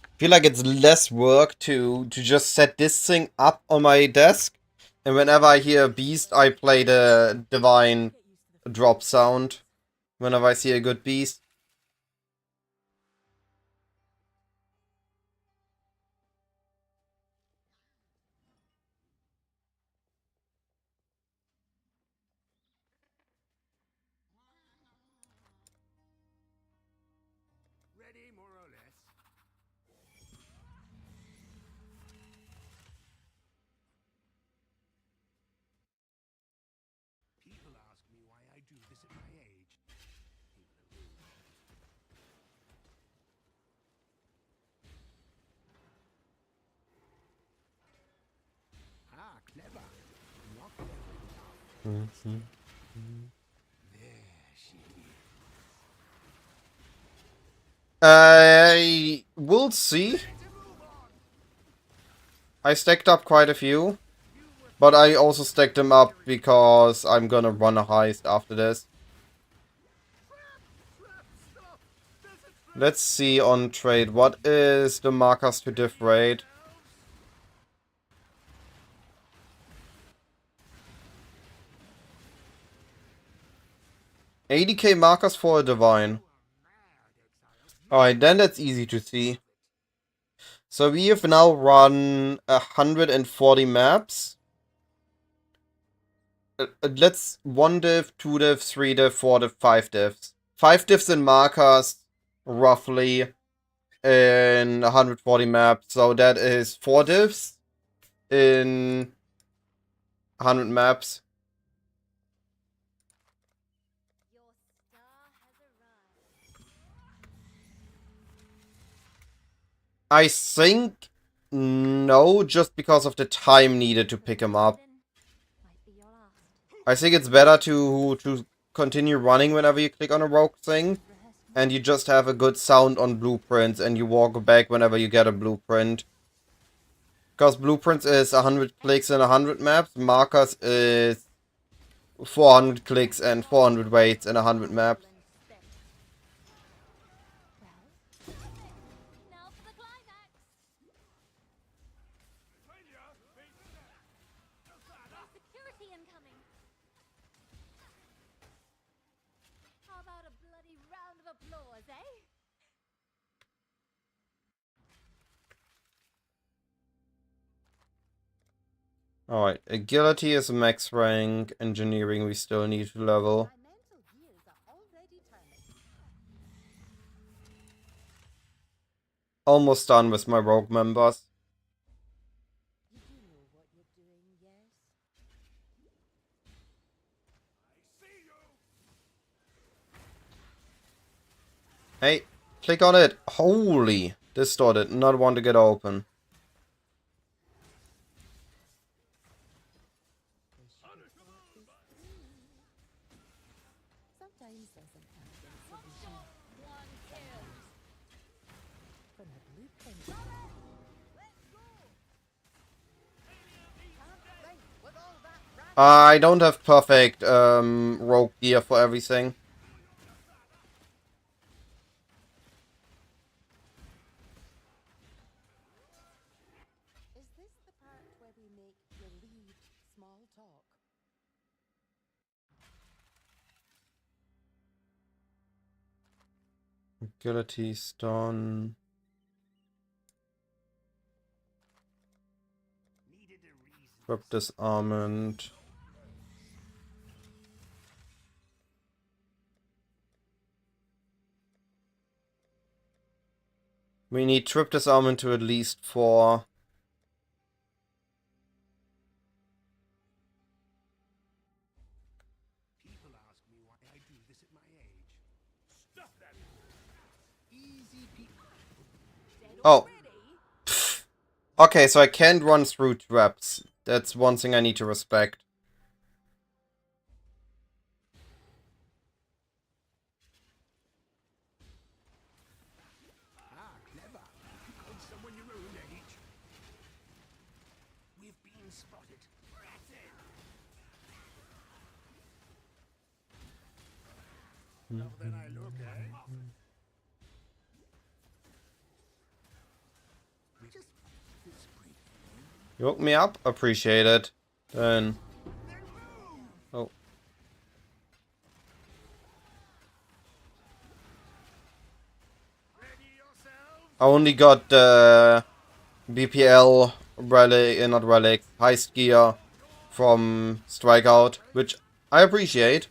I feel like it's less work to just set this thing up on my desk. And whenever I hear a beast, I play the divine Get used to the drop sound. Whenever I see a good beast. Ready, more or less. People ask me why I do this at my age. People are rude. Ah, clever. Not clever enough. There she is. I will see. I stacked up quite a few. But I also stacked them up because I'm gonna run a heist after this. Let's see on trade. What is the markers to diff rate? $80k markers for a divine. Alright, then that's easy to see. So we have now run 140 maps. Let's 1 div, 2 div, 3 div, 4 div, 5 divs. 5 divs in markers, roughly, in 140 maps. So that is 4 divs in 100 maps. Your star has arrived. I think no, just because of the time needed to pick him up. Might be your last. I think it's better to continue running whenever you click on a rogue thing, and you just have a good sound on blueprints, and you walk back whenever you get a blueprint. Because blueprints is 100 clicks in 100 maps, markers is 400 clicks and 400 waits in 100 maps. Well, now for the climax. Security incoming. How about a bloody round of applause, eh? Alright, agility is max rank, engineering we still need to level. My mental gears are already turning. Almost done with my rogue members. You do know what you're doing, yes? Hey, click on it. Holy, this door did not want to get open. Sometimes there's an elegant solution. One kill. From a blueprint. Can't think with all that racket. I don't have perfect rogue gear for everything. Is this the part where we make relieved small talk? Agility's done. Needed a reason. Trip disarmament. We need trip disarmament to at least 4. People ask me why I do this at my age. Stuff that. Easy people. Oh. Pfft. Okay, so I can't run through traps. That's one thing I need to respect. Ah, clever. Called someone your own age. We've been spotted. That's it. Tougher than I look, eh? Just this brief. You woke me up? Appreciate it. Then. Oh. Ready yourselves. I only got the BPL relic, not relic, heist gear from Strikeout, which I appreciate.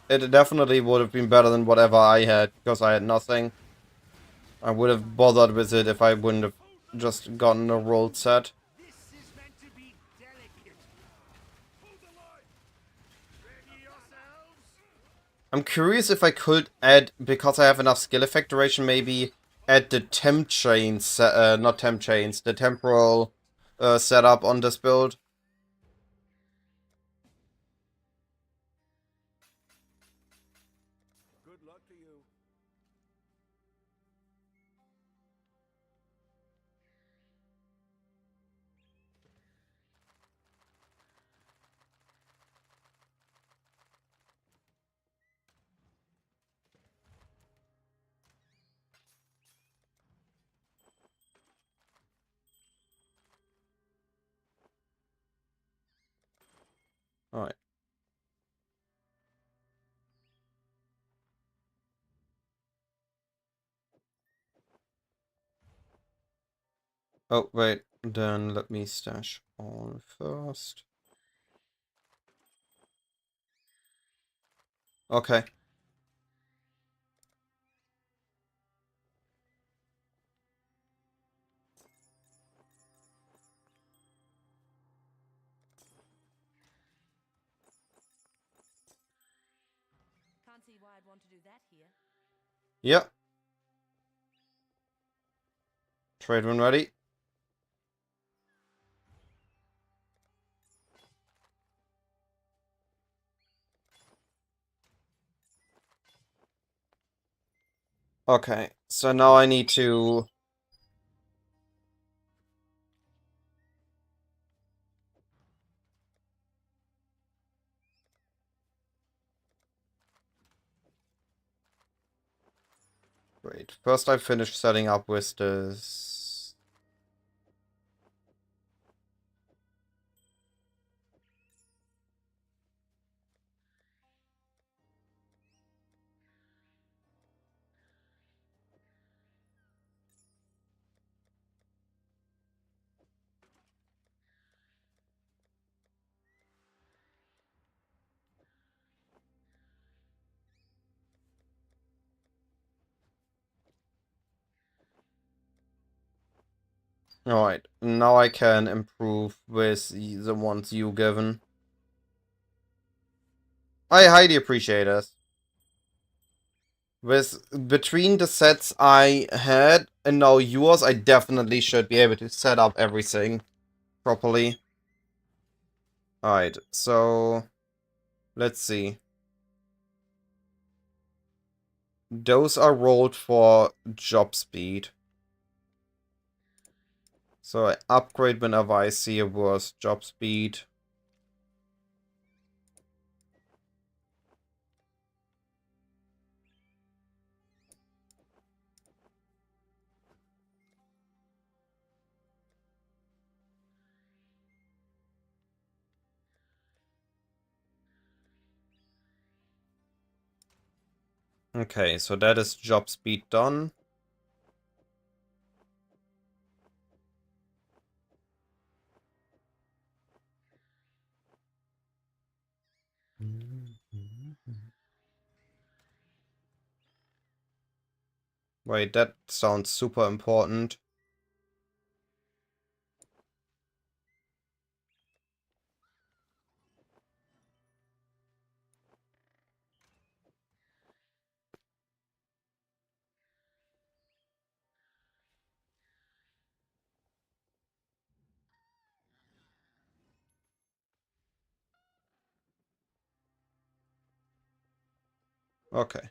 It definitely would have been better than whatever I had, because I had nothing. I would have bothered with it if I wouldn't have just gotten a rolled set. This is meant to be delicate. Hold the line. Ready yourselves. I'm curious if I could add, because I have enough skill effect duration, maybe add the temp chains, not temp chains, the temporal setup on this build. Good luck to you. Alright. Oh, wait. Then let me stash all first. Okay. Can't see why I'd want to do that here. Yeah. Trade when ready. Okay, so now I need to... Wait, first I finish setting up with this... Alright, now I can improve with the ones you given. I highly appreciate it. With between the sets I had and now yours, I definitely should be able to set up everything properly. Alright, so let's see. Those are rolled for job speed. So I upgrade whenever I see a worse job speed. Okay, so that is job speed done. Wait, that sounds super important. Okay.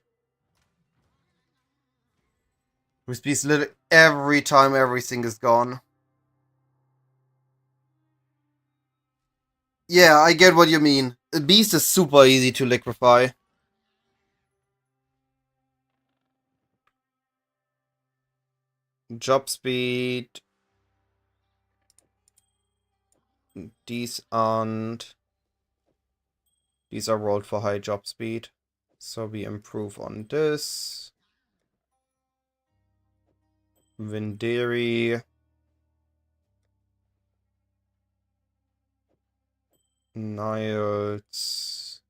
With these little every time everything is gone. Yeah, I get what you mean. A beast is super easy to liquefy. Job speed. These aren't. These are rolled for high job speed. So we improve on this. Vinderi. Niles.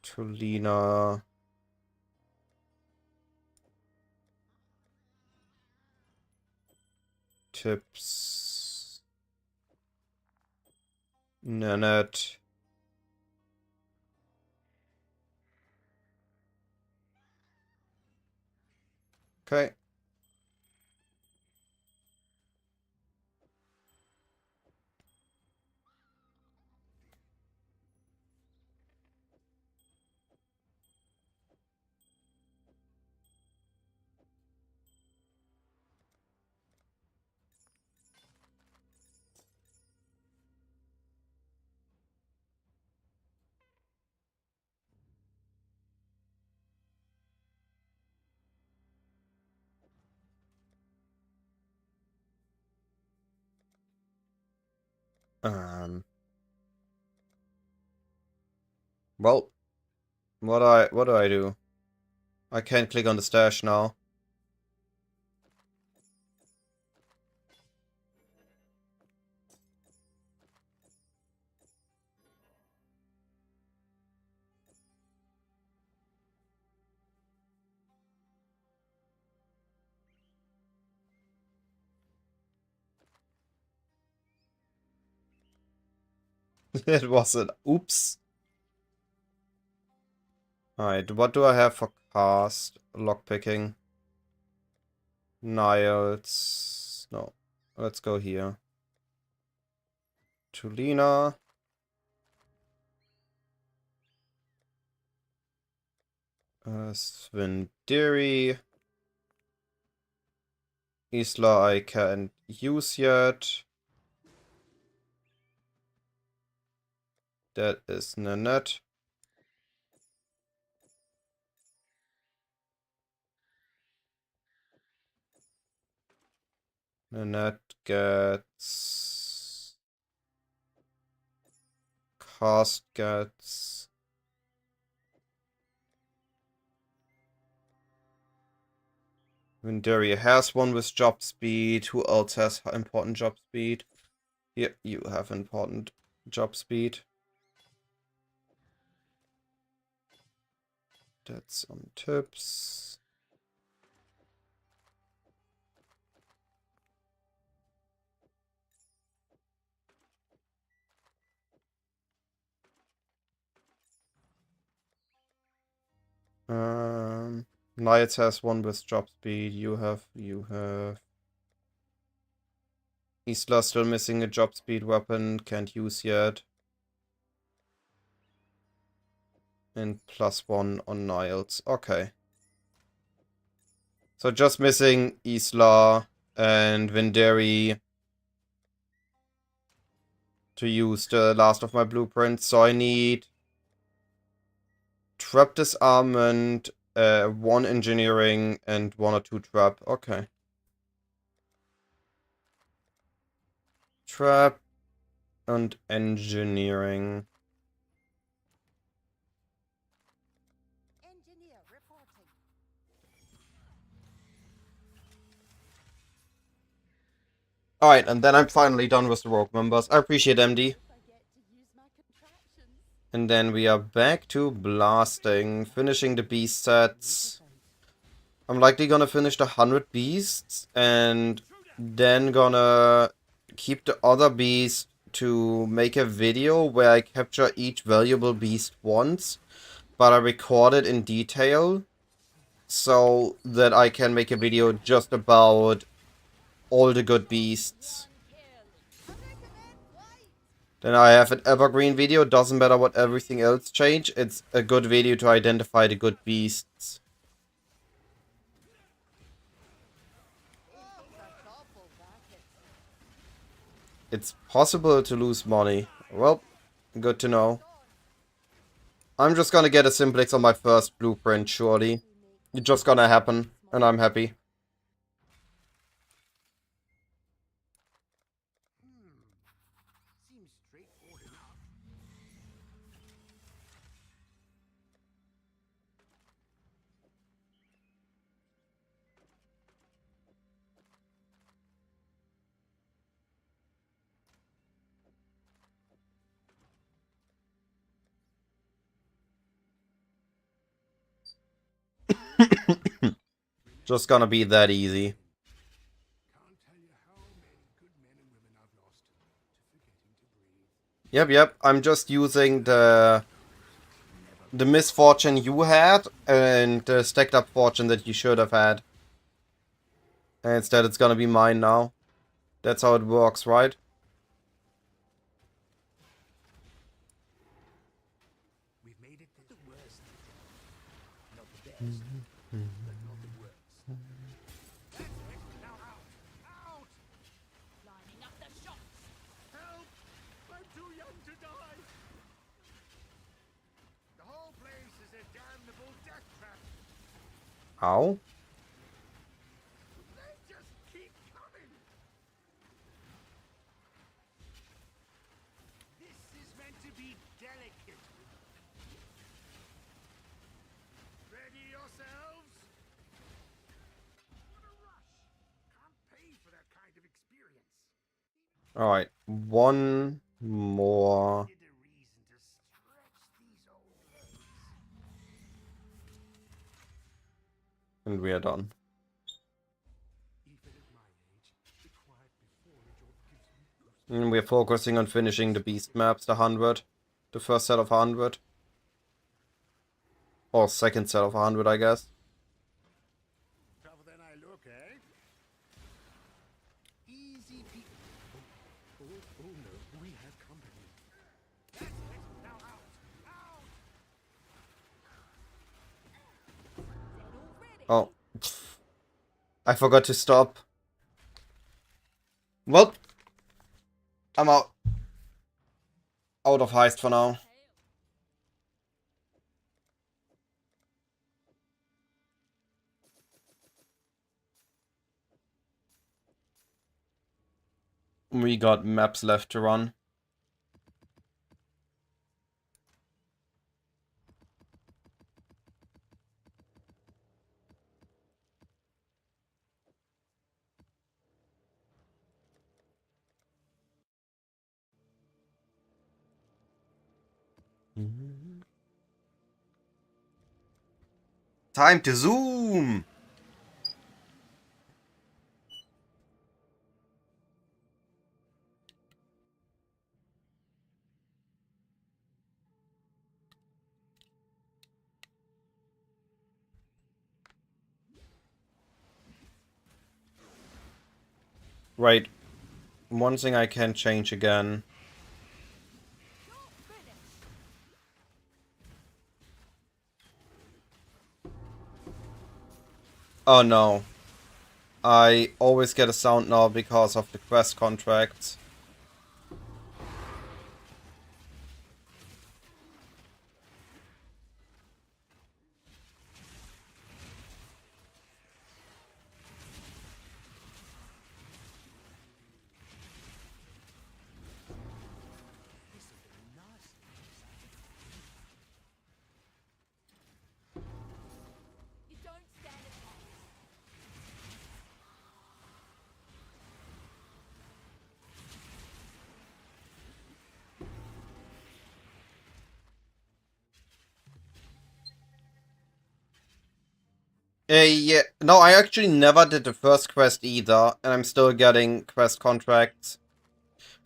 Tulina. Tips. Nanette. Okay. Um. Well, what do I do? I can't click on the stash now. It was an oops. Alright, what do I have for cast? Lockpicking. Niles. No. Let's go here. Tulina. Svindiri. Isla I can't use yet. That is Nanette. Nanette gets... Cast gets... Vinderi has one with job speed. Who else has important job speed? Yeah, you have important job speed. That's on tips. Knights has one with job speed. You have. Isla still missing a job speed weapon. Can't use yet. And +1 on Niles. Okay. So just missing Isla and Vinderi to use the last of my blueprints. So I need trap disarmament, 1 engineering, and 1 or 2 trap. Okay. Trap and engineering. Engineer reporting. Alright, and then I'm finally done with the rogue members. I appreciate MD. I get to use my contraptions. And then we are back to blasting, finishing the beast sets. I'm likely gonna finish the 100 beasts, and then gonna keep the other beasts to make a video where I capture each valuable beast once, but I record it in detail, so that I can make a video just about all the good beasts. Then I have an evergreen video, doesn't matter what everything else change, it's a good video to identify the good beasts. It's possible to lose money. Well, good to know. I'm just gonna get a simplex on my first blueprint, surely. It's just gonna happen, and I'm happy. Seems straightforward enough. Just gonna be that easy. Can't tell you how many good men and women I've lost to forgetting to breathe. Yep, I'm just using the misfortune you had and the stacked up fortune that you should have had. And instead it's gonna be mine now. That's how it works, right? We've made it to the worst. Not the best, but not the worst. That's it. Now out. Out! Lining up the shots. Help! I'm too young to die. The whole place is a damnable death trap. Ow. They just keep coming. This is meant to be delicate. Ready yourselves? What a rush! Can't pay for that kind of experience. Alright, one more. Need a reason to stretch these old legs. And we are done. Even at my age, the quiet before it all gives me goosebumps. And we're focusing on finishing the beast maps, the 100. The first set of 100. Or second set of 100, I guess. Tougher than I look, eh? Easy pe- Oh no, we have company. That's it. Now out. Out. Dead already. Oh. I forgot to stop. Well, I'm out. Out of Heist for now. We got maps left to run. Time to zoom! Right. One thing I can change again. Oh no. I always get a sound now because of the quest contracts. You don't stand a chance. Yeah. No, I actually never did the first quest either, and I'm still getting quest contracts.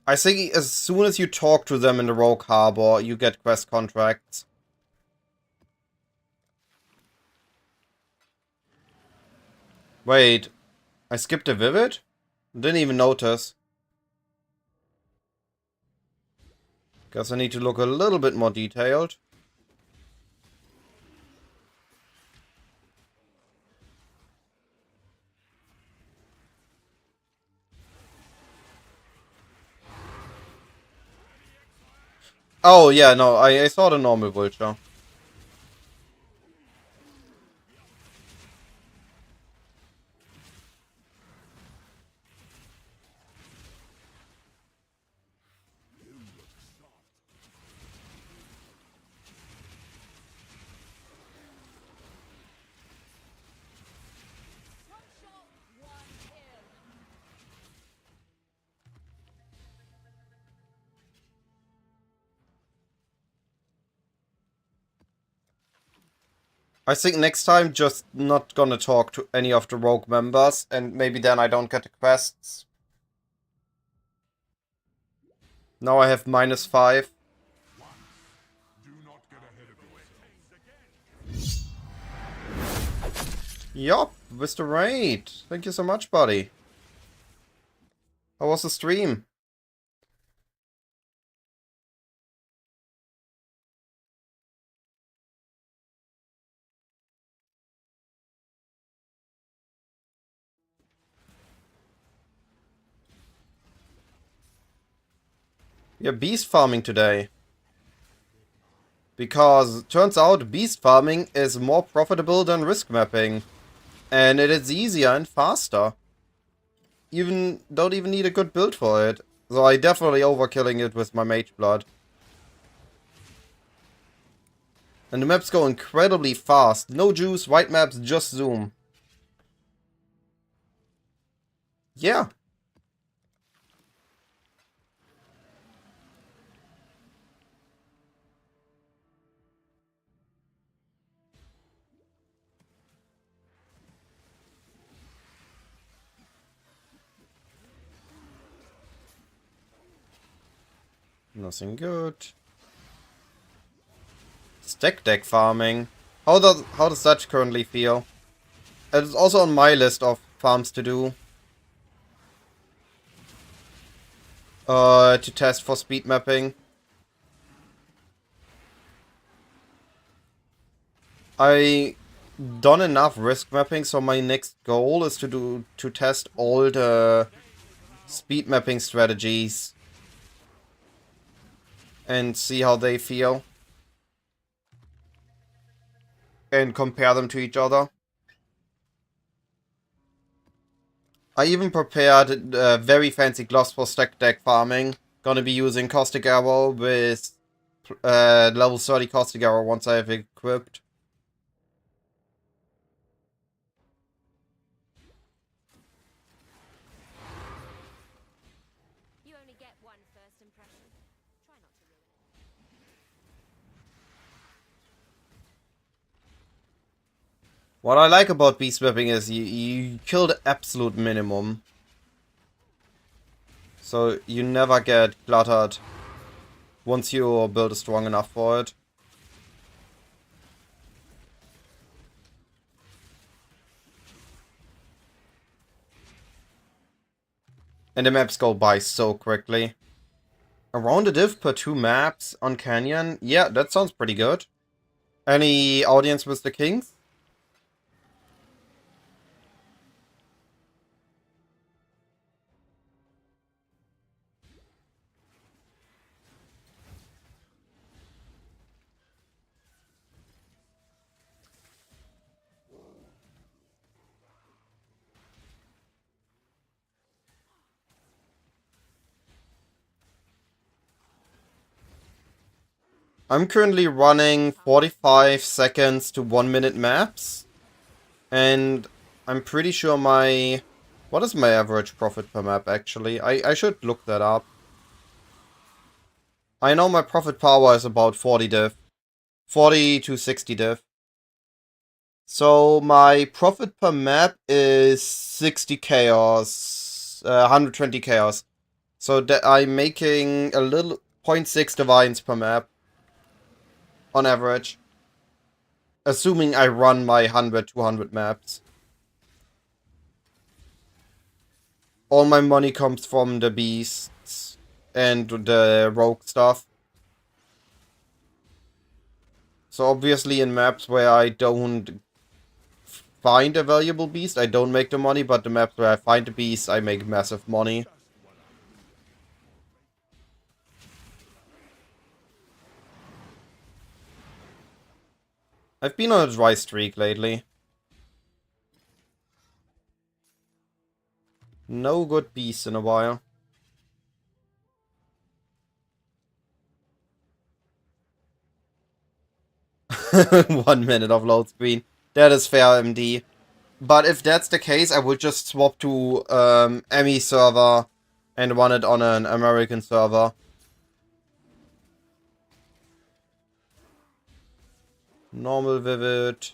I think as soon as you talk to them in the Rogue Harbor, you get quest contracts. Wait, I skipped a Vivid? Didn't even notice. Guess I need to look a little bit more detailed. Oh, yeah, no, I saw the normal vulture. One shot, one kill. I think next time just not gonna talk to any of the Rogue members, and maybe then I don't get the quests. Now I have -5. Do not get ahead of yourself. Yup, with the raid. Thank you so much, buddy. How was the stream? Yeah, beast farming today. Because turns out beast farming is more profitable than risk mapping. And it is easier and faster. Don't even need a good build for it. So I definitely overkilling it with my mage blood. And the maps go incredibly fast. No juice, white maps, just zoom. Yeah. Nothing good. Stack deck farming. How does that currently feel? It's also on my list of farms to do. To test for speed mapping. I done enough risk mapping, so my next goal is to test all the speed mapping strategies and see how they feel and compare them to each other. I even prepared very fancy gloves for stack deck farming. Gonna be using Caustic Arrow with level 30 Caustic Arrow once I have equipped. You only get one first impression. Try not to ruin it. What I like about beast whipping is you kill the absolute minimum. So you never get cluttered once your build is strong enough for it. And the maps go by so quickly. Around a div per 2 maps on Canyon? Yeah, that sounds pretty good. Any audience with the Kings? I'm currently running 45 seconds to 1 minute maps. And I'm pretty sure my... What is my average profit per map actually? I should look that up. I know my profit power is about 40 div. 40 to 60 div. So my profit per map is 60 chaos. 120 chaos. So that I'm making a little 0.6 divines per map. On average. Assuming I run my 100, 200 maps. All my money comes from the beasts and the rogue stuff. So obviously in maps where I don't find a valuable beast, I don't make the money, but the maps where I find the beast, I make massive money. I've been on a dry streak lately. No good beasts in a while. 1 minute of load screen. That is fair, MD. But if that's the case, I would just swap to ME server and run it on an American server. Normal Vivid.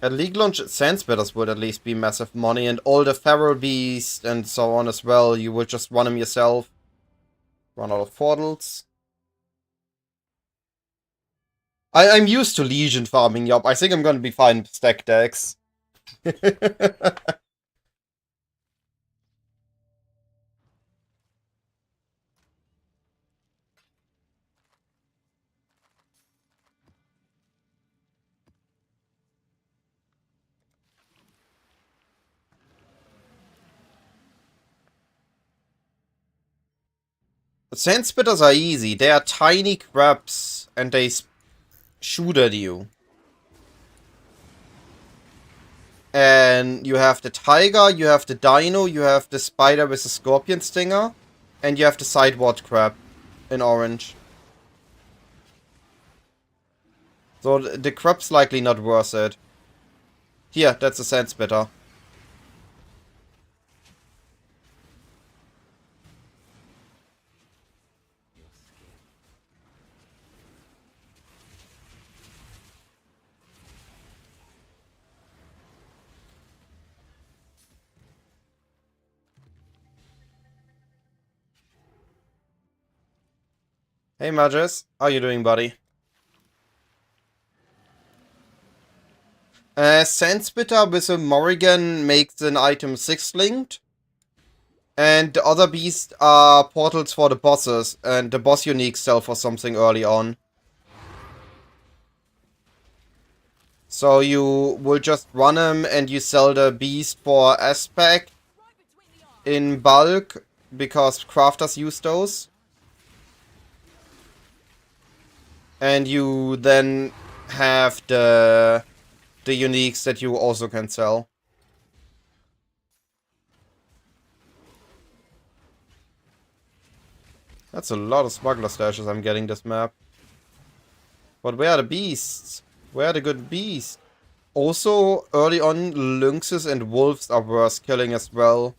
At League launch, Sandsplitters would at least be massive money, and all the Feral Beasts and so on as well. You would just run them yourself. Run out of portals. I'm used to Legion farming, yup. I think I'm gonna be fine with stack decks. Sandspitters are easy. They are tiny crabs and they shoot at you. And you have the tiger, you have the dino, you have the spider with the scorpion stinger, and you have the sideward crab in orange. So the crab's likely not worth it. Here, that's a sandspitter. Hey Magus, how you doing, buddy? Sandsplitter with a Morrigan makes an item 6 linked. And the other beasts are portals for the bosses, and the boss unique sell for something early on. So you will just run them and you sell the beast for aspect in bulk, because crafters use those. And you then have the uniques that you also can sell. That's a lot of smuggler stashes I'm getting this map. But where are the beasts? Where are the good beasts? Also, early on, lynxes and wolves are worth killing as well.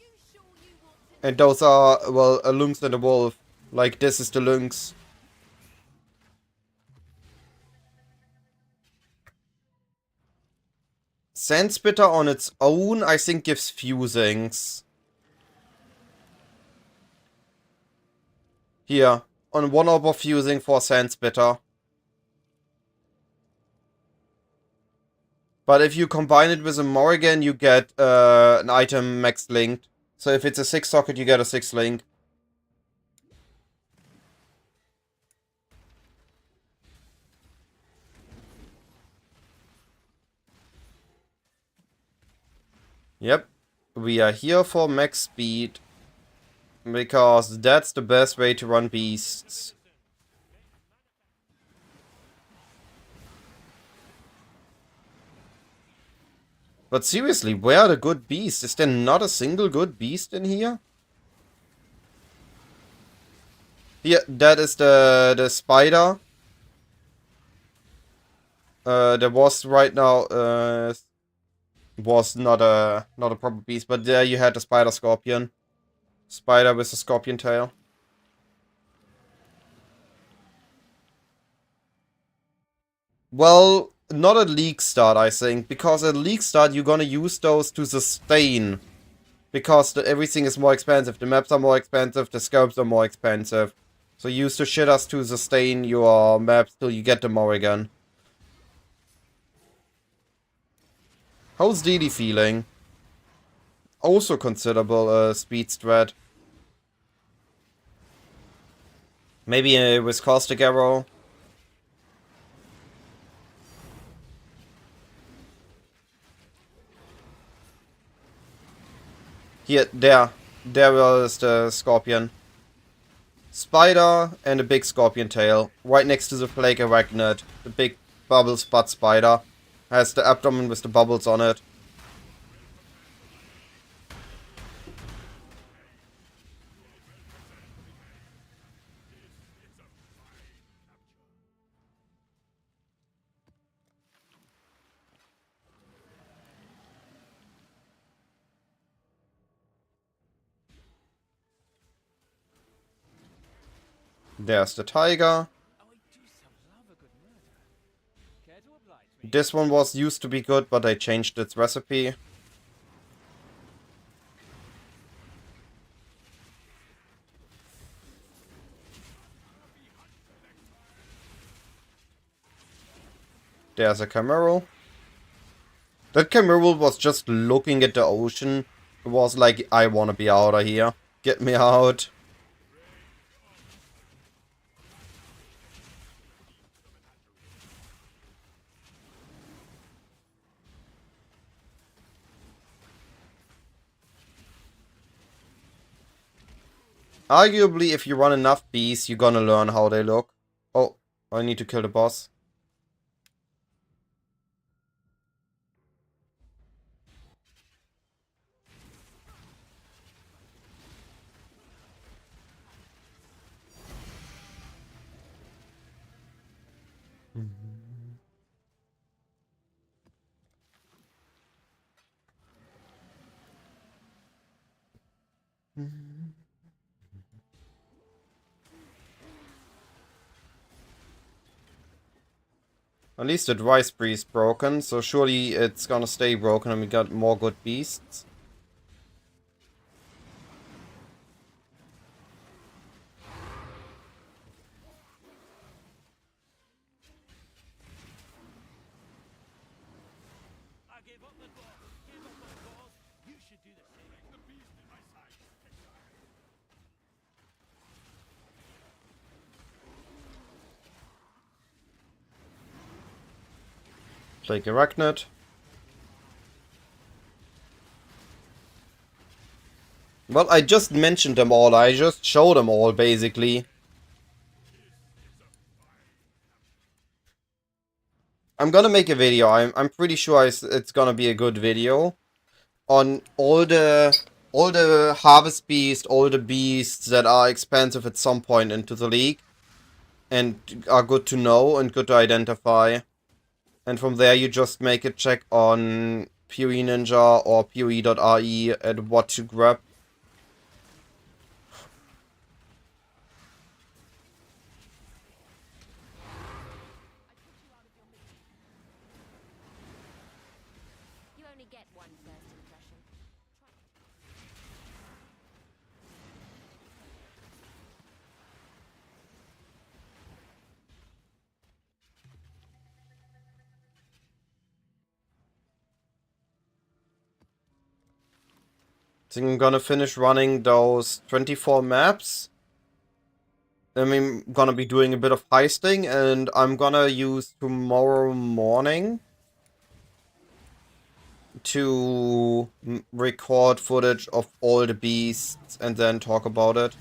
And those are, well, a lynx and a wolf. Like, this is the lynx. Sandspitter on its own, I think, gives fusings. Here, on 1 orb of fusing for Sandspitter. But if you combine it with a Morrigan, you get an item max linked. So if it's a 6 socket, you get a 6 link. Yep. We are here for max speed. Because that's the best way to run beasts. But seriously, where are the good beasts? Is there not a single good beast in here? Here, that is the spider. There was right now was not a proper beast, but there you had the spider scorpion. Spider with a scorpion tail. Well, not at League start, I think, because at League start you're gonna use those to sustain. Because everything is more expensive. The maps are more expensive, the scopes are more expensive. So use the shitters to sustain your maps till you get the Morrigan. How's Didi feeling? Also considerable speed strat. Maybe with Caustic Arrow. Here, there. There was the Scorpion. Spider and a big Scorpion tail. Right next to the Plague Arachnid. The big bubble spot spider. Has the abdomen with the bubbles on it. There's the tiger. This one was used to be good, but they changed its recipe. There's a Cameral. That Cameral was just looking at the ocean. It was like, I wanna be out of here. Get me out. Arguably, if you run enough beasts, you're gonna learn how they look. Oh, I need to kill the boss. At least the dry spree is broken, so surely it's gonna stay broken and we got more good beasts. gave up the dwarf. Gave up on cause. You should do the same. The beast in my sight. Plague Arachnid. Well, I just mentioned them all. I just showed them all, basically. I'm gonna make a video. I'm pretty sure it's gonna be a good video on all the harvest beasts, all the beasts that are expensive at some point into the league and are good to know and good to identify. And from there you just make a check on PoE Ninja or PoE.re at what to grab. You only get one first impression. I think I'm gonna finish running those 24 maps. I'm gonna be doing a bit of heisting, and I'm gonna use tomorrow morning to record footage of all the beasts and then talk about it.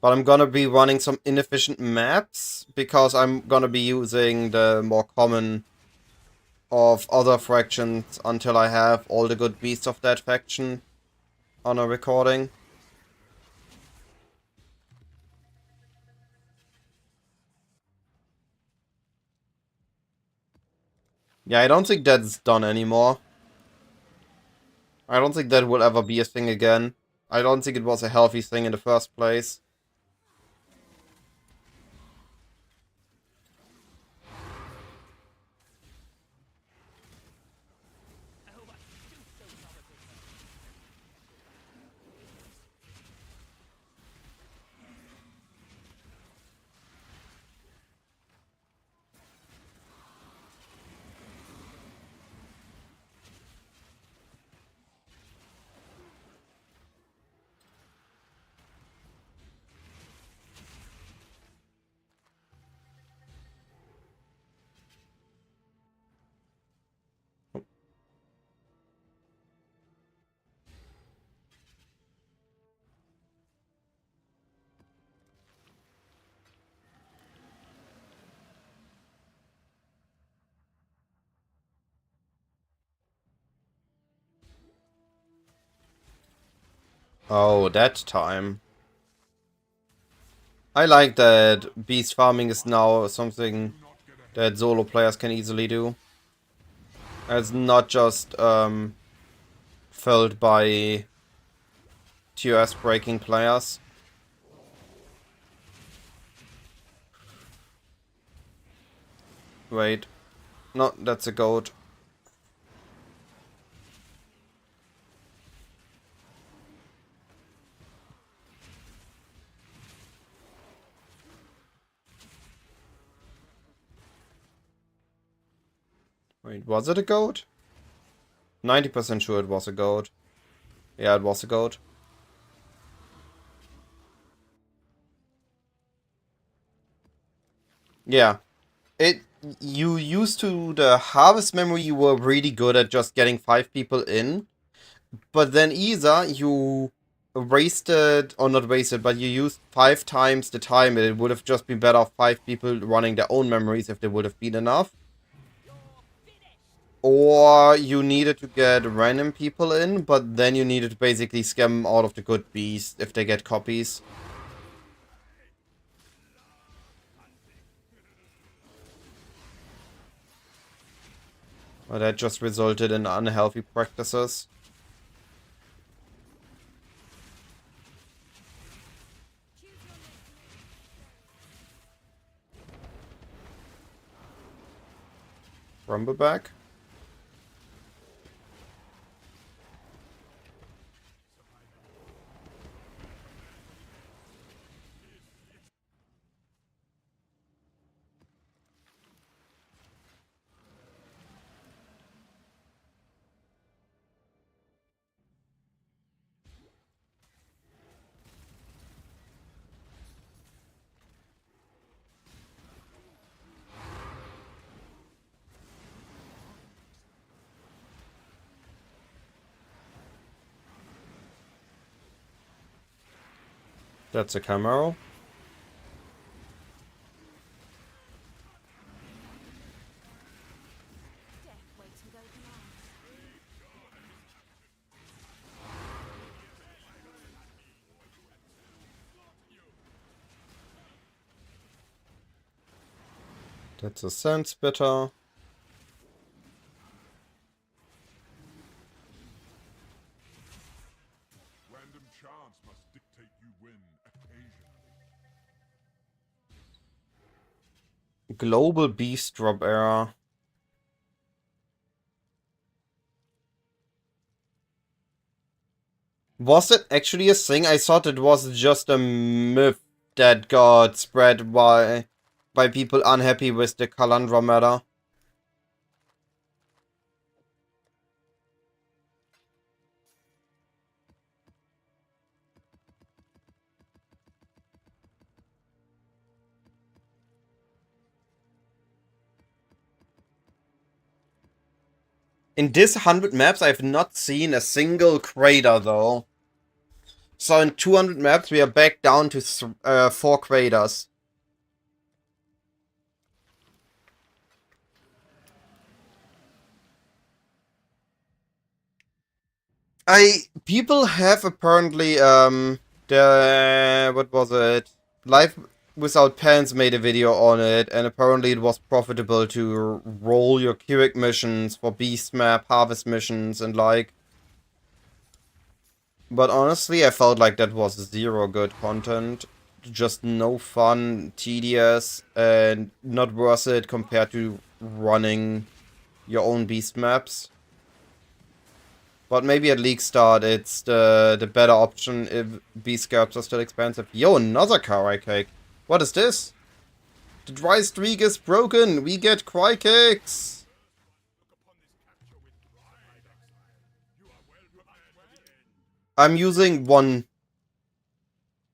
But I'm gonna be running some inefficient maps because I'm gonna be using the more common of other fractions until I have all the good beasts of that faction on a recording. Yeah, I don't think that's done anymore. I don't think that will ever be a thing again. I don't think it was a healthy thing in the first place. Oh, that time. I like that beast farming is now something that solo players can easily do. It's not just filled by TOS breaking players. Wait. No, that's a goat. Wait, was it a goat? 90% sure it was a goat. Yeah, it was a goat. Yeah. You used to the harvest memory, you were really good at just getting 5 people in. But then either you wasted, or not wasted, but you used 5 times the time. It would have just been better off 5 people running their own memories if they would have been enough. Or you needed to get random people in, but then you needed to basically scam out of the good beasts if they get copies. But that just resulted in unhealthy practices. Rumble back. That's a Camaro. Death waits with open arms. That's a Sand Spitter. Random chance must dictate you win occasionally. Global Beast Drop Era. Was it actually a thing? I thought it was just a myth that got spread by people unhappy with the Kalandra meta. In this 100 maps, I've not seen a single crater though. So in 200 maps, we are back down to 4 craters. People have apparently what was it? Life Without Pants made a video on it, and apparently it was profitable to roll your Keurig missions for Beast Map, Harvest missions, and like. But honestly, I felt like that was zero good content. Just no fun, tedious, and not worth it compared to running your own Beast maps. But maybe at League Start, it's the better option if Beast Scalps are still expensive. Yo, another Karai Cake. What is this? The dry streak is broken. We get Cry Cakes. I'm using one.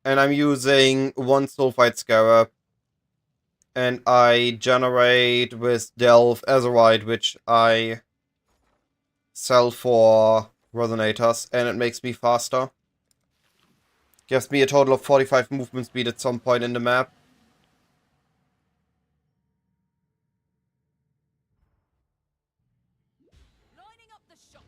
And I'm using one Sulfite Scarab. And I generate with Delve Azerite, which I sell for Resonators, and it makes me faster. Gives me a total of 45 movement speed at some point in the map. Lining up the shots.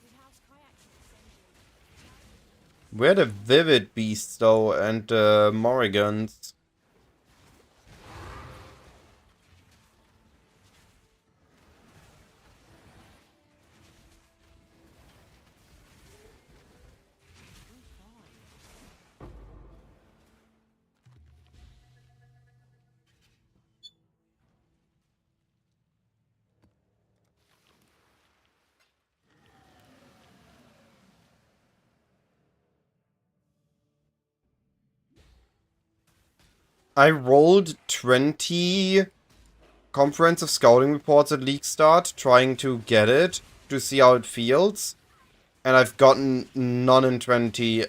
Woodhouse kayaks will send you. Where the Vivid Beasts though, and the Morrigans? I rolled 20 comprehensive scouting reports at League Start, trying to get it, to see how it feels. And I've gotten none in 20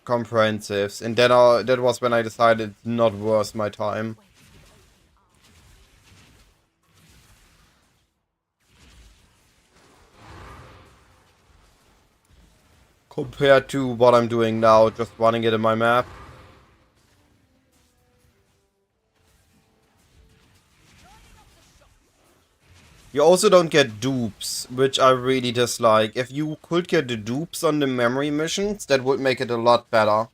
comprehensives. And then that was when I decided it's not worth my time. Compared to what I'm doing now, just running it in my map. You also don't get dupes, which I really dislike. If you could get the dupes on the memory missions, that would make it a lot better.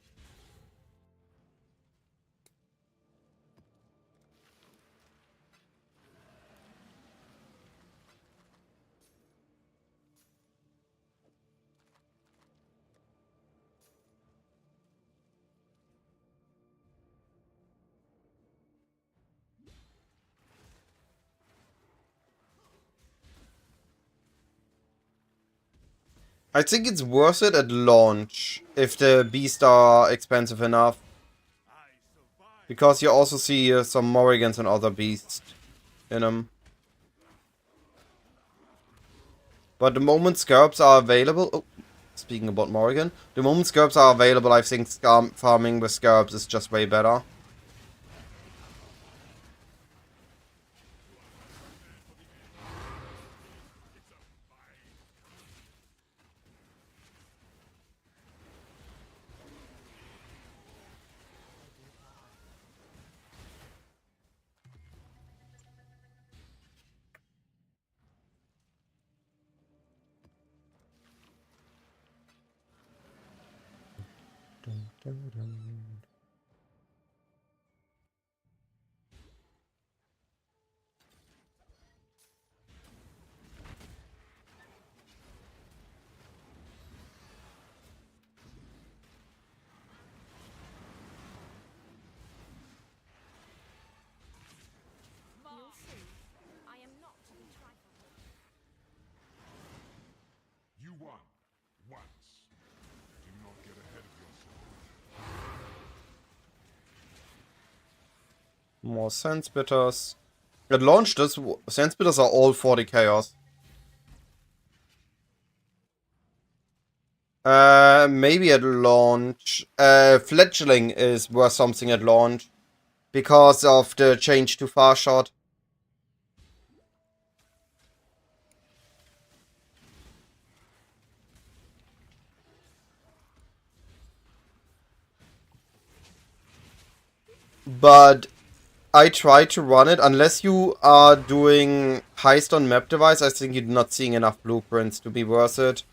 I think it's worth it at launch if the beasts are expensive enough. Because you also see some Morrigans and other beasts in them. But the moment scarabs are available... Oh, speaking about Morrigan. The moment scarabs are available, I think farming with scarabs is just way better. You'll see. I am not to be trifled with. You won. Once. Do not get ahead of yourself. More sense bitters. At launch, this sense bitters are all 40 chaos. Maybe at launch. Fledgling is worth something at launch. Because of the change to far shot. But I tried to run it. Unless you are doing Heist on map device, I think you're not seeing enough blueprints to be worth it.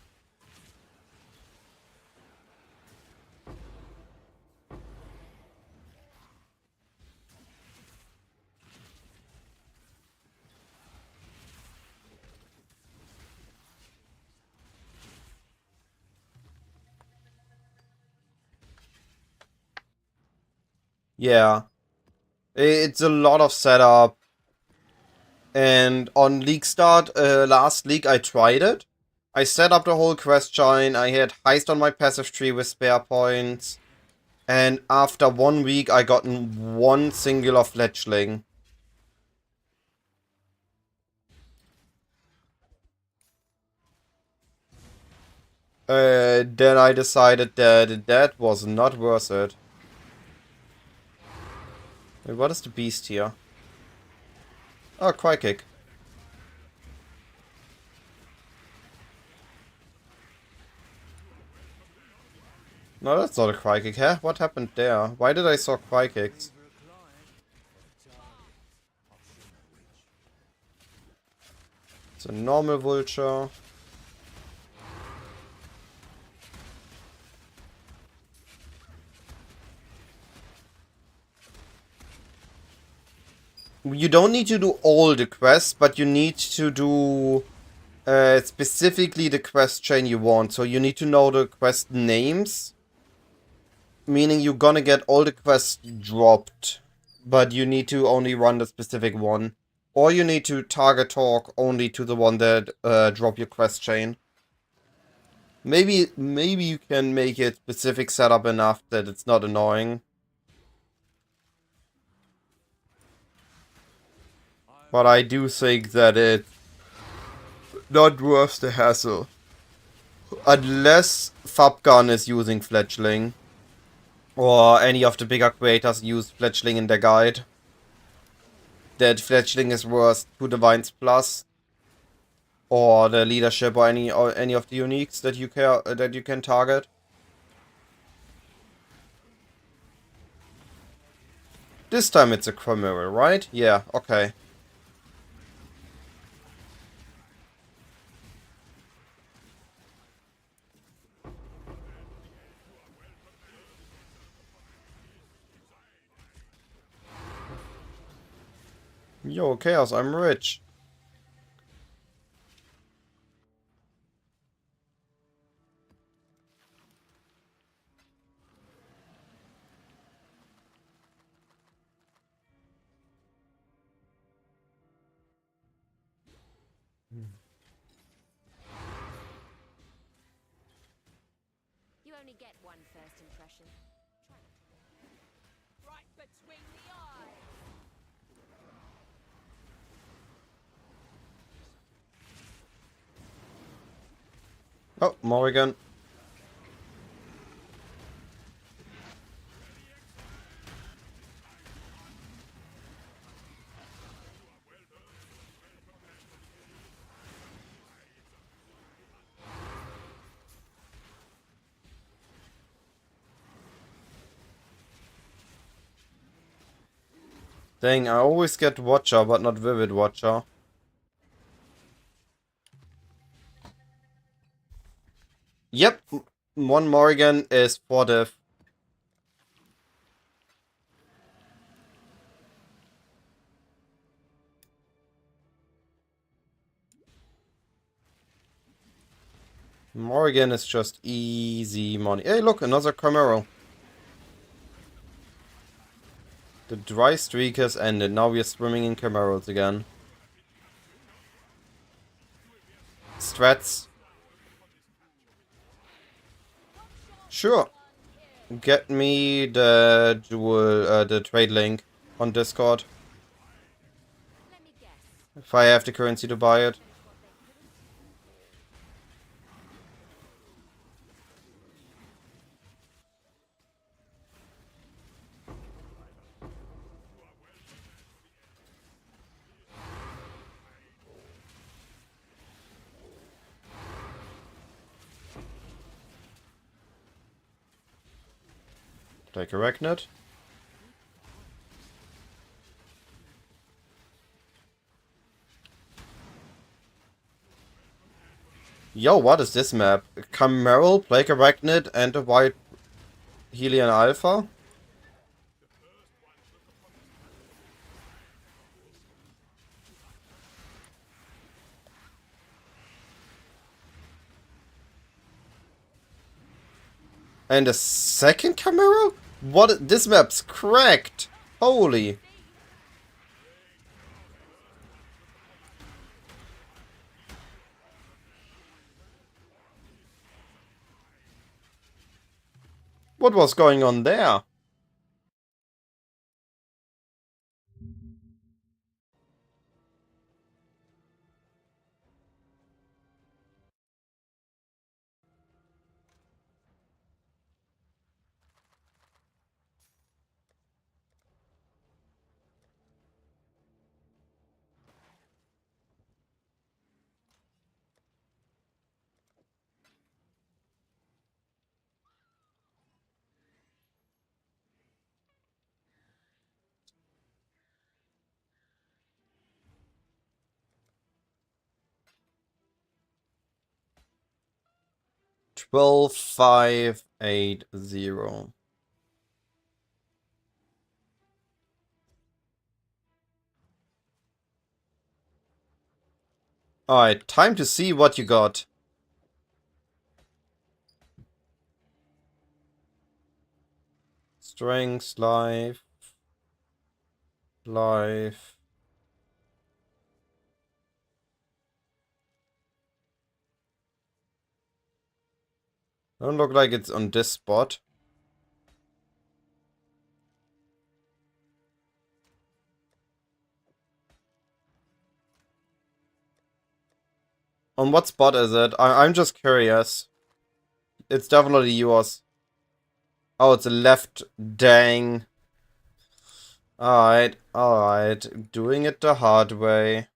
Yeah. It's a lot of setup. And on League Start, last league, I tried it. I set up the whole quest chain. I had Heist on my passive tree with spare points. And after 1 week, I gotten one singular fledgling. Then I decided that that was not worth it. Wait, what is the beast here? Oh, Cry Kick. No, that's not a Cry Kick, huh? What happened there? Why did I saw Cry Kicks? It's a normal vulture. You don't need to do all the quests, but you need to do specifically the quest chain you want. So you need to know the quest names. Meaning you're gonna get all the quests dropped. But you need to only run the specific one. Or you need to target talk only to the one that drop your quest chain. Maybe you can make it specific setup enough that it's not annoying. But I do think that it's not worth the hassle. Unless Fabgun is using Fledgling. Or any of the bigger creators use Fledgling in their guide. That Fledgling is worth 2 Divines plus. Or the leadership or any of the uniques that you can target. This time it's a Chimera, right? Yeah, okay. Yo, Chaos, I'm rich. only get one first impression. Try not to. Right between the eyes. Oh, Morrigan. Dang, I always get Watcher, but not Vivid Watcher. Yep, one Morrigan is 4 diff. Morrigan is just easy money. Hey, look, another Camaro. The dry streak has ended. Now we are swimming in Camaros again. Strats. Sure. Get me the the trade link on Discord. Let me guess. If I have the currency to buy it. Take a Arachnid. Yo, what is this map? Cameral, Plague Arachnid, and a white Helion Alpha? And a second Camaro? What? This map's cracked! Holy! What was going on there? $12,580. Alright, time to see what you got. Strength, life. Life. Don't look like it's on this spot. On what spot is it? I'm just curious. It's definitely yours. Oh, it's a left. Dang. Alright, alright. Doing it the hard way.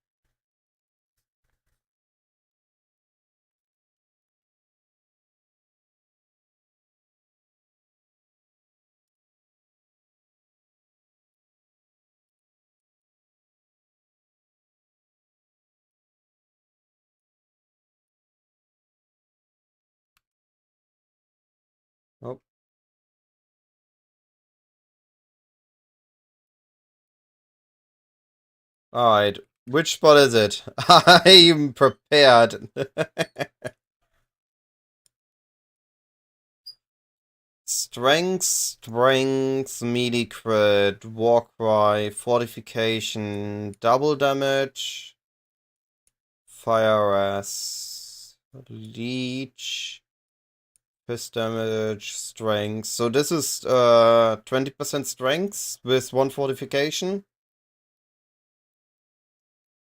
Oh. Alright. Which spot is it? I'm prepared. Strength, melee crit, Warcry, fortification, double damage, fire ass, leech, Piss damage, strength. So this is 20% strength with 1 fortification.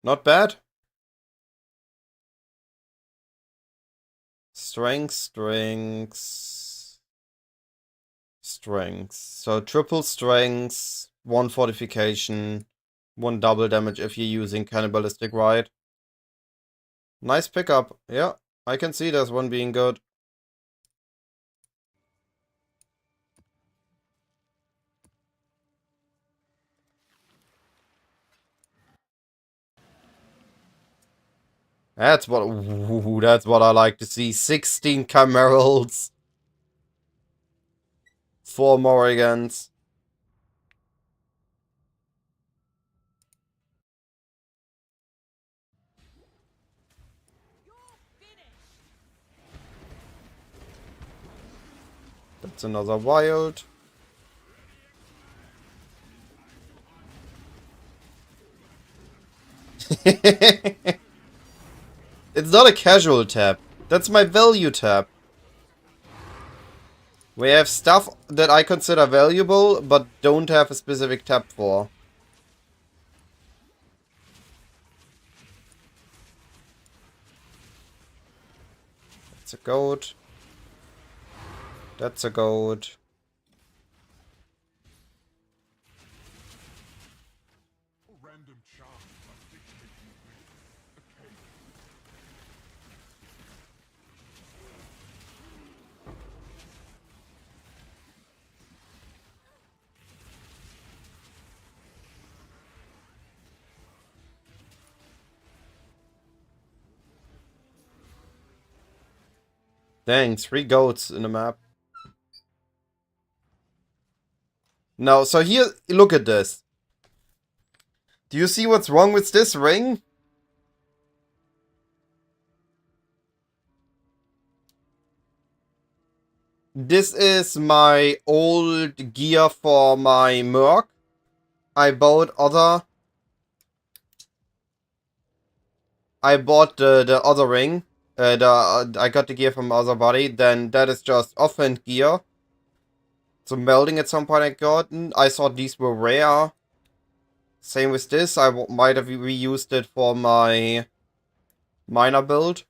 Not bad. Strength, strength, strength. So triple strength, 1 fortification, 1 double damage if you're using cannibalistic ride. Nice pickup. Yeah, I can see this one being good. That's what I like to see. 16 Camerals. 4 Morrigans. That's another wild. It's not a casual tab. That's my value tab. We have stuff that I consider valuable, but don't have a specific tab for. That's a goat. That's a goat. Random chance must dictate you with. Okay. Dang, 3 goats in the map. No, so here, look at this. Do you see what's wrong with this ring? This is my old gear for my Merc. I bought the other ring. I got the gear from other body. Then that is just offhand gear. So melding at some point I gotten. I thought these were rare. Same with this. I might have reused it for my miner build.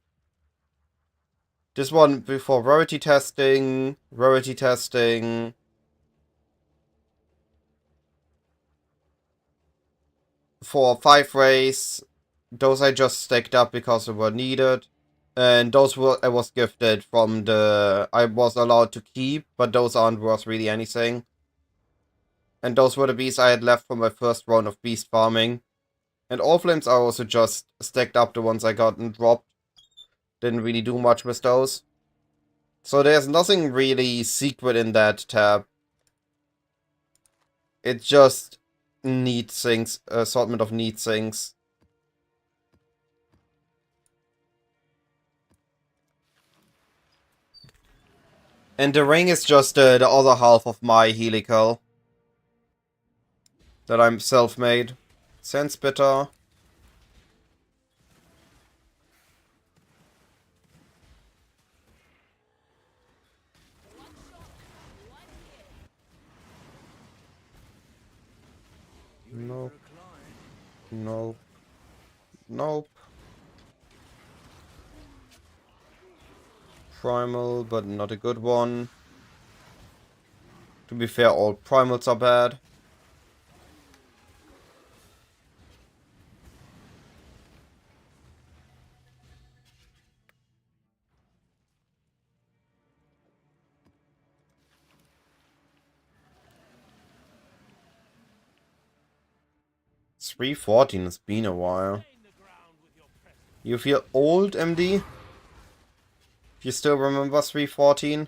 This one before rarity testing. For 5 rays. Those I just stacked up because they were needed. And those were I was gifted from the I was allowed to keep, but those aren't worth really anything. And those were the beasts I had left from my first round of beast farming. And all flames I also just stacked up the ones I got and dropped. Didn't really do much with those. So there's nothing really secret in that tab. It's just neat things, assortment of neat things. And the ring is just the other half of my helical. That I'm self-made. Sandspitter. Nope. Nope. Nope. Primal, but not a good one. To be fair, all primals are bad. It's 314, it's been a while. You feel old, MD? If you still remember 314?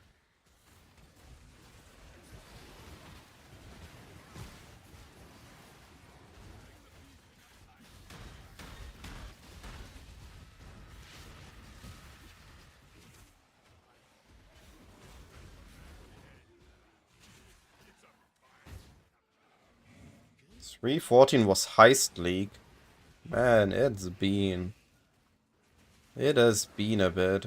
.314 was Heist League. Man, it's been... It has been a bit.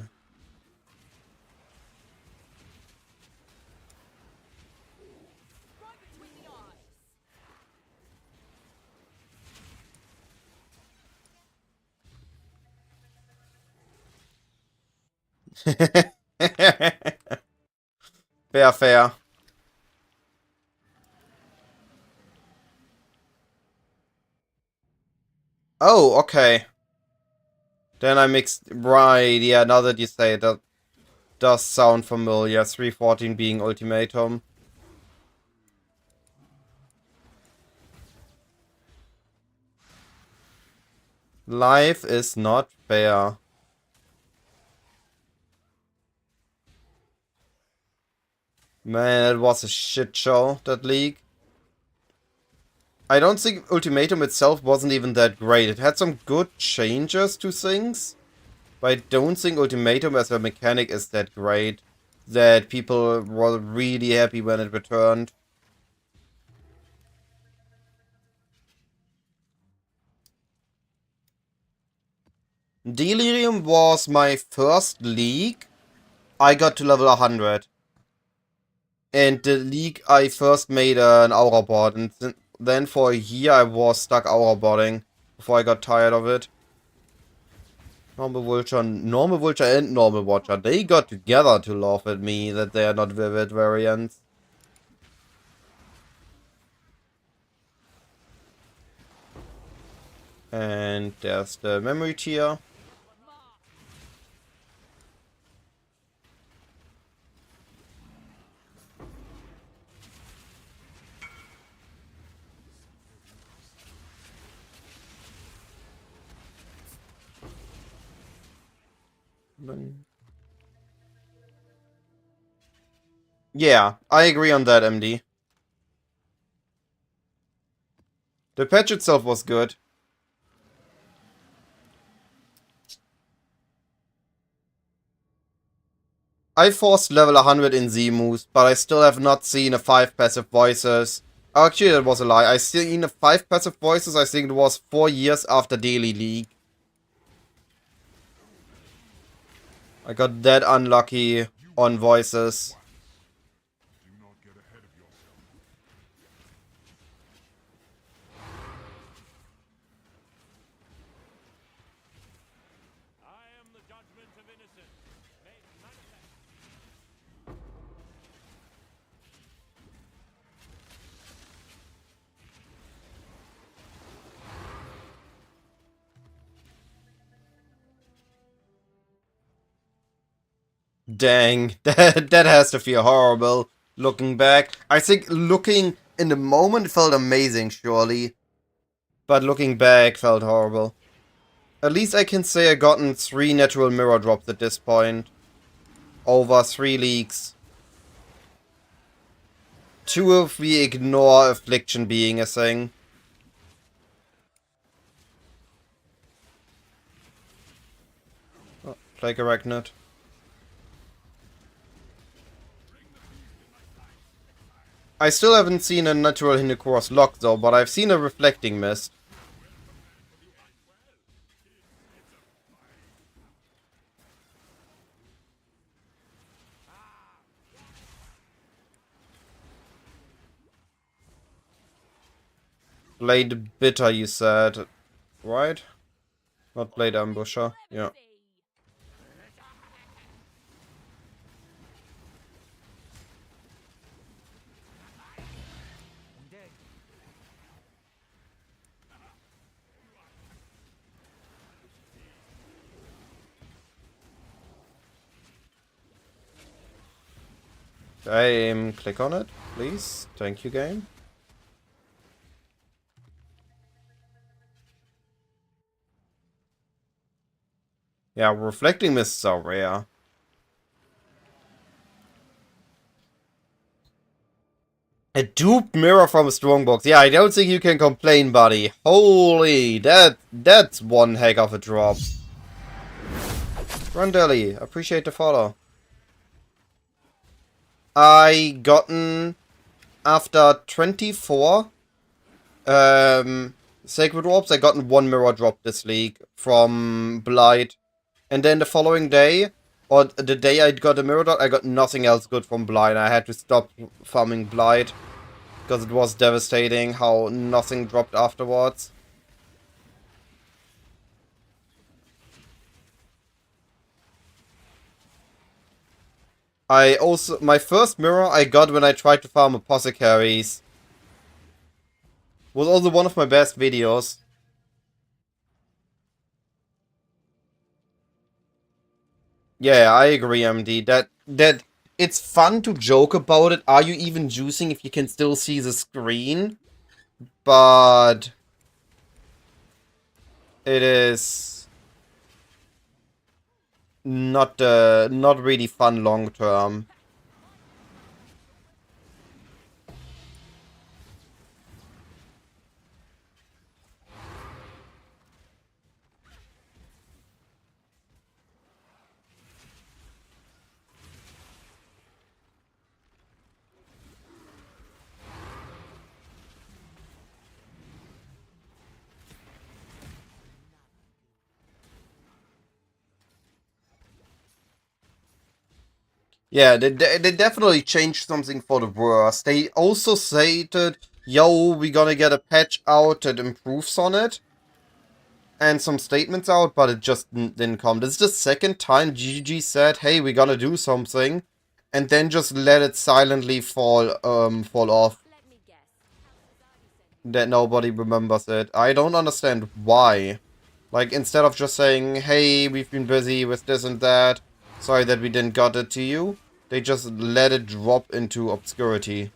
Fair, fair. Oh, okay. Then I mixed... Right, yeah, now that you say it, that does sound familiar. 314 being ultimatum. Life is not fair. Man, it was a shit show, that league. I don't think Ultimatum itself wasn't even that great. It had some good changes to things, but I don't think Ultimatum as a mechanic is that great. That people were really happy when it returned. Delirium was my first league. I got to level 100. And the league I first made an Aura bot, and then for a year I was stuck Aura botting before I got tired of it. Normal Vulture and Normal Watcher, they got together to laugh at me that they are not vivid variants. And there's the memory tier. Yeah, I agree on that, MD. The patch itself was good. I forced level 100 in Z-moves, but I still have not seen a 5 passive voices. Actually, that was a lie. I seen a 5 passive voices, I think it was 4 years after Daily League. I got that unlucky on voices. Do not get ahead of yourself. I am the judgment of innocence. Made manifest. Dang, that has to feel horrible. Looking back, I think looking in the moment it felt amazing, surely. But looking back felt horrible. At least I can say I gotten 3 natural mirror drops at this point. Over 3 leagues. 2 if we ignore Affliction being a thing. Oh, Plague Arachnid. I still haven't seen a natural Hinokuros lock though, but I've seen a Reflecting Mist. Blade Bitter, you said. Right? Not Blade Ambusher. Yeah. Click on it, please. Thank you, game. Yeah, Reflecting Mists are rare. A duped mirror from a strongbox. Yeah, I don't think you can complain, buddy. Holy, that's one heck of a drop. Grundelli, appreciate the follow. I gotten after 24 Sacred Orbs, I gotten 1 mirror drop this league from Blight. And then the following day, or the day I got a mirror drop, I got nothing else good from Blight. I had to stop farming Blight. Because it was devastating how nothing dropped afterwards. I also... My first mirror I got when I tried to farm apothecaries. Was also one of my best videos. Yeah, I agree, MD. That it's fun to joke about it. Are you even juicing if you can still see the screen? But it is not really fun long term. Yeah, they definitely changed something for the worse. They also stated, yo, we're gonna get a patch out that improves on it. And some statements out, but it just didn't come. This is the second time GG said, hey, we're gonna do something. And then just let it silently fall off. Let me guess. That nobody remembers it. I don't understand why. Like, instead of just saying, hey, we've been busy with this and that, sorry that we didn't got it to you, they just let it drop into obscurity.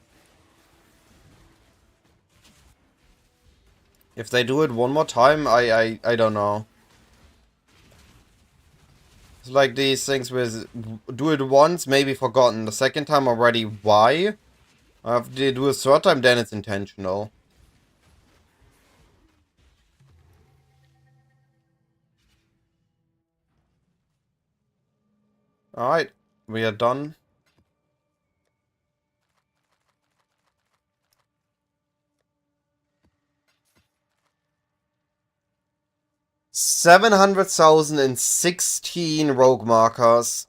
If they do it one more time, I don't know. It's like these things with, do it once, maybe forgotten. The second time already, why? If they do a third time, then it's intentional. Alright, we are done. $700,016 rogue markers.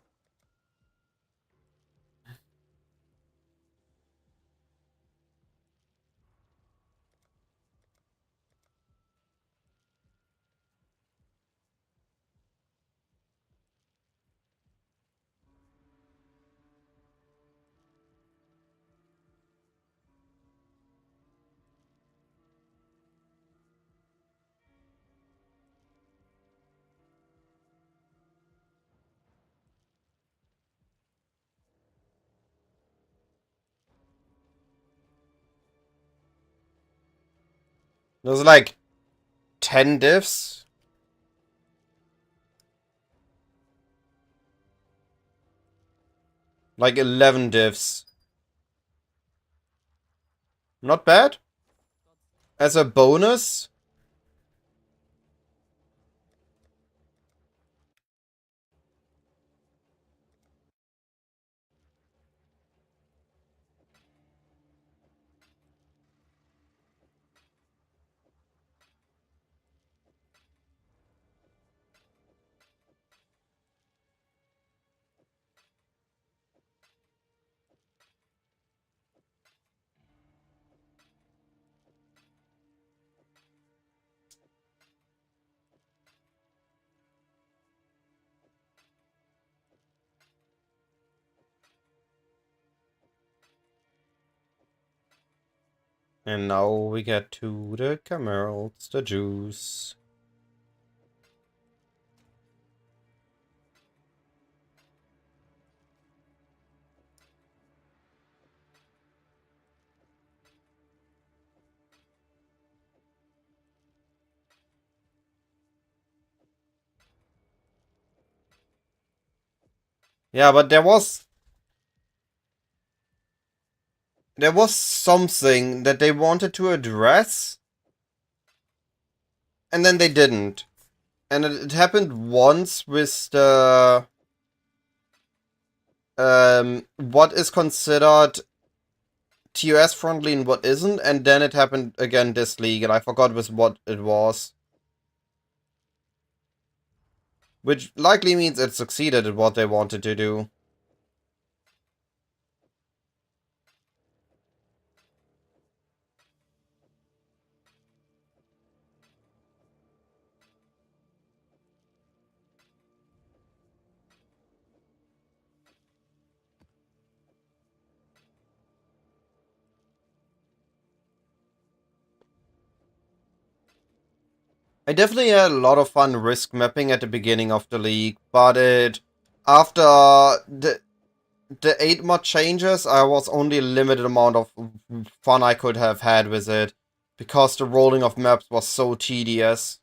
There's like 10 diffs. Like 11 diffs. Not bad. As a bonus. And now we get to the camerals, the juice. Yeah, but there was something that they wanted to address, and then they didn't. And it happened once with the what is considered TOS friendly and what isn't, and then it happened again this league, and I forgot with what it was. Which likely means it succeeded at what they wanted to do. I definitely had a lot of fun risk mapping at the beginning of the league, but after the 8 mod changes, I was only a limited amount of fun I could have had with it, because the rolling of maps was so tedious.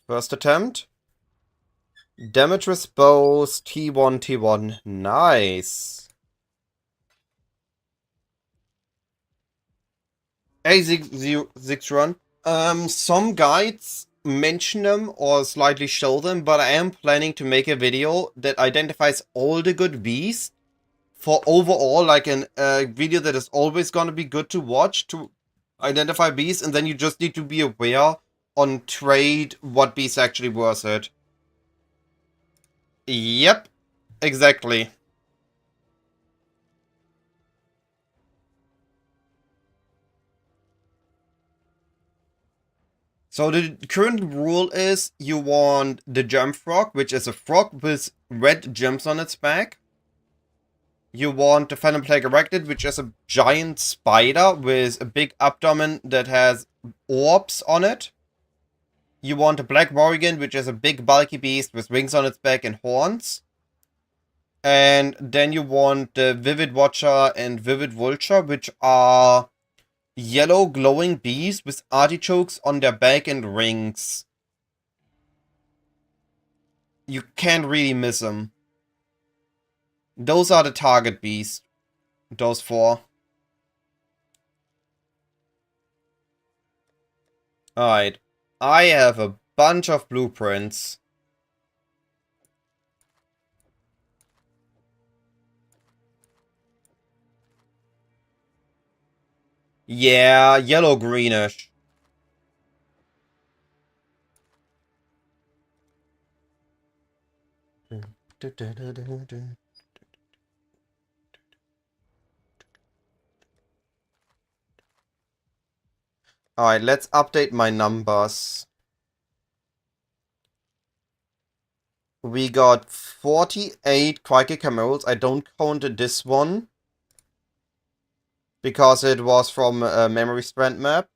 First attempt. Damage with bows, T1, T1. Nice. Hey, Zigzrun. Some guides mention them or slightly show them, but I am planning to make a video that identifies all the good beasts for overall, like a video that is always gonna be good to watch to identify beasts, and then you just need to be aware on trade what beast actually worth it. Yep, exactly. So the current rule is you want the gem frog, which is a frog with red gems on its back. You want the Phantom Plague Arachnid, which is a giant spider with a big abdomen that has orbs on it. You want a Black Morrigan, which is a big bulky beast with wings on its back and horns. And then you want the Vivid Watcher and Vivid Vulture, which are yellow glowing beasts with artichokes on their back and rings. You can't really miss them. Those are the target beasts. Those 4. Alright. I have a bunch of blueprints. Yeah, yellow-greenish. Alright, let's update my numbers. We got 48 Quacky Camels. I don't count this one, because it was from a memory strand map.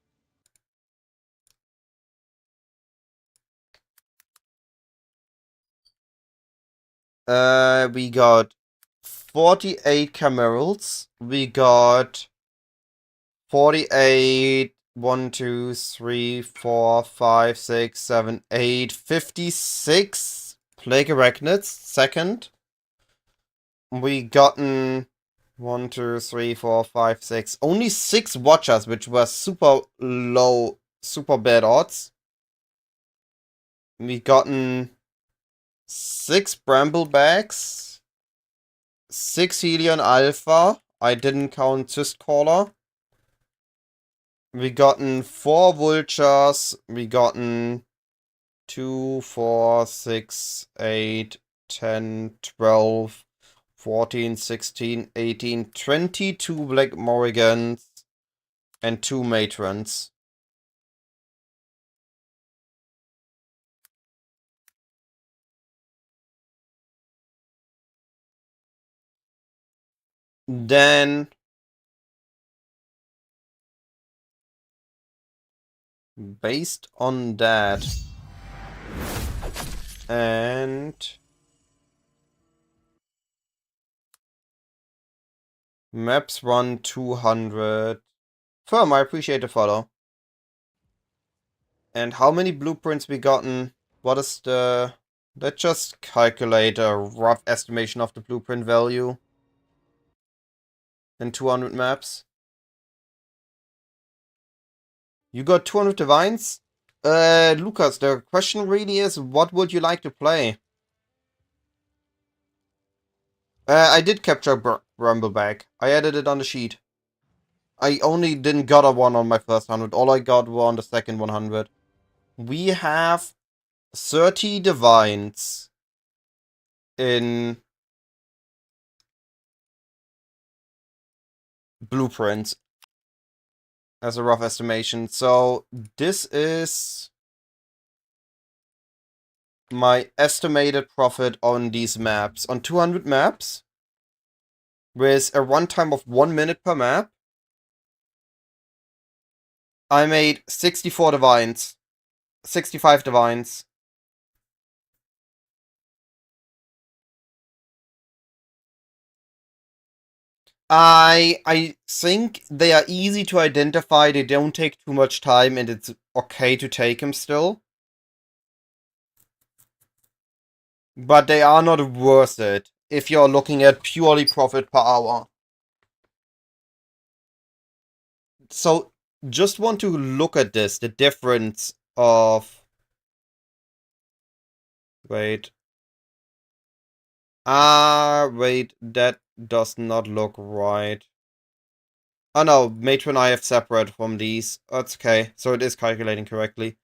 We got 48 Camels. We got 48, 1, 2, 3, 4, 5, 6, 7, 8, 56 Plague Arachnids, second. We gotten 1, 2, 3, 4, 5, 6. Only 6 Watchers, which were super low, super bad odds. We gotten 6 Bramblebags, 6 Helion Alpha. I didn't count Cyst-Caller. We gotten 4 Vultures. We gotten 2, 4, 6, 8, 10, 12, 14, 16, 18, 22 Black Morrigans, and 2 Matrons. Then, based on that, and maps run 200. Firm, I appreciate the follow. And how many blueprints we gotten? What is the... Let's just calculate a rough estimation of the blueprint value. And 200 maps. You got 200 divines? Lucas, the question really is, what would you like to play? I did capture Rumbleback. I added it on the sheet. I only didn't got a one on my first 100. All I got were on the second 100. We have 30 divines in blueprints as a rough estimation. So this is my estimated profit on these maps. On 200 maps, with a runtime of 1 minute per map, I made 64 divines. 65 divines. I think they are easy to identify, they don't take too much time, and it's okay to take them still. But they are not worth it if you're looking at purely profit per hour. So, just want to look at this, the difference of... Wait. Wait, that does not look right. Oh no, Matron I have separate from these. That's okay, so it is calculating correctly.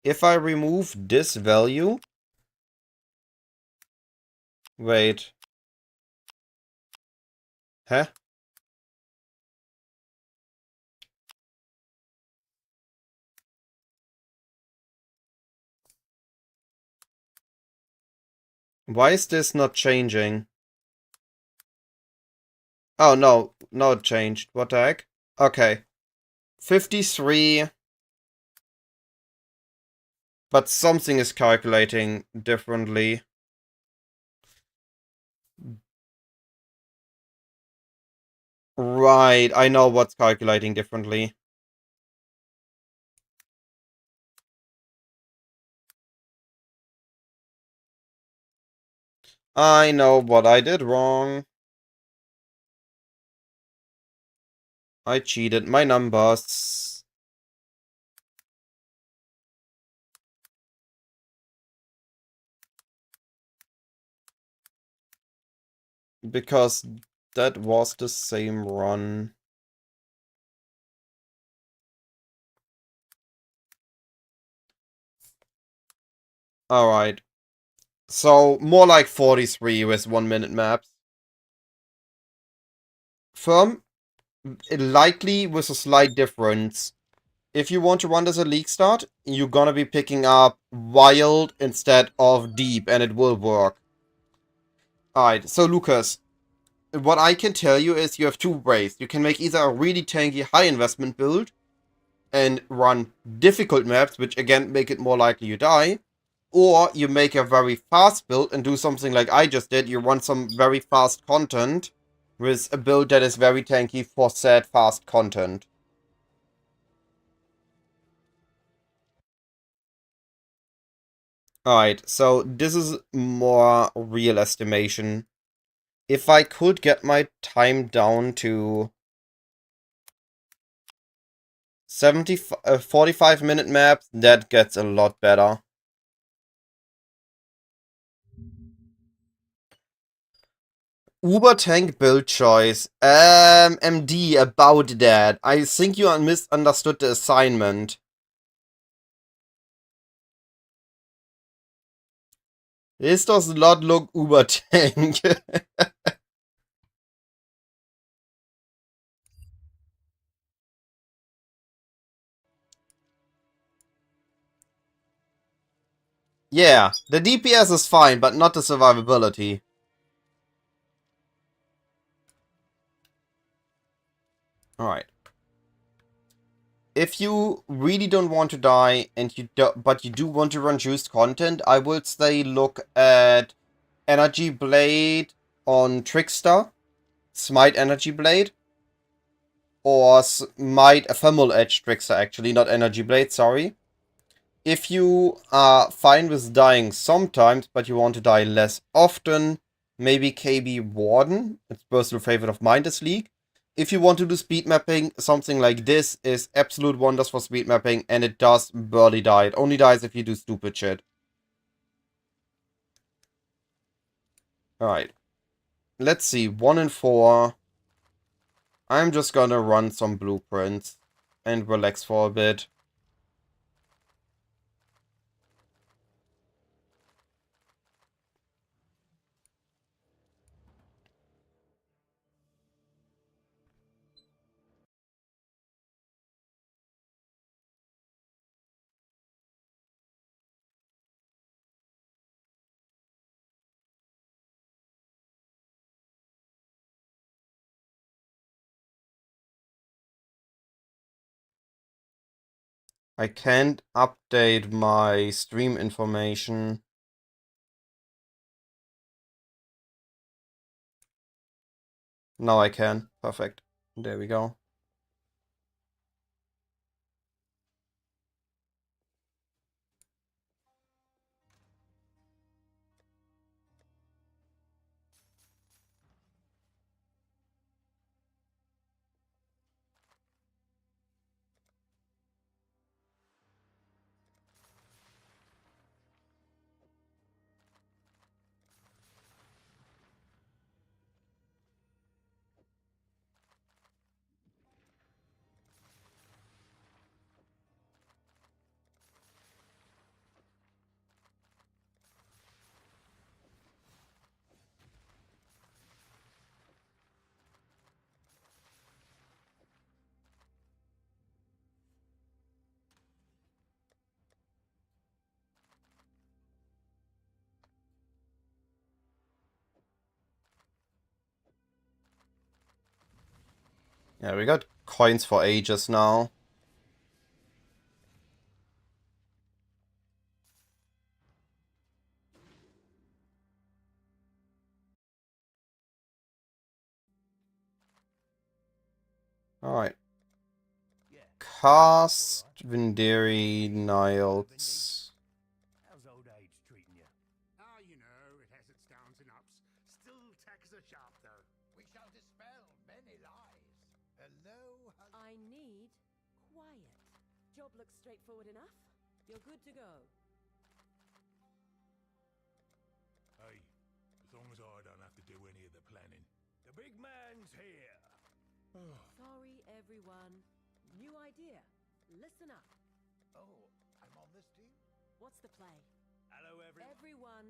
If I remove this value... Wait. Huh? Why is this not changing? Oh no, no it changed. What the heck? Okay. 53... But something is calculating differently. Right, I know what's calculating differently. I know what I did wrong. I cheated my numbers. Because that was the same run. Alright. So, more like 43 with 1 minute maps. Firm, likely with a slight difference. If you want to run this at League Start, you're gonna be picking up Wild instead of Deep, and it will work. Alright, so Lucas, what I can tell you is you have two ways. You can make either a really tanky high investment build and run difficult maps, which again make it more likely you die, or you make a very fast build and do something like I just did. You run some very fast content with a build that is very tanky for said fast content. Alright, so this is more real estimation. If I could get my time down to 45-minute maps, that gets a lot better. Uber tank build choice. MD, about that. I think you misunderstood the assignment. This does not look Uber tank. Yeah, the DPS is fine, but not the survivability. Alright. If you really don't want to die, and but you do want to run juiced content, I would say look at Energy Blade on Trickster, Smite Energy Blade, or Smite Ephemeral Edge Trickster actually, not Energy Blade, sorry. If you are fine with dying sometimes, but you want to die less often, maybe KB Warden, it's personal favorite of mine this league. If you want to do speed mapping, something like this is absolute wonders for speed mapping, and it does barely die. It only dies if you do stupid shit. Alright. Let's see, 1 and 4. I'm just gonna run some blueprints and relax for a bit. I can't update my stream information. Now I can. Perfect. There we go. Yeah, we got coins for ages now. Alright. Cast Vinderi Niles. How's old age treating you? Ah, you know, it has its downs and ups. Still taxes are sharp, though. We shall dispel many lies. Hello, I need quiet. Job looks straightforward enough. You're good to go. Hey, as long as I don't have to do any of the planning. The big man's here. Sorry, everyone. New idea. Listen up. Oh, I'm on this team? What's the play? Hello, everyone. Everyone,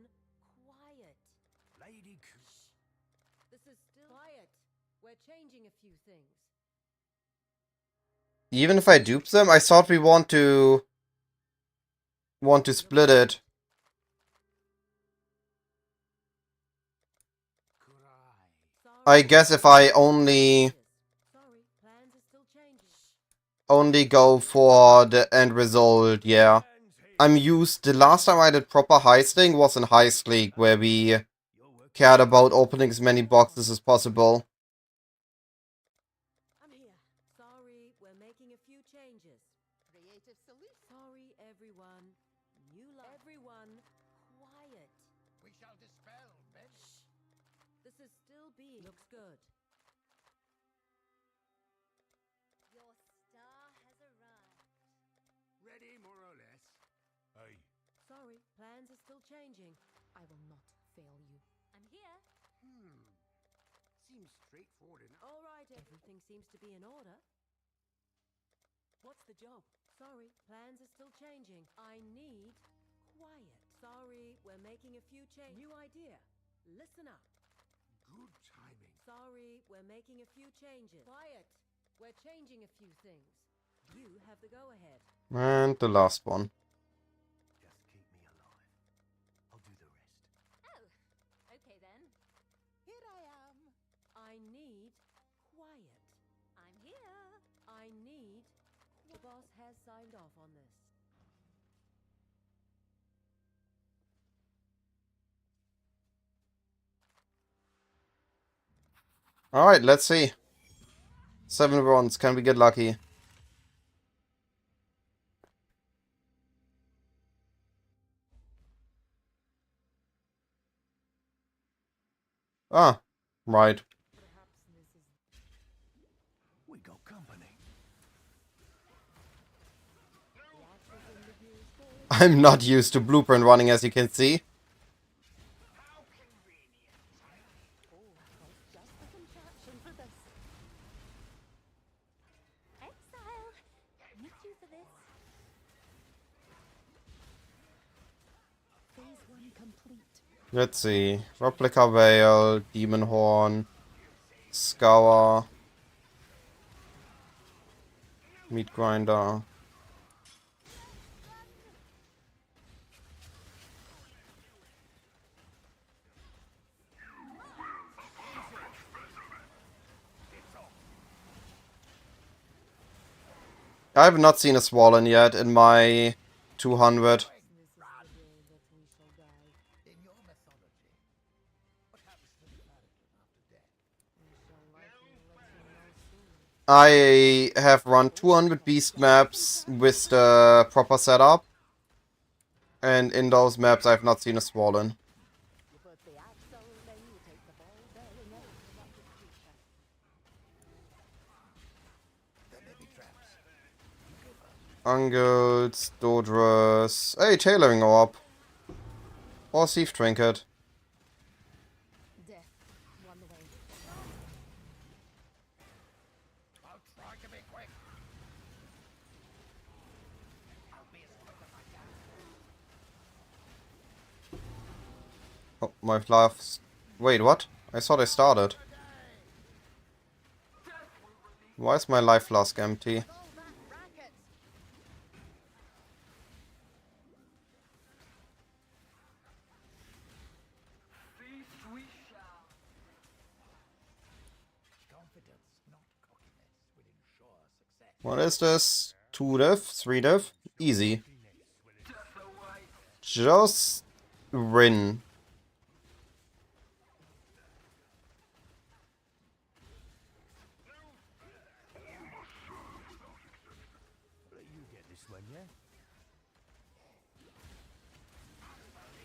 quiet. Lady This is still quiet. We're changing a few things. Even if I dupe them, I thought we want to split it. I guess if I only Sorry, plans are still changing. go for the end result, yeah. I'm used. The last time I did proper heisting was in Heist League, where we cared about opening as many boxes as possible. I'm here. Sorry, we're making a few changes. Creative solution. Sorry, everyone. New life. Everyone, quiet. We shall dispel many. This is still being. Looks good. Your star has arrived. Ready, more or less. Hey, Sorry, plans are still changing. I will not fail you. I'm here. Seems straightforward enough. All right, everything seems to be in order. What's the job? Sorry, plans are still changing. I need quiet. Sorry, we're making a few changes. New idea. Listen up. Good timing. Sorry, we're making a few changes. Quiet. We're changing a few things. You have the go-ahead. And the last one. Just keep me alive. I'll do the rest. Oh, okay then. Here I am. I need quiet. I'm here. I need... The boss has signed off on this. Alright, let's see. 7 bronze. Can we get lucky? Ah, right. We got company. I'm not used to blueprint running, as you can see. Just the contraption for this. Exile. Need you for this. Phase 1 complete. Let's see. Replica Veil, Demon Horn, Scour, Meat Grinder. I have not seen a Swollen yet in my 200. This is the day that we shall die. In your mythology, what happens to the Vatican after death? We shall likely let you know soon. I have run 200 beast maps with the proper setup. And in those maps I have not seen a Swollen. You put the axe on, then you take the ball bearing any corrupted creature. There may be traps. Angles, Dodras. Hey, Tailoring Orb. Or Thief Trinket. Death won the way. I'll try to be quick. I'll be as quick as I can. Oh, my life. Wait, what? I thought I started. Why is my life flask empty? All that racket! Confidence, not cockiness, will ensure success. What is this? 2 div? 3 div? Easy. Just Rin. Let you get this one, yeah?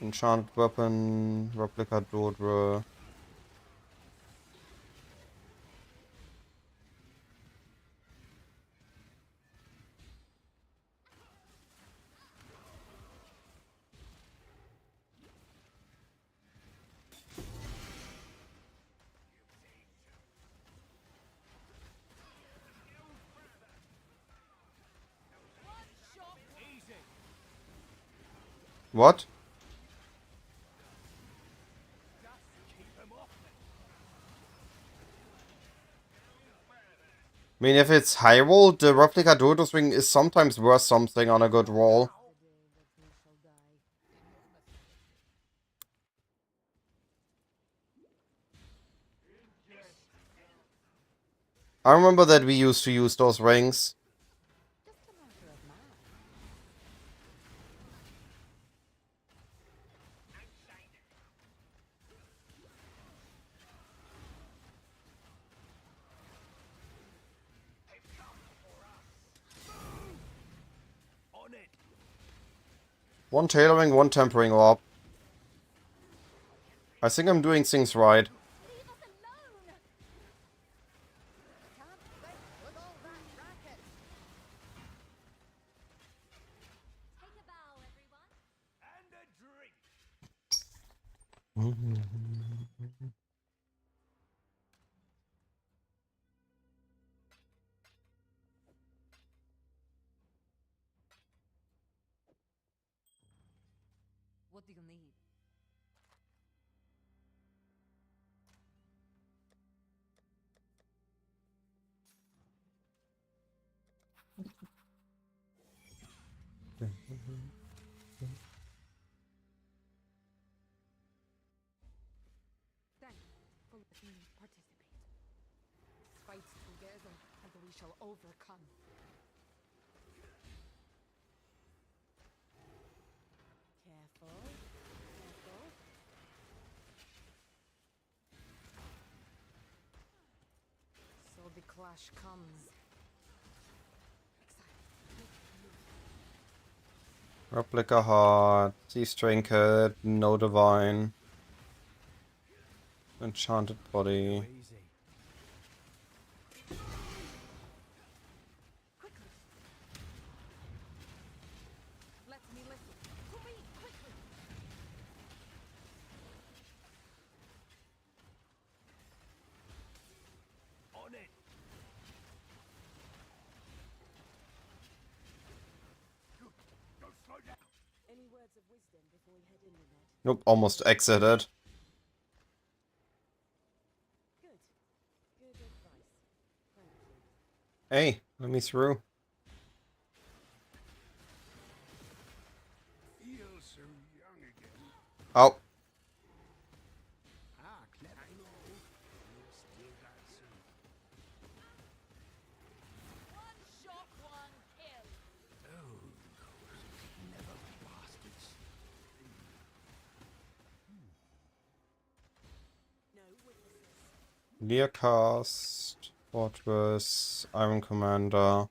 Enchanted Weapon, Replica Dodra. What? I mean, if it's high roll, the Replica Dodo Swing is sometimes worth something on a good roll. The day that we shall die. I remember that we used to use those rings. Just a matter of math. On it! One Tailoring, one Tempering Orb. I think I'm doing things right. Leave us alone! Can't think with all that racket! Take a bow, everyone. And a drink! What do you need? Thank you for letting me participate. Fight together, and we shall overcome. Careful, careful. So the clash comes. Replica Heart, Thief's Trinket, no Divine. Enchanted Body. Easy. Quickly. Let me listen. To me, quickly. On it! Don't slow down. Any words of wisdom before we head in, Lynette? Nope, almost exited. Good. Good advice. Thank you. Hey, let me through. Feel so young again. Oh, Ah, clever. I know. You'll steal that soon. One shot, one kill. Learcast, Fortress, Iron Commander.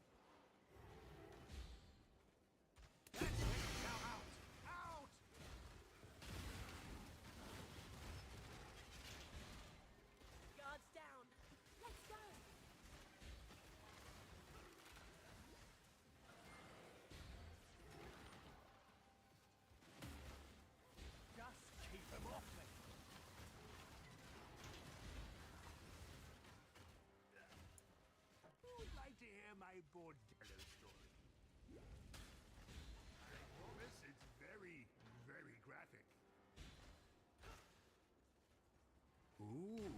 Guards down. Let's go. Just keep them off me. Who would like to hear my bordello story? I promise it's very, very graphic. Ooh,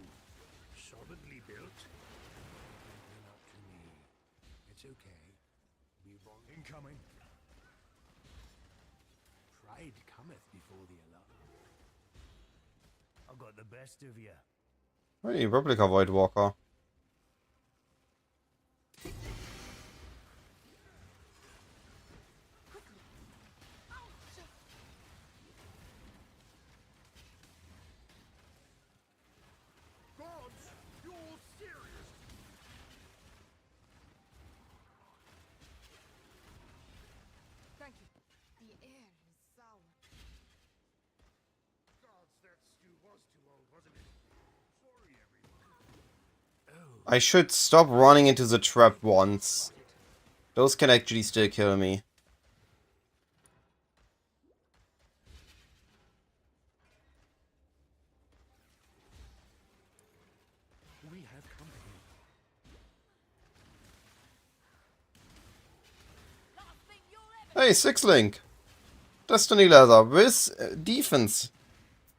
solidly built. Bring up to me. It's okay. We've all incoming. Pride cometh before the alarm. I got the best of you. Hey, Replica Void Walker. Gods, you're serious? Thank you. The air is sour. Gods, that stew was too old, wasn't it? Sorry, everyone. Oh, I should stop running into the trap once. Those can actually still kill me. we have company. Last thing you'll ever Hey, Six Link! Destiny Leather with defense.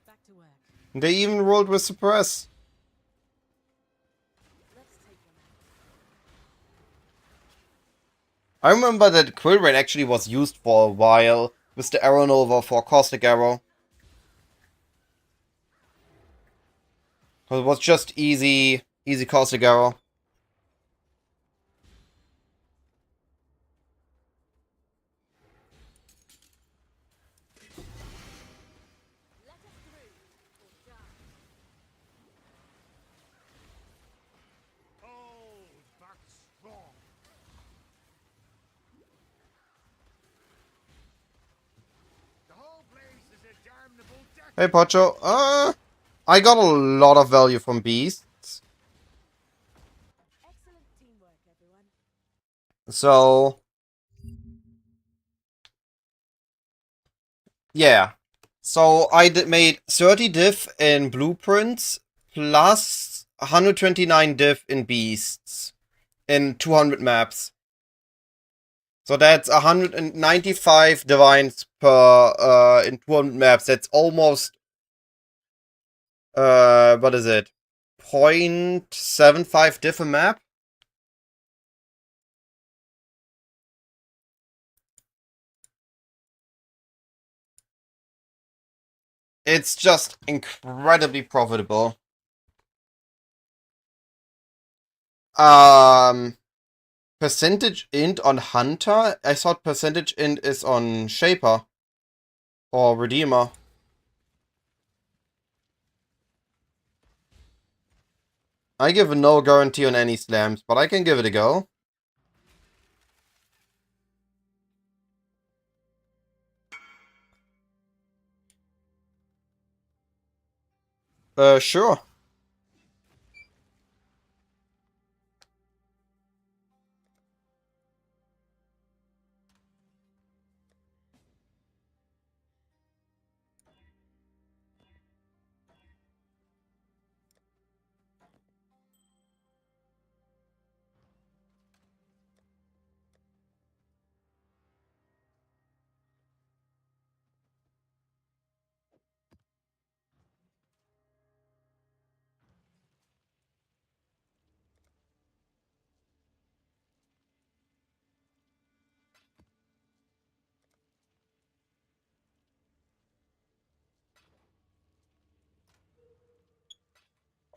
Back to work. They even rolled with suppress. Let's take them out. I remember that Quillrain actually was used for a while with the Arrow Nova for Caustic Arrow. It was just easy Caustic Arrow. let us through or die. Hold back strong. The whole place is a damnable death. Hey, Pocho. I got a lot of value from beasts. Excellent teamwork, everyone. So... yeah. So I made 30 diff in blueprints plus 129 diff in beasts in 200 maps. So that's 195 divines per in 200 maps. That's almost what is it? 0.75 diff a map. It's just incredibly profitable. Percentage int on Hunter? I thought percentage int is on Shaper. Or Redeemer. I give no guarantee on any slams, but I can give it a go. Sure.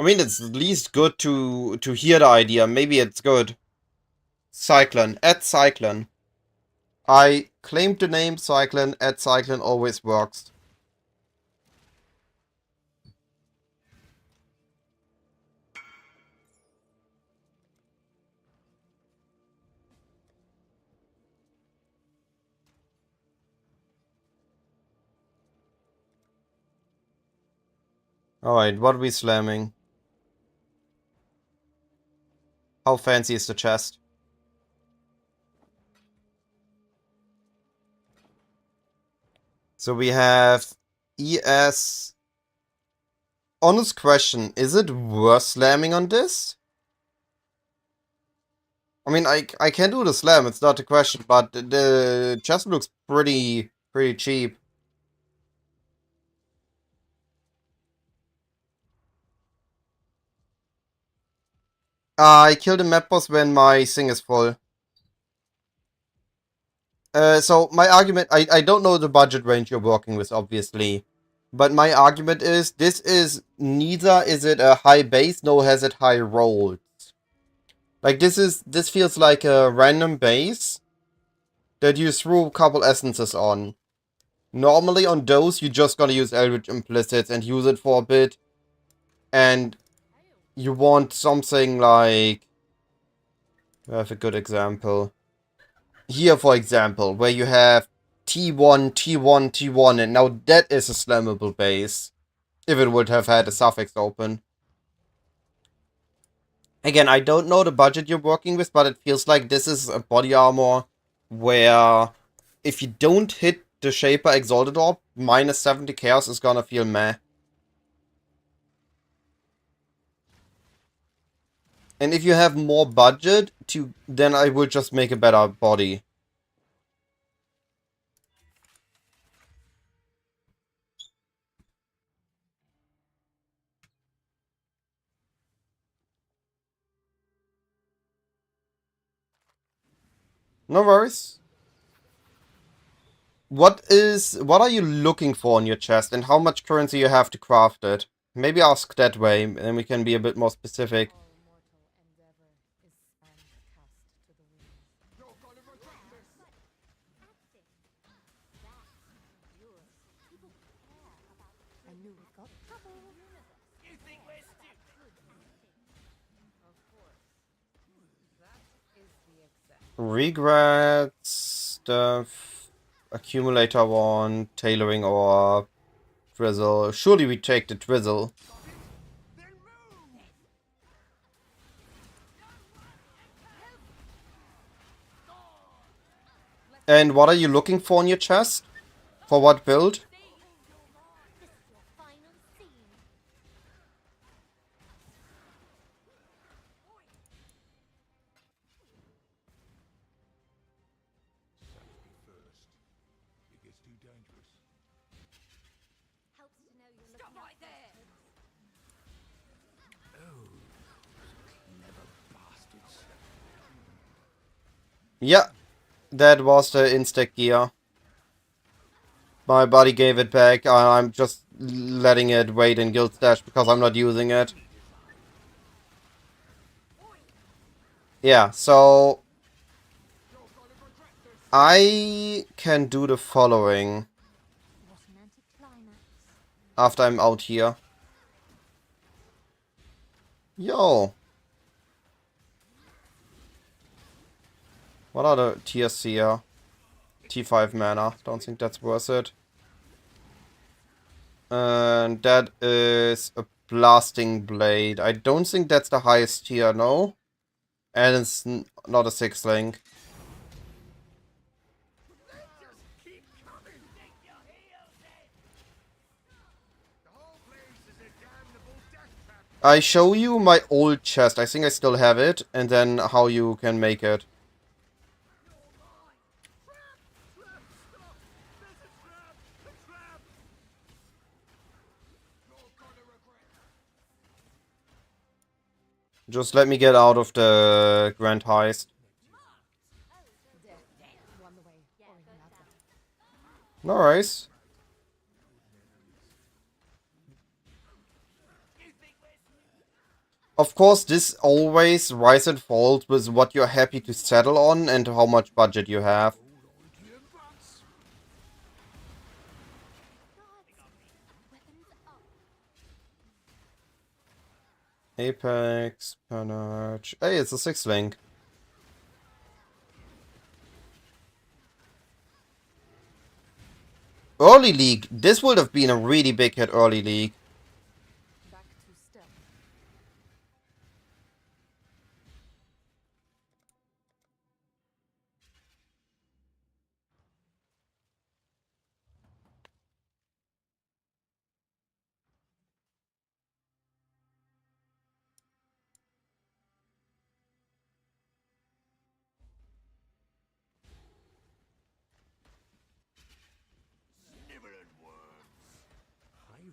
I mean, it's at least good to hear the idea. Maybe it's good. Cyclone. Add Cyclone. I claimed the name Cyclone. Add Cyclone always works. Alright, what are we slamming? How fancy is the chest? So we have ES. Honest question, is it worth slamming on this? I mean, I can do the slam, it's not a question, but the chest looks pretty cheap. I kill the map boss when my thing is full. So my argument, I don't know the budget range you're working with, obviously. But my argument is, this is, neither is it a high base, nor has it high rolls. Like, this feels like a random base that you threw a couple essences on. Normally on those, you're just gonna use Eldritch Implicits and use it for a bit. And you want something like... I have a good example. Here, for example, where you have T1, T1, T1, and now that is a slammable base. If it would have had a suffix open. Again, I don't know the budget you're working with, but it feels like this is a body armor where if you don't hit the Shaper Exalted Orb, minus 70 chaos is gonna feel meh. And if you have more budget, then I would just make a better body. No worries. What are you looking for in your chest, and how much currency you have to craft it? Maybe ask that way, and we can be a bit more specific. Regrets, stuff, accumulator one, tailoring or drizzle. Surely we take the drizzle. And what are you looking for in your chest? For what build? This is your final scene. It gets too dangerous. Helps to know you're looking Stop right after there! Clever bastards. Yeah, that was the insta gear. My buddy gave it back. I'm just letting it wait in guild stash because I'm not using it. Yeah, so I can do the following what an anticlimax. after I'm out here. Yo. What are the tiers here? T5 mana. Don't think that's worth it. And that is a blasting blade. I don't think that's the highest tier, no? And it's not a 6 link. I show you my old chest. I think I still have it. And then how you can make it. Just let me get out of the Grand Heist. No worries. Of course, this always rise and falls with what you're happy to settle on and how much budget you have. Apex, Panache. Hey, it's a 6 link. Early League. This would have been a really big hit early League.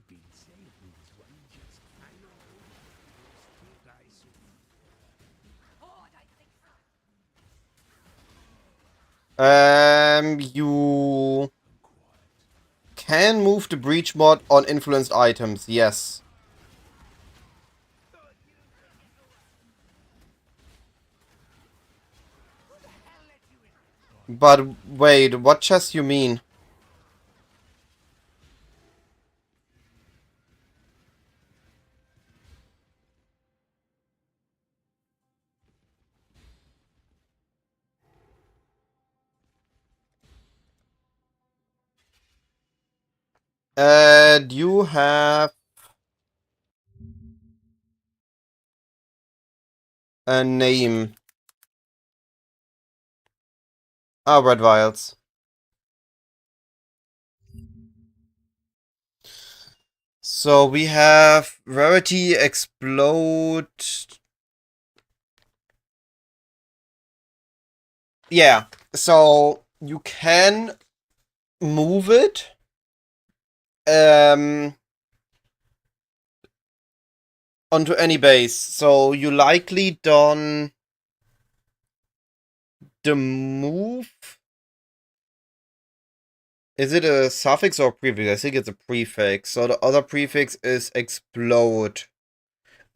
You've been saying this one just I know. Still I should. Oh, I think so. You can move the breach mod on influenced items, yes. But wait, what chest you mean? Do you have a name? Ah, red vials. So we have Rarity, Explode. Yeah, so you can move it. Onto any base. So you likely done the move. Is it a suffix or a prefix? I think it's a prefix. So the other prefix is explode.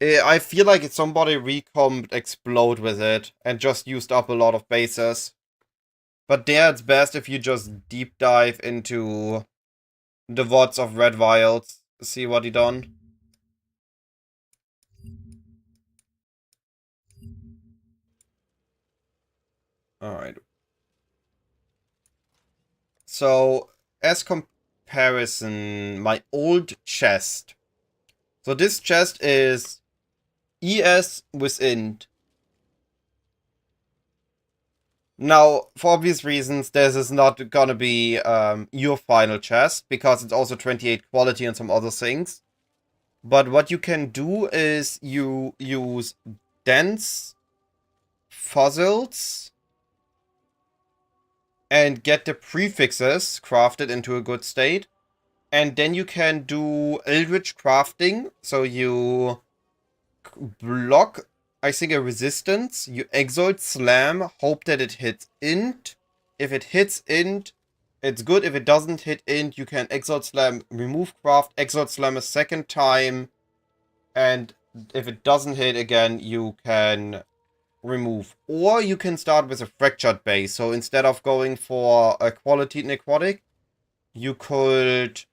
I feel like it's somebody recombed explode with it and just used up a lot of bases. But there it's best if you just deep dive into the VODs of Red Vials. See what he done. Alright. So, as comparison, my old chest. So this chest is ES with int. Now, for obvious reasons, this is not gonna be your final chest, because it's also 28 quality and some other things. But what you can do is you use dense fossils and get the prefixes crafted into a good state. And then you can do Eldritch crafting. So you block, I think, a resistance. You Exalt Slam, hope that it hits int. If it hits int, it's good. If it doesn't hit int, you can Exalt Slam, remove craft, Exalt Slam a second time. And if it doesn't hit again, you can remove. Or you can start with a fractured base. So instead of going for a quality necrotic, you could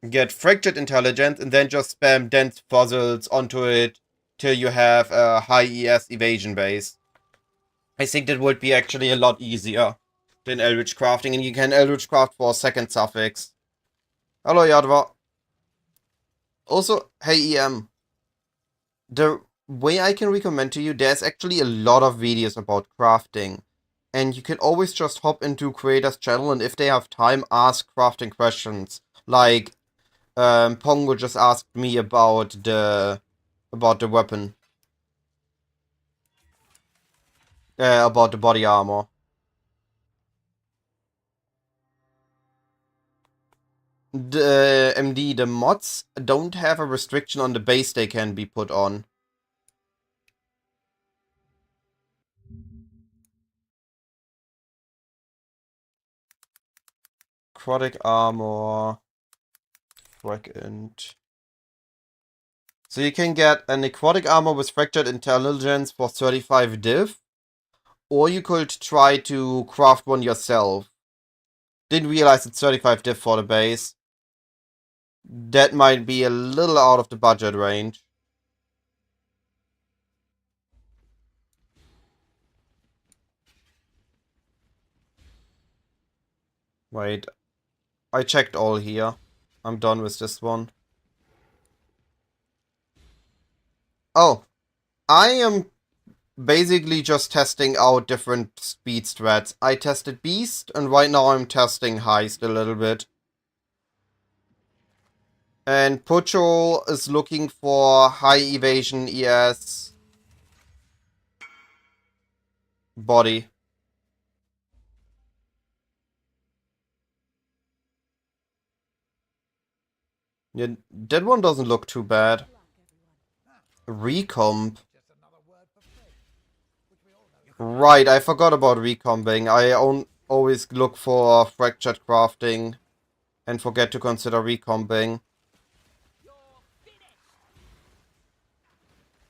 get fractured intelligence and then just spam dense fossils onto it till you have a high ES evasion base. I think that would be actually a lot easier than Eldritch crafting, and you can Eldritch craft for a second suffix. Hello, Yadva. Also, hey EM. The way I can recommend to you, there's actually a lot of videos about crafting. And you can always just hop into creators channel, and if they have time, ask crafting questions. Like, Pongo just asked me about the weapon. About the body armor. The MD, the mods don't have a restriction on the base they can be put on. Necrotic armor. Fragment. So you can get a necrotic armor with fractured intelligence for 35 div. Or you could try to craft one yourself. Didn't realize it's 35 div for the base. That might be a little out of the budget range. Wait. I checked all here. I'm done with this one. Oh. I am basically just testing out different speed strats. I tested Beast, and right now I'm testing Heist a little bit. And Pucho is looking for high evasion ES body. Yeah, that one doesn't look too bad. Recomp. Just another word for Fred, which we all know. Right, I forgot about recomping. I always look for fractured crafting and forget to consider recomping.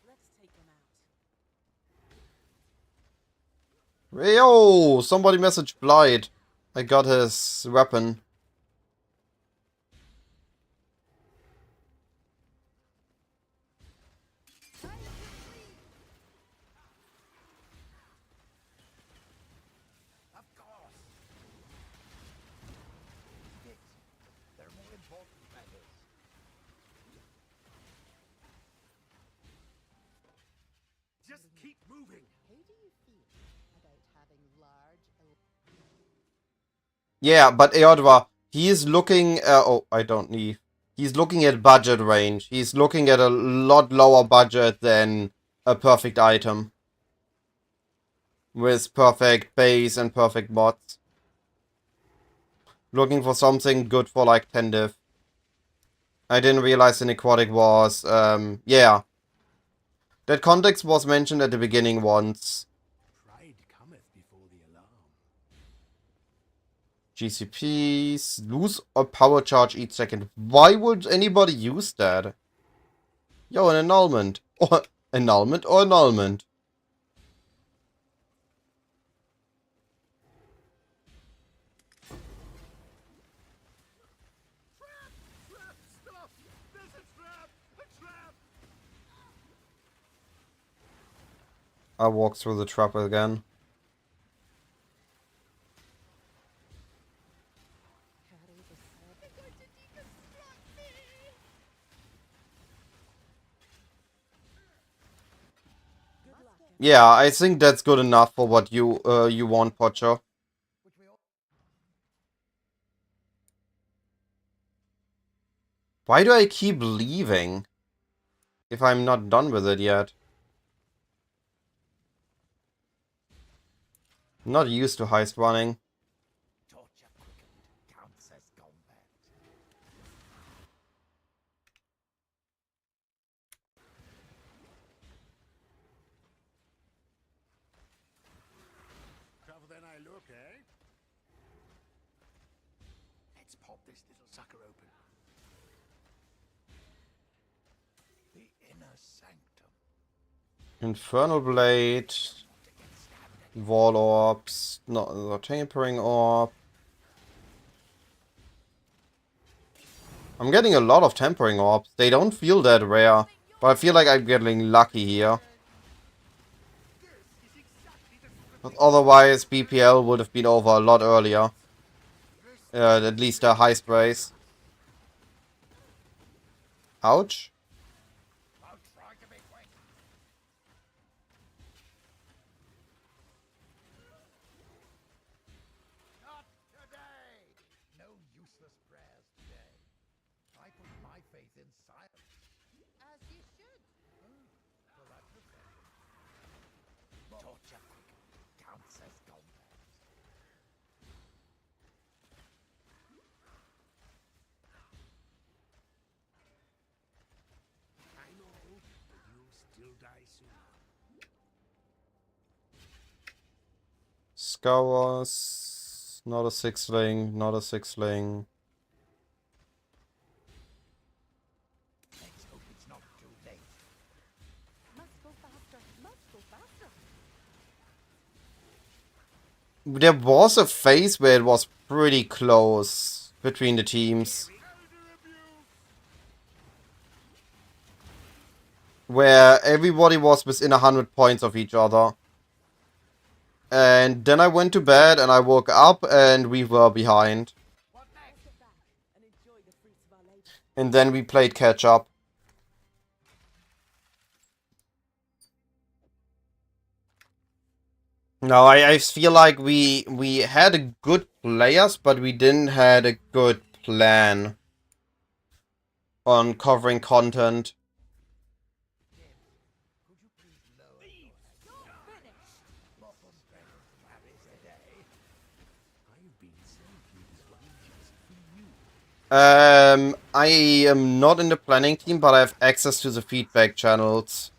Let's take him out. Yo! Somebody messaged Blight. I got his weapon. Of course. Dicks. There are more important matters. Just keep moving. How do you feel about having large Yeah, but Eodwa, he is looking... oh, I don't need... He's looking at budget range. He's looking at a lot lower budget than a perfect item. With perfect base and perfect mods. Looking for something good for like 10 div. I didn't realize the necrotic was... yeah. That context was mentioned at the beginning once. Pride cometh before the alarm. GCPs, lose a power charge each second. Why would anybody use that? Yo, an annulment. Or annulment or annulment. Trap! Stop! There's a trap! A trap! I walk through the trap again. Yeah, I think that's good enough for what you want, Pocho. Which we all... Why do I keep leaving? If I'm not done with it yet. I'm not used to heist running. Torture quickened counts as combat. Tougher than I look, eh? Let's pop this little sucker open. The inner sanctum. Infernal Blade. Wall Orbs. No, the Tampering Orb. I'm getting a lot of Tampering Orbs. They don't feel that rare. But I feel like I'm getting lucky here. But otherwise, BPL would have been over a lot earlier. At least a heist race. Ouch. I'll try to be quick. Not today! No useless prayers today. I put my faith in silence. as you should? For that profession. Torture quickened counts as combat. I know, but you'll still die soon. Scours. Not a sixling. Not a sixling. Let's hope it's not too late. Must go faster. Must go faster. There was a phase where it was pretty close between the teams. Where everybody was within 100 points of each other. And then I went to bed and I woke up and we were behind. What next? Sit back and enjoy the fruits of our labor. And then we played catch up. No, I feel like we had a good players, but we didn't had a good plan on covering content. Could you please lower your mortal strength carries a day? I've been sent these wages for you. I am not in the planning team, but I have access to the feedback channels.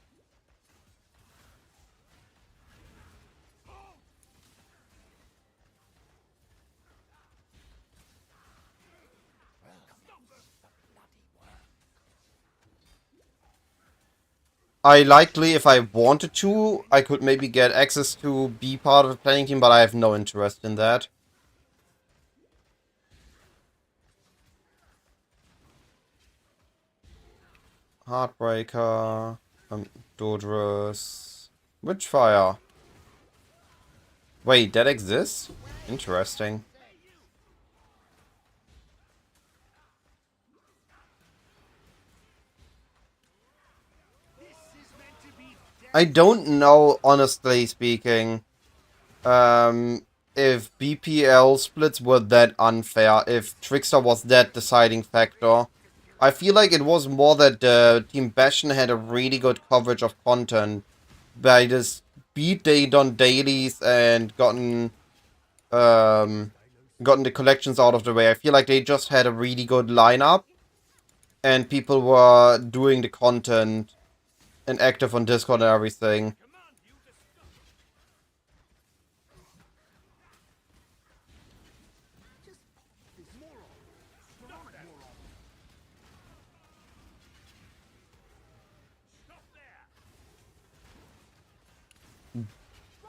I likely, if I wanted to, I could maybe get access to be part of the planning team, but I have no interest in that. Heartbreaker, Dodrus, Witchfire. Wait, that exists? Interesting. I don't know, honestly speaking, if BPL splits were that unfair, if Trickster was that deciding factor. I feel like it was more that Team Bastion had a really good coverage of content by just beat they done dailies and gotten the collections out of the way. I feel like they just had a really good lineup and people were doing the content and active on Discord and everything.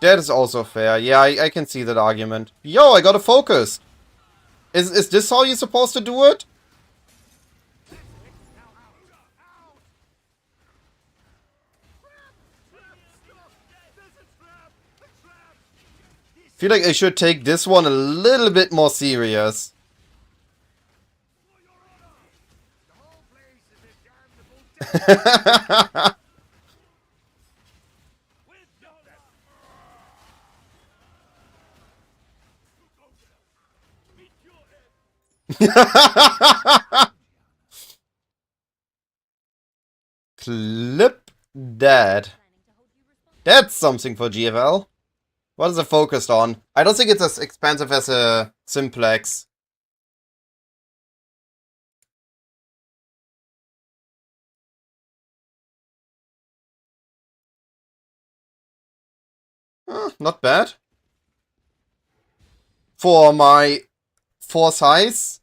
That is also fair. Yeah, I can see that argument. Yo, I got a focus. Is this how you're supposed to do it? Feel like I should take this one a little bit more serious. Clip that. That's something for GFL. What is it focused on? I don't think it's as expensive as a Simplex. Not bad. For my 4 size.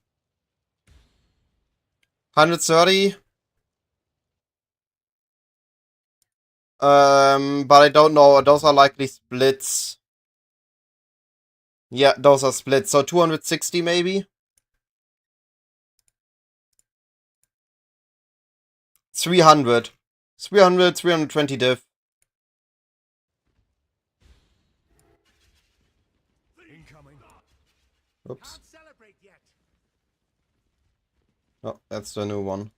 130. But I don't know. Those are likely splits. Yeah, those are splits. So 260 maybe? 300. 300, 320 diff. Oops. Oh, that's the new one.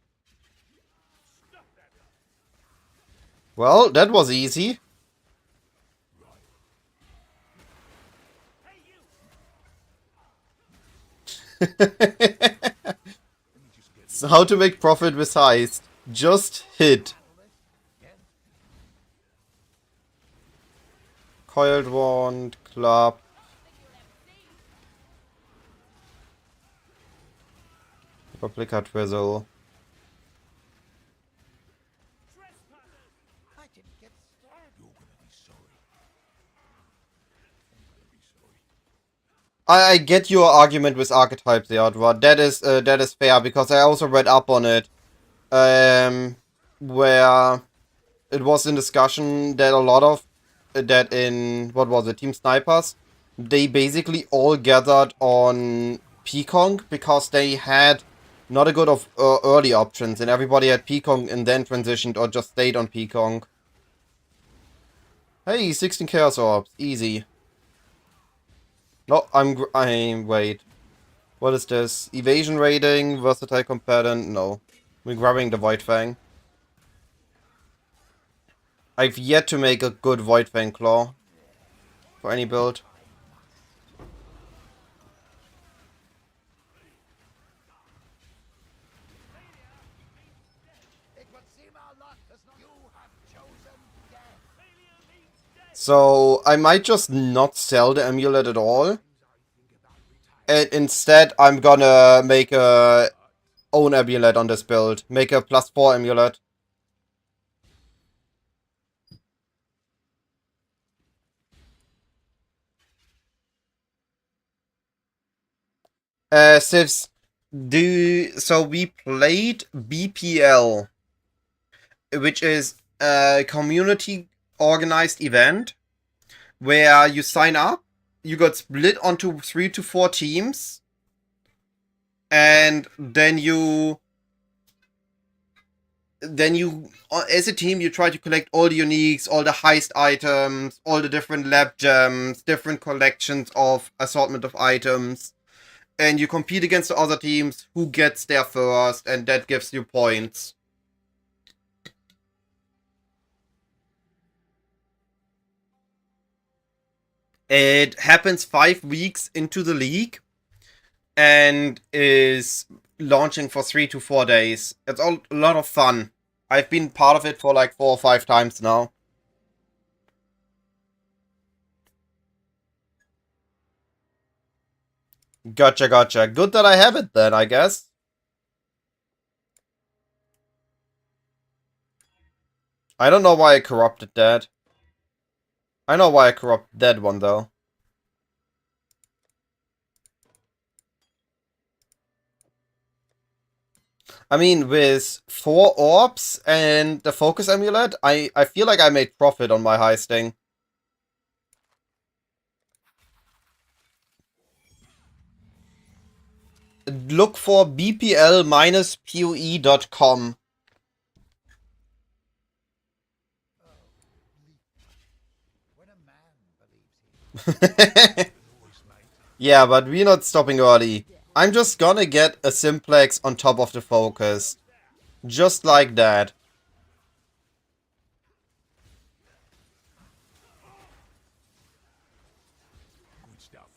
Well, that was easy. So how to make profit with Heist. Just hit. Coiled Wand, Club. Replica Twizzle. I didn't get stabbed. You're gonna be sorry. I get your argument with archetypes, Theodora. That is fair because I also read up on it. Where it was in discussion that a lot of that in what was it, Team Snipers, they basically all gathered on Pekong because they had not a good of early options, and everybody had Pekong and then transitioned or just stayed on Pekong. Hey, 16 Chaos Orbs, easy. No, wait. What is this? Evasion rating, versatile combatant? No. We're grabbing the Void Fang. I've yet to make a good Void Fang Claw for any build. It would seem our lot does not. You have chosen death. So I might just not sell the amulet at all. And instead I'm gonna make a own amulet on this build. Make a +4 amulet. Sivs, so we played BPL, which is a community organized event where you sign up, you got split onto 3 to 4 teams, and then you as a team you try to collect all the uniques, all the heist items, all the different lab gems, different collections of assortment of items, and you compete against the other teams who gets there first, and that gives you points. It happens 5 weeks into the league and is launching for 3 to 4 days. It's a lot of fun. I've been part of it for like 4 or 5 times now. Gotcha, gotcha. Good that I have it then, I guess. I don't know why I corrupted that. I know why I corrupted that one though. I mean, with 4 orbs and the focus amulet, I feel like I made profit on my heisting. Look for bpl-poe.com. When a man believes he Yeah, but we're not stopping early. I'm just gonna get a simplex on top of the focus. Just like that. Good stuff.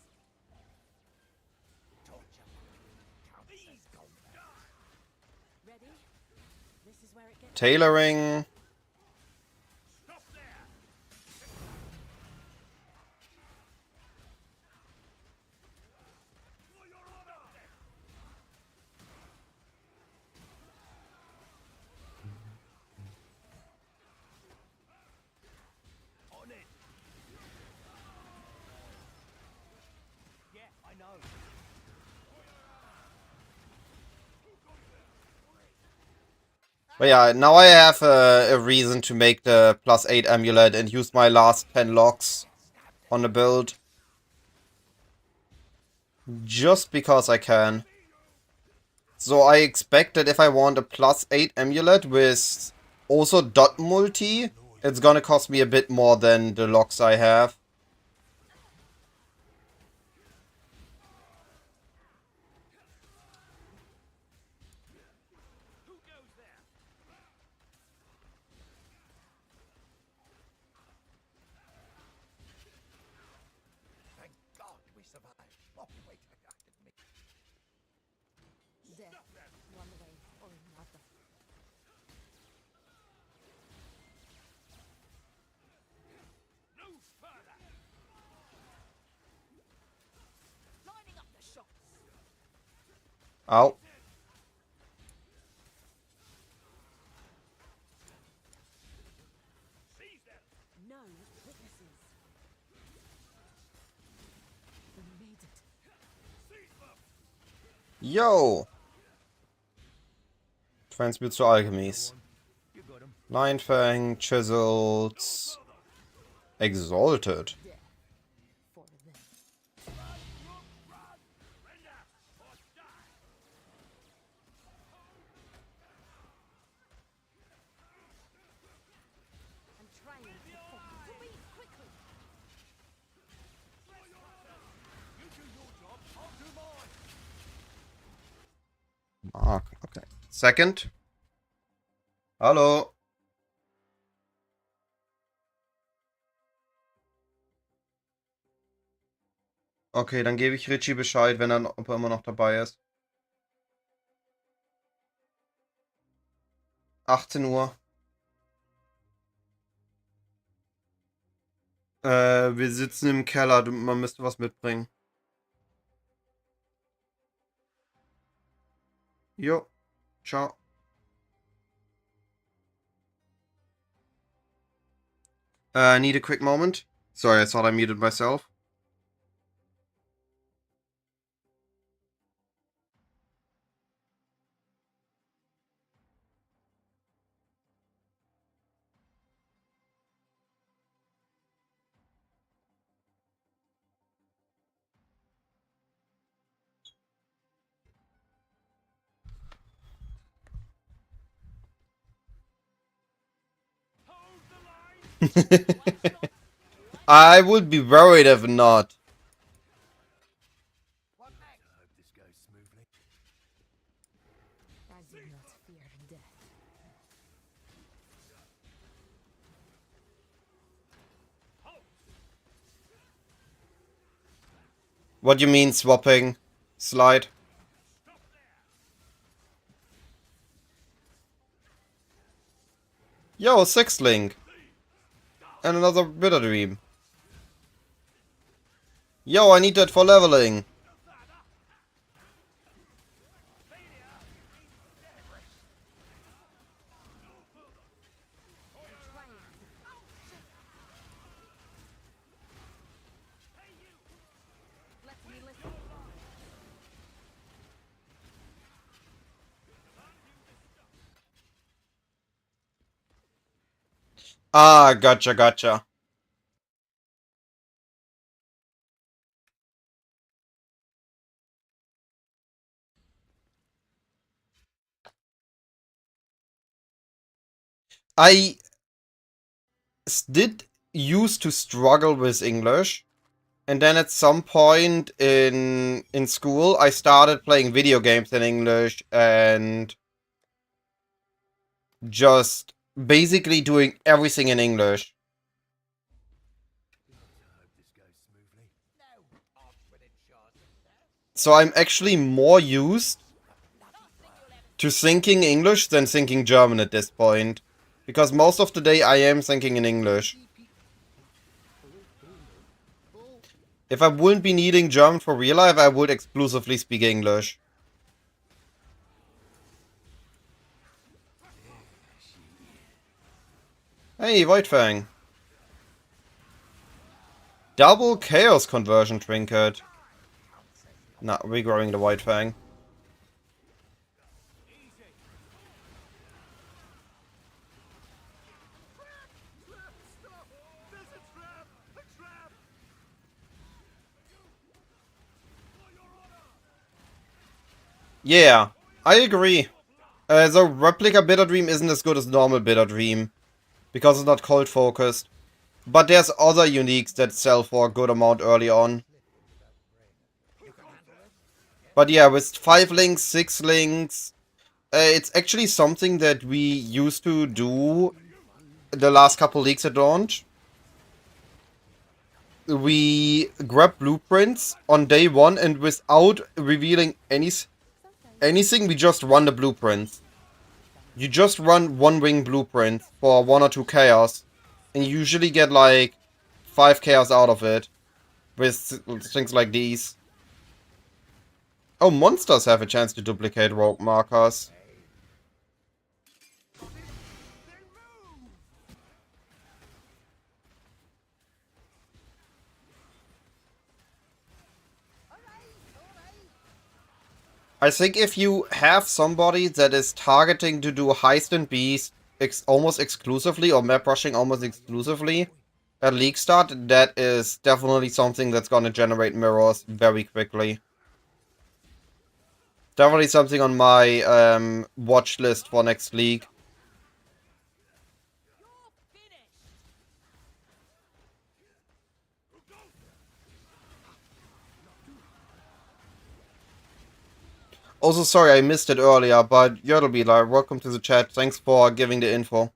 Ready? This is where it gets. Tailoring. On it. Yeah, I know. But yeah, now I have a reason to make the +8 amulet and use my last 10 locks on the build. Just because I can. So I expect that if I want a +8 amulet with also dot multi, it's gonna cost me a bit more than the locks I have. Who goes there? Thank God we survived. Oh, wait, I didn't mean. Death, one way or another. No further. Lining up the shots. Ow. Seize them. No witnesses. We made it. Seize them. Yo! Transmute to alchemies. You got him. Nine Fang, Chisels, Exalted. Death for them. I'm trying to move quickly. You do your job, I'll do mine. Mark, okay. Second. Hallo. Okay, dann gebe ich Richie Bescheid, ob er immer noch dabei ist. 18 Uhr. Wir sitzen im Keller, man müsste was mitbringen. Jo. Ciao. Need a quick moment. Sorry, I thought I muted myself. I would be worried if not. What next? I hope this goes smoothly. I do not fear death. What do you mean swapping? Slide? Yo, Sixth Link. And another Bitter Dream. Yo, I need that for leveling. Ah, gotcha. I did used to struggle with English. And then at some point in school, I started playing video games in English and just basically doing everything in English. I hope this goes smoothly. No confident shots. So I'm actually more used to thinking English than thinking German at this point. Because most of the day I am thinking in English. If I wouldn't be needing German for real life, I would exclusively speak English. Hey, Voidfang. Double Chaos Conversion Trinket. Nah, regrowing the Voidfang. Yeah, I agree. The replica Bitter Dream isn't as good as normal Bitter Dream, because it's not cold focused. But there's other uniques that sell for a good amount early on. But yeah, with 5 links, 6 links, it's actually something that we used to do the last couple leaks at launch. We grab blueprints on day 1 and without revealing anything, we just run the blueprints. You just run 1 wing blueprint for 1 or 2 chaos, and you usually get like 5 chaos out of it with things like these. Oh, monsters have a chance to duplicate rogue markers. I think if you have somebody that is targeting to do Heist and Beast almost exclusively, or map rushing almost exclusively, at League Start, that is definitely something that's gonna generate mirrors very quickly. Definitely something on my watch list for next League. Also, sorry I missed it earlier, but Yodelbeeler, welcome to the chat. Thanks for giving the info.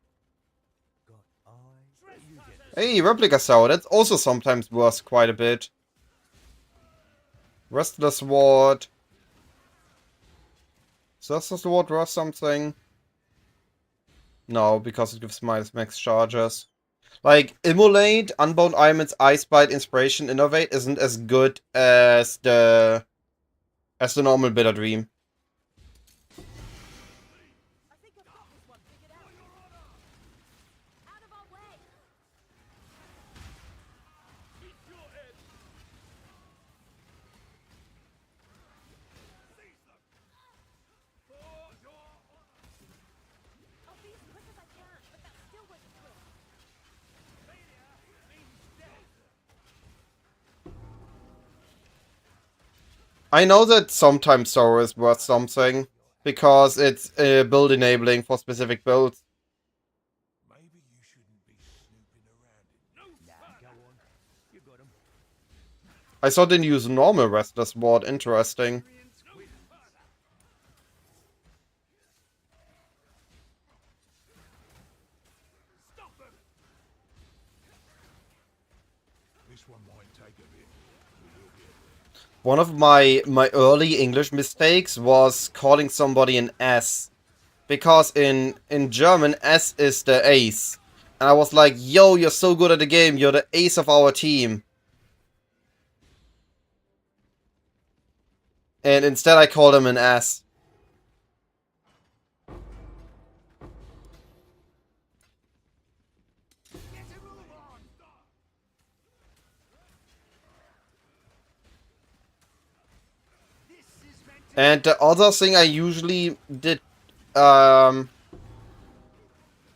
Got eyes. You get Hey, Replica Sour, that's also sometimes worth quite a bit. Restless Ward. Is Restless Ward worth something? No, because it gives max charges. Like, Immolate, Unbound Ironman's Ice Bite, Inspiration, Innovate isn't as good as the normal Bitter Dream. I know that sometimes Zoro is worth something, because it's build enabling for specific builds. Maybe you shouldn't be snooping around it. Nah, go on. You got him. I saw the use normal Restless Ward, interesting. This one might take a bit, but we'll get there. One of my early English mistakes was calling somebody an S. Because in German, S is the ace. And I was like, yo, you're so good at the game, you're the ace of our team. And instead I called him an S. And the other thing I usually did, there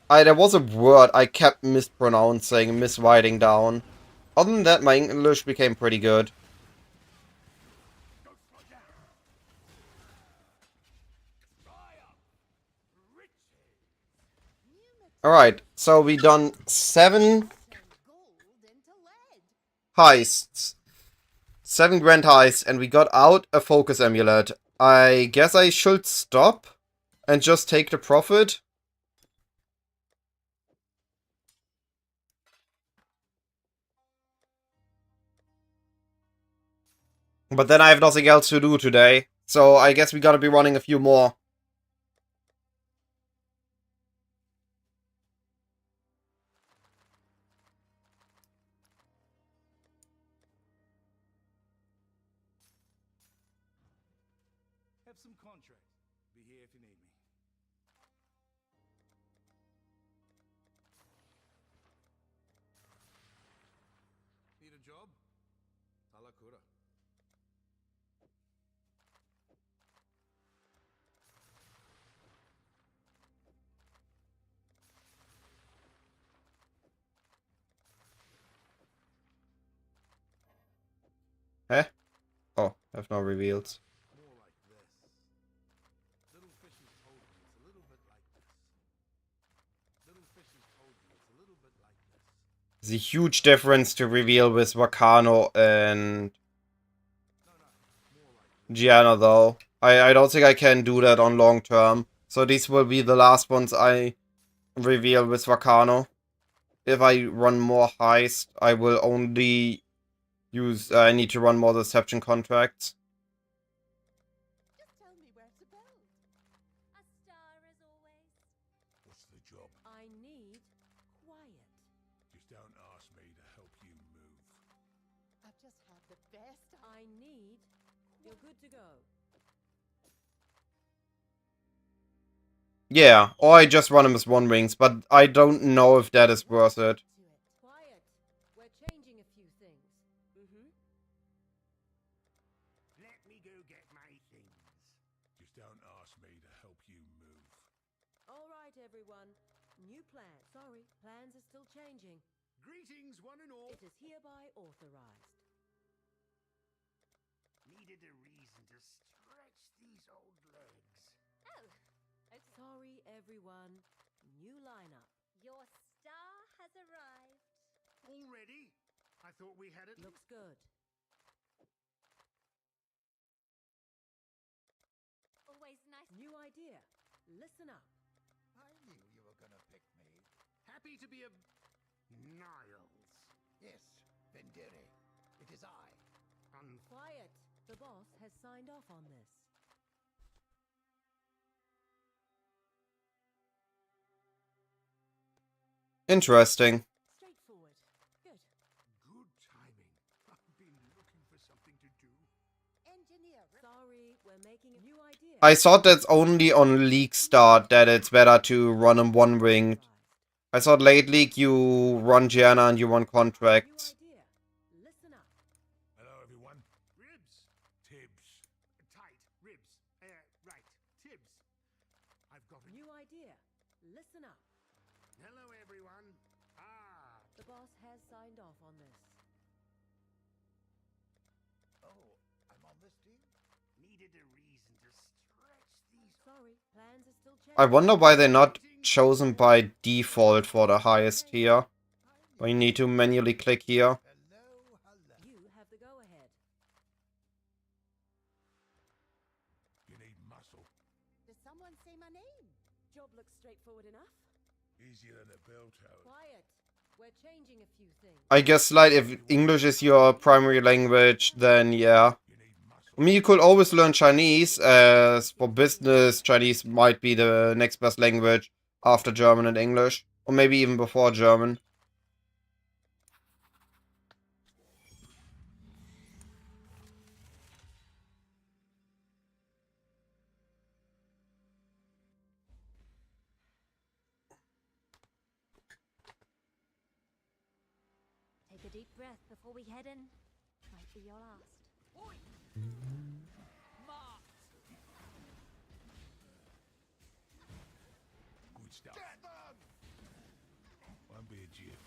was a word I kept mispronouncing, miswriting down. Other than that, my English became pretty good. Alright, so we done 7 heists. 7 grand heists, and we got out a focus amulet. I guess I should stop and just take the profit. But then I have nothing else to do today, so I guess we gotta be running a few more. Have some contracts. Be here if you need me. Need a job? Alakura. Eh? Oh, I have no reveals. More like this. Little fishes told me it's a little bit like this. Little fishes told me it's a little bit like this. There's a huge difference to reveal with Wakano and Gianna, though. I don't think I can do that on long term. So these will be the last ones I reveal with Wakano. If I run more heist, I will only use... I need to run more deception contracts. Just tell me where to build. A star as always. What's the job? I need quiet. Just don't ask me to help you move. I've just had the best. I need. You're good to go. Yeah, or I just run him as one rings, but I don't know if that is worth it. Quiet. We're changing a few things. Let me go get my things. Just don't ask me to help you move. All right, everyone. New plan. Sorry, plans are still changing. Greetings, one and all. It is hereby authorized. Needed a reason to stretch these old legs. Oh, okay. Sorry, everyone. New lineup. Your star has arrived. Already? I thought we had it. Looks good. Always nice. New idea. Listen up. I knew you were gonna pick me. Happy to be a... Niles. Yes, Vendere. It is I. Quiet. The boss has signed off on this. Interesting. Straightforward. Good. Good timing. I've been looking for something to do. Engineer. Sorry, we're making a new idea. I thought that's only on League Start that it's better to run him one ring. I thought late League you run Gianna and you run contracts. New idea. Listen up. Hello, everyone. Ribs. Tibbs. Tight. Ribs. Right. Tibbs. I've got it. New idea. Listen up. Hello, everyone. Ah. The boss has signed off on this. Oh, I'm on this team? needed a reason to stretch these. Sorry, plans are still I changing. wonder why they're not chosen by default for the highest here. When you need to manually click here. Hello, hello. You have the go-ahead. You need muscle. Did someone say my name? Job looks straightforward enough. Easier than a bell tower. Quiet. We're changing a few things. I guess, like, if English is your primary language, then yeah. You need muscle. I mean, you could always learn Chinese, as for business, Chinese might be the next best language after German and English. Or maybe even before German. Take a deep breath before we head in. Might be your last. Good stuff. Won't be a jiff.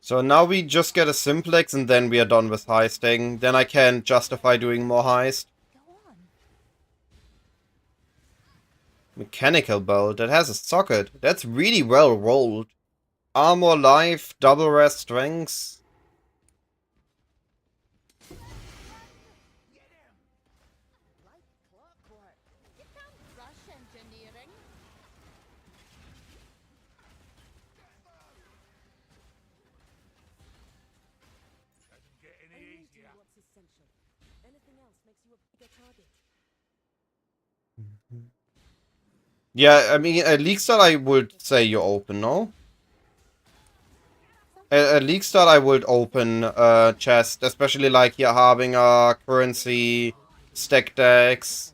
So now we just get a simplex and then we are done with heisting. Then I can justify doing more heist. Go on. Mechanical bolt, that has a socket. That's really well rolled. Armor life, double rest strength. Like clockwork. You can't rush engineering. Doesn't get any Only do easier. what's essential. Anything else makes you a bigger target. Yeah, I mean, at least that I would say you open, no? At least that I would open chest, especially like here having a currency, stack decks.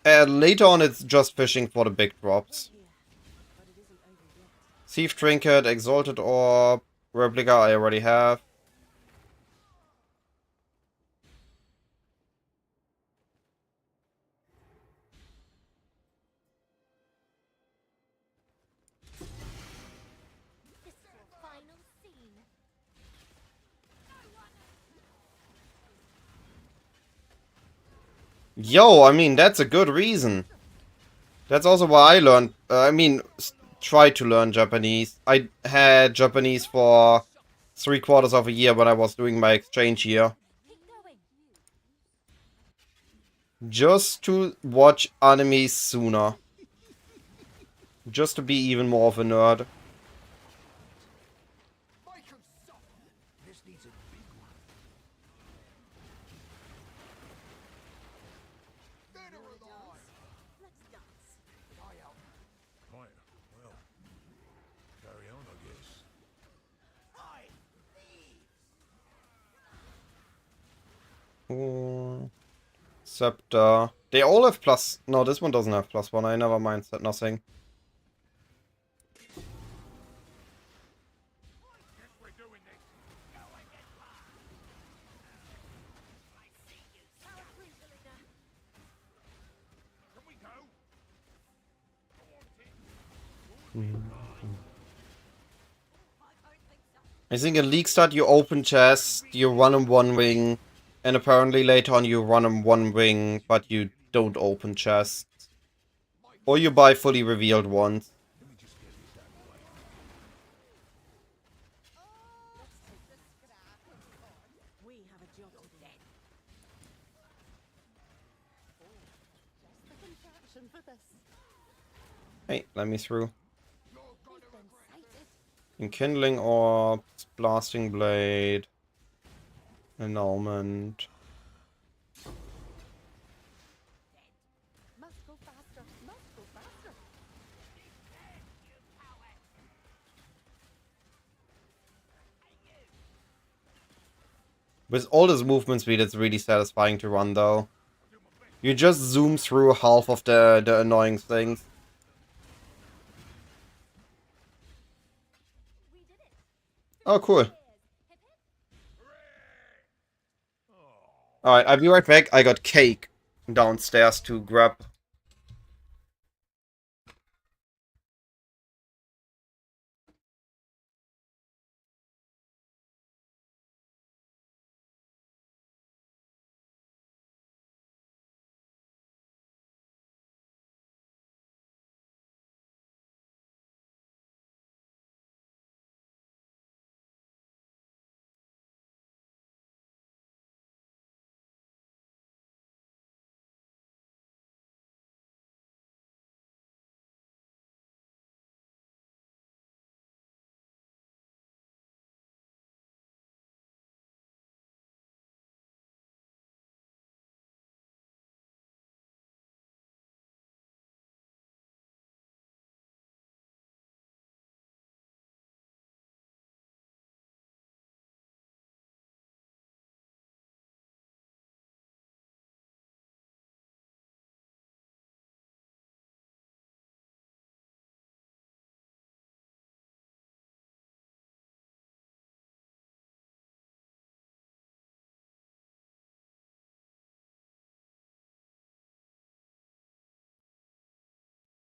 Later on it's just fishing for the big drops. Here, but it isn't over yet. Thief Trinket, Exalted Orb, Replica I already have. This is your final scene. Yo, I mean, that's a good reason. That's also why I learned, tried to learn Japanese. I had Japanese for 3/4 of a year when I was doing my exchange year. Keep going. Just to watch anime sooner. Just to be even more of a nerd. Make 'em soft. This needs a big one. Dead or alive. Let's dance. I help. Right, well. Carry on, I guess. I leave. Ooh. Scepter. They all have plus... No, this one doesn't have +1. I never mind, said nothing. Guess we're doing this. Can we go? I think in League Start you open chest, you run him one wing, and apparently later on you run him one wing, but you don't open chests. Or you buy fully revealed ones. Let me just get this out of the way. Let's take the scrap and on. We have a job to do. Just the contraption for this. Hey, let me through. We've been sighted. Enkindling Orbs, Blasting Blade, Annulment. Must go faster. Must go faster. With all this movement speed, it's really satisfying to run, though. You just zoom through half of the annoying things. We did it. Oh, cool. Cheers. Hip hip. Alright, I'll be right back. I got cake downstairs to grab.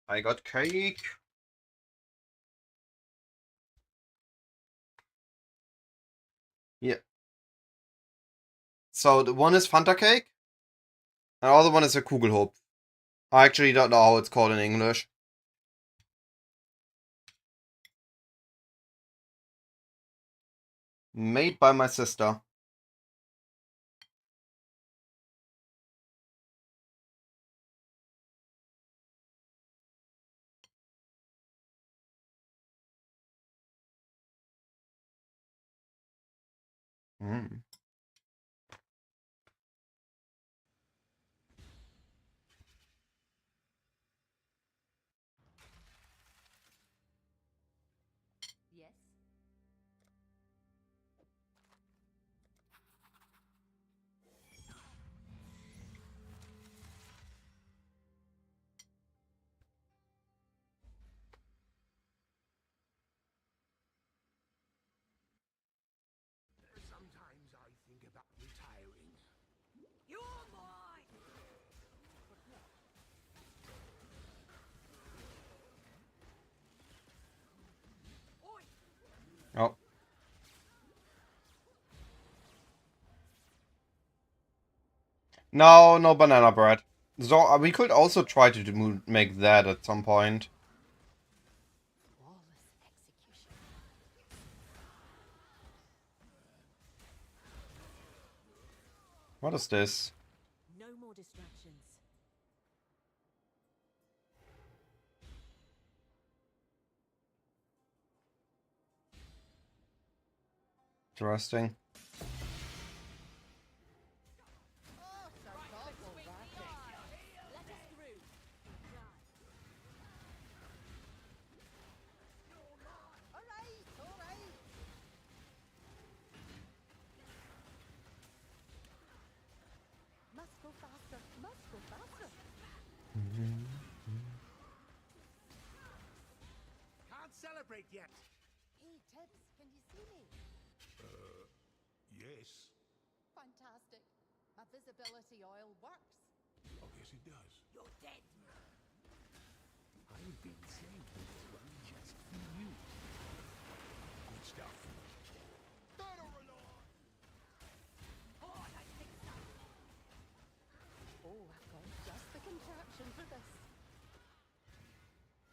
I got cake. Yeah. So the one is Fanta cake, and the other one is a Kugelhupf. I actually don't know how it's called in English. Made by my sister. Mm. Yes? Sometimes I think about retiring. You're mine! Oh. No, no banana bread. So we could also try to make that at some point. Flawless execution. What is this? No more distractions. Interesting. Oh, so thoughtful, Ratchet. Let us through. All right, all right. Must go faster, must go faster. Can't celebrate yet. Hey, Tibbs, can you see me? Yes. Fantastic. My visibility oil works. I guess it does. You're dead. I've been saving this one just for you. Good stuff. Dead or alive? Oh, I think so. Oh, I've got just the contraption for this.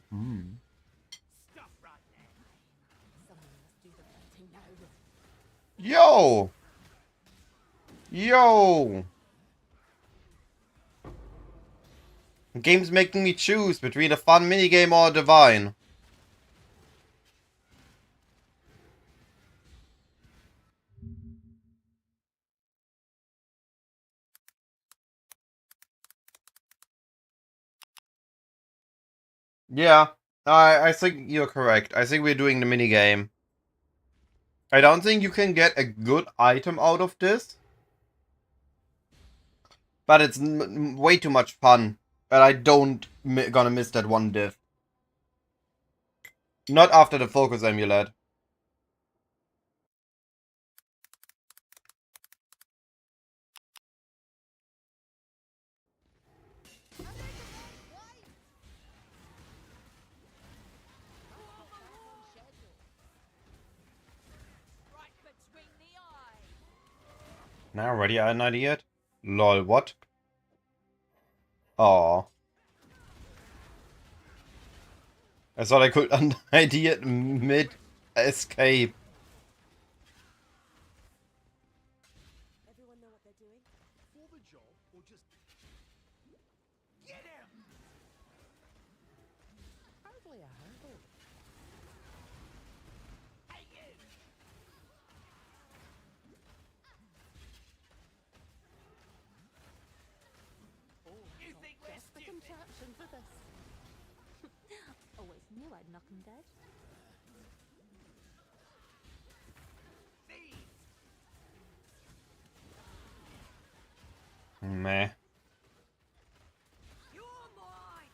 Hmm. Stuff right there. Someone must do the fighting now. Yo! Yo! The game's making me choose between a fun minigame or a divine. Yeah, I think you're correct. I think we're doing the minigame. I don't think you can get a good item out of this. But it's way too much fun. And I don't gonna miss that one div. Not after the focus amulet. Right between the eyes. Now already an idea? Lol, what? Aw. I thought I could idea it mid-escape. Everyone know what they're doing? For the job, or just... Get him! Hardly a hurdle. Hey, you! Oh, You I've think got we're just the stupid? contraption for this. Always knew I'd knock 'em dead. Thieves! Meh. You're mine!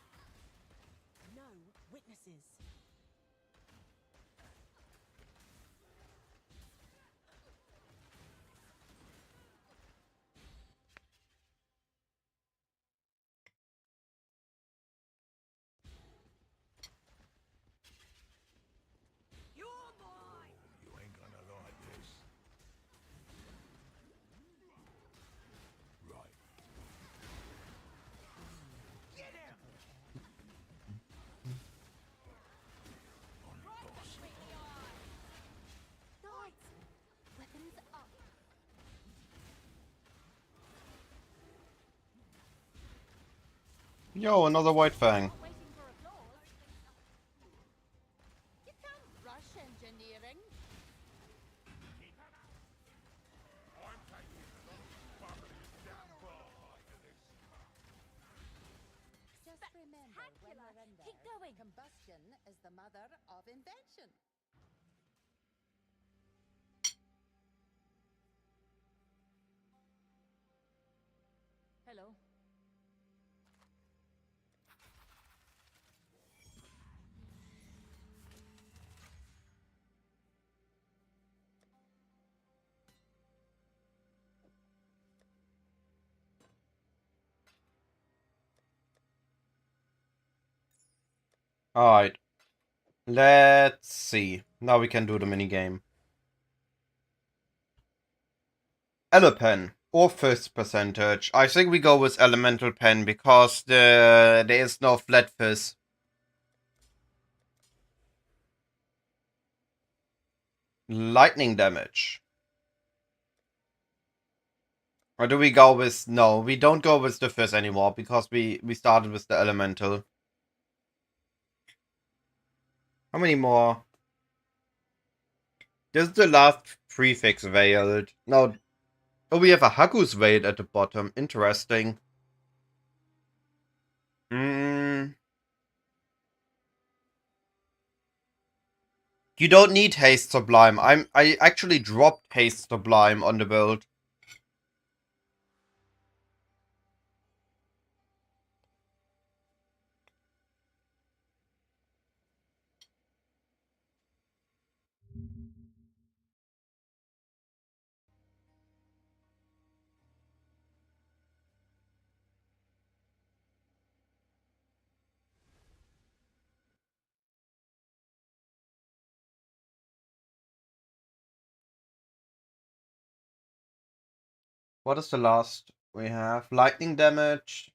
No witnesses. Yo, another white fang. Not waiting for applause. You can't rush engineering. Just remember, when Spectacular. we're in there, Keep going. combustion is the mother of invention. Hello. Alright. Let's see. Now we can do the minigame. Elepen or fizz percentage. I think we go with elemental pen because there is no flat fizz. Lightning damage. Or do we go with... No, we don't go with the fizz anymore because we started with the elemental. How many more? This is the last prefix veiled. No. Oh, we have a Haku's veiled at the bottom. Interesting. You don't need Haste Sublime. I actually dropped Haste Sublime on the build. What is the last we have? Lightning damage.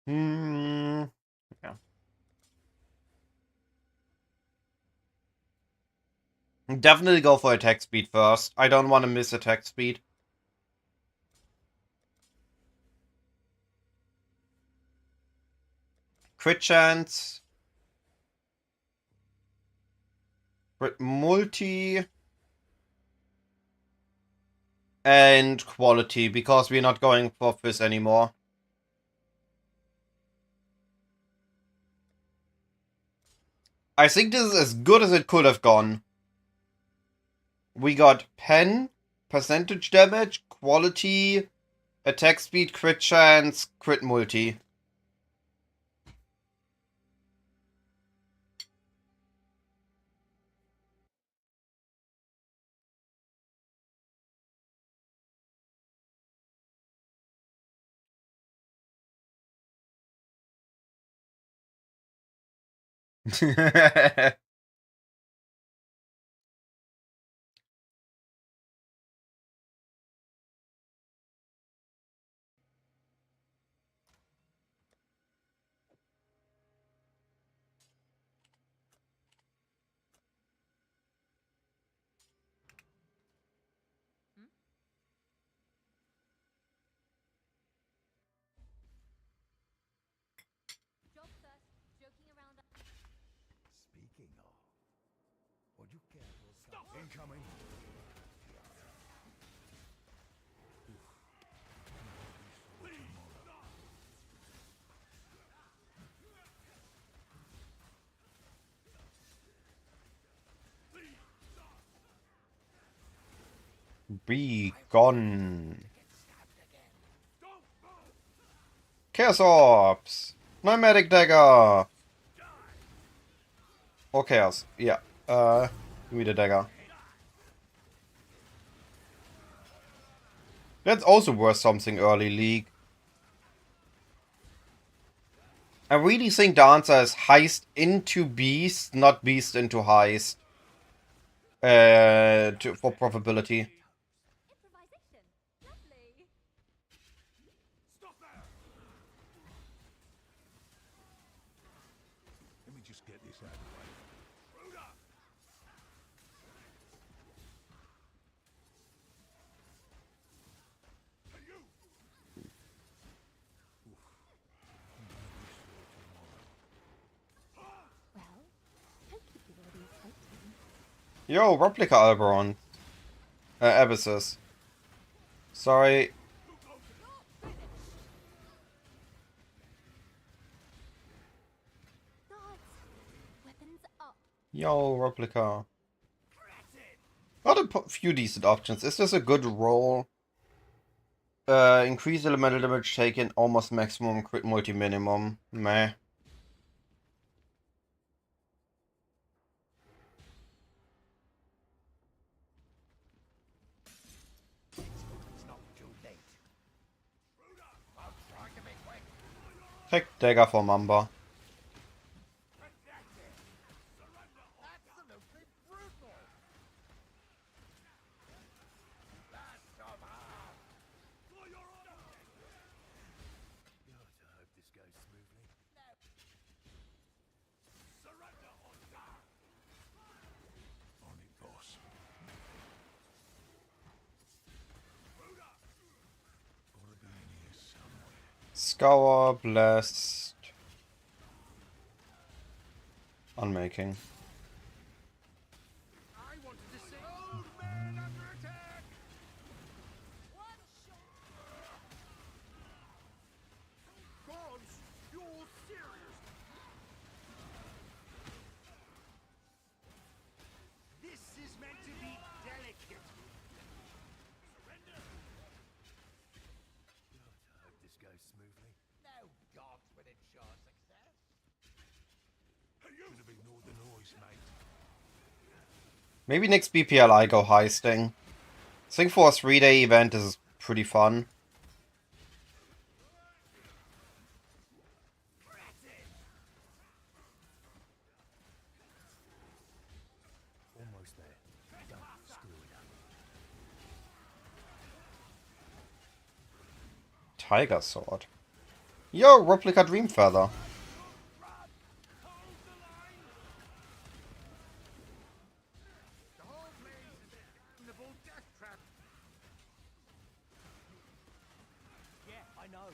Yeah. Definitely go for attack speed first. I don't want to miss attack speed. Crit chance. Crit multi. And quality, because we're not going for fizz anymore. I think this is as good as it could have gone. We got pen, percentage damage, quality, attack speed, crit chance, crit multi. Job first. Joking around. Speaking of, would you care to stop incoming? Be gone. Chaos Orbs. Pneumatic Dagger. Or Chaos. Yeah. Give me the dagger. That's also worth something early league. I really think the answer is Heist into Beast, not Beast into Heist. For profitability. Improvisation. Lovely. Stop there! Let me just get this out of the way. Ruder! Hey, you! Well, don't keep the audience waiting. Yo, replica Alberon. Abyssus. Sorry. Guards, weapons up. Yo, replica. Got a few decent options. Is this a good roll? Increase elemental damage taken, almost maximum, crit multi minimum. Meh. It's not too late. I'll try to make quick. Take dagger for Mamba. Absolutely brutal. Blast of heart. For your honor! God, I hope this goes smoothly. Surrender or die! On it, boss. Ruder! Gotta be in here somewhere. Scour, blast. Unmaking. I wanted to say, old man under attack! Gods, you're serious? This is meant to be delicate. Surrender! God, I hope this goes smoothly. No gods would ensure success. Hey, you! Could have ignored the noise, mate. Maybe next BPL I go heisting. I think for a 3-day event this is pretty fun. Almost there. Don't screw it up. Tiger Sword. Yo, replica Dream Feather. The whole place is a damnable death trap. Yeah, I know.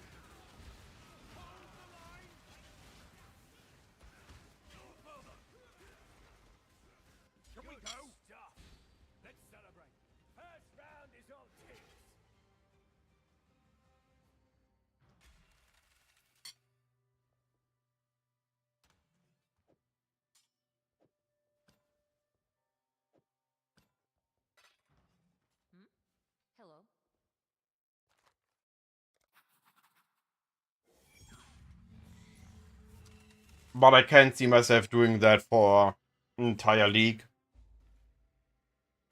Can we go? Stuff. Let's celebrate. First round is all tips. Hello. But I can't see myself doing that for an entire league.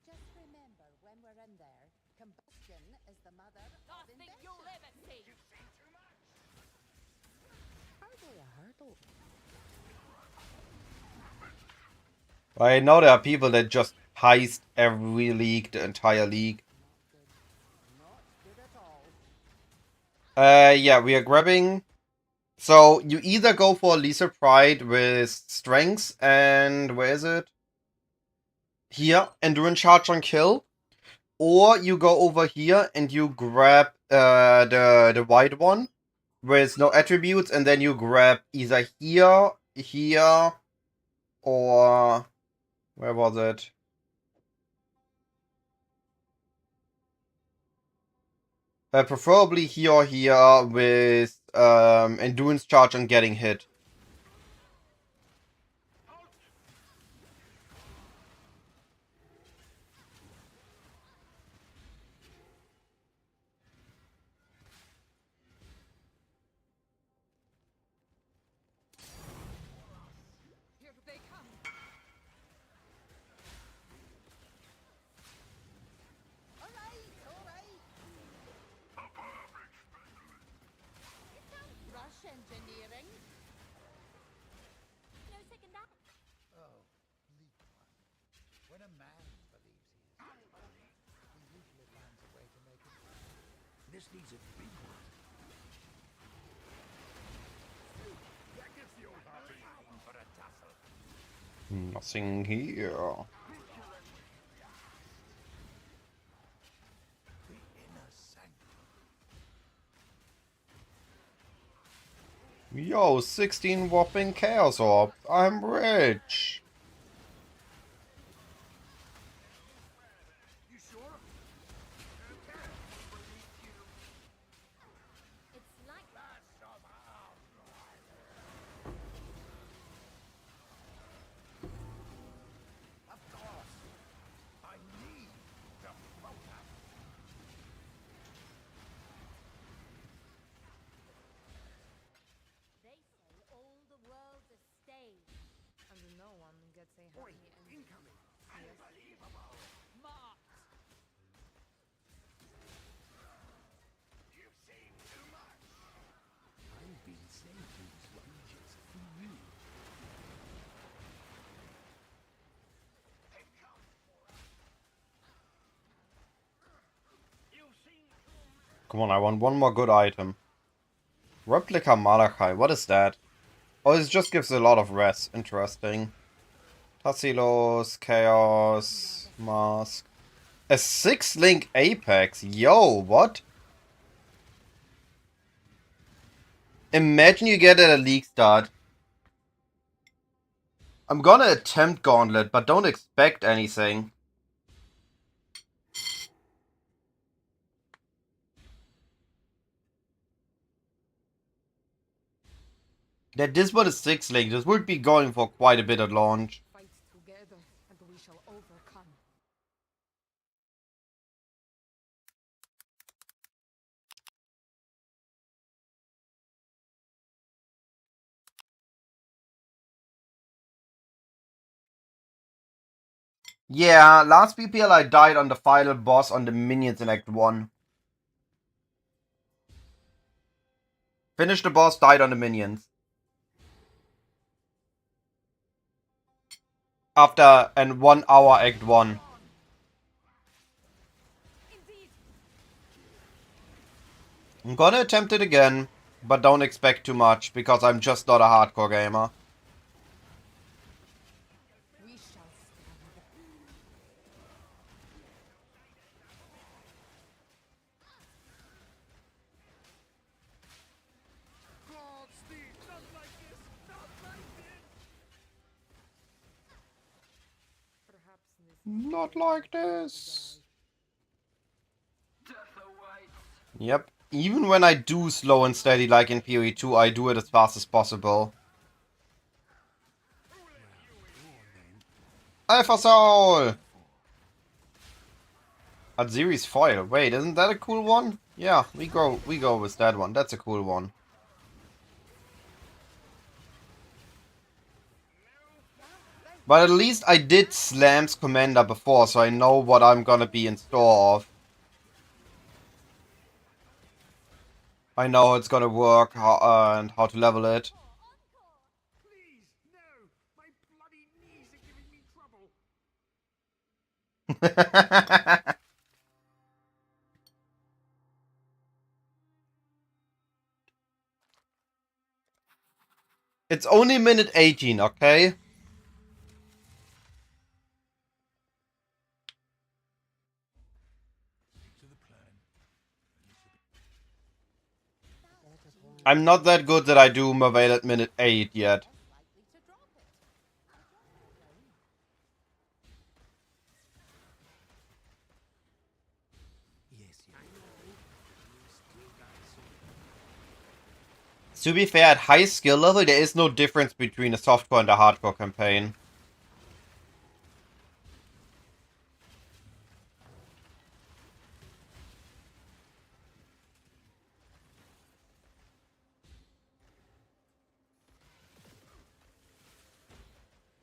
Just remember when we're in there, combustion is the mother of invention. You'll ever see. Hardly a hurdle. I know there are people that just heist every league, the entire league. Not good at all. Yeah, we are grabbing. So you either go for Lisa Pride with strengths and where is it? Here, endurance charge on kill. Or you go over here and you grab the white one with no attributes, and then you grab either here, here, or where was it? Preferably here or here with endurance charge on getting hit. Here they come. All right, all right. Rush engineering. No second that. Oh, bleak one. When a man believes he is he usually finds a way to make it. This needs a big one. Nothing here. Yo, 16 whopping Chaos Orb. I'm rich. It's like Of course. I need the photo. they say all the world's a stage. And no one gets a Oi, happy ending. incoming. Unbelievable. Marked. You've seen too much. I've been saving these wages for you. They've come for us. You've seen too much. Come on, I want one more good item. Replica Malachi, what is that? Oh, it just gives a lot of res. Interesting. Tassilos, Chaos, Mask. A 6-link Apex. Yo, what? Imagine you get it at a league start. I'm gonna attempt Gauntlet, but don't expect anything. That this one is 6-link, this would be going for quite a bit at launch. Fight together, and we shall overcome. Yeah, last PPL I died on the final boss on the minions in Act 1. Finished the boss, died on the minions. After an 1 hour Act 1. I'm gonna attempt it again, but don't expect too much, because I'm just not a hardcore gamer. We shall stand. God, Steve, not like this! Not like this! Perhaps this Not like this. Death awaits! Yep. Even when I do slow and steady like in PoE2, I do it as fast as possible. Alpha Soul! Aziri's Foil. Wait, isn't that a cool one? Yeah, we go with that one. That's a cool one. But at least I did Slam's Commander before, so I know what I'm gonna be in store of. I know it's gonna work and how to level it. Please, no! My bloody knees are giving me trouble! It's only minute 18, okay? I'm not that good that I do Merveil at minute 8 yet. Likely to drop it. Yes, I know. You still got some. To be fair, at high skill level, there is no difference between a softcore and a hardcore campaign.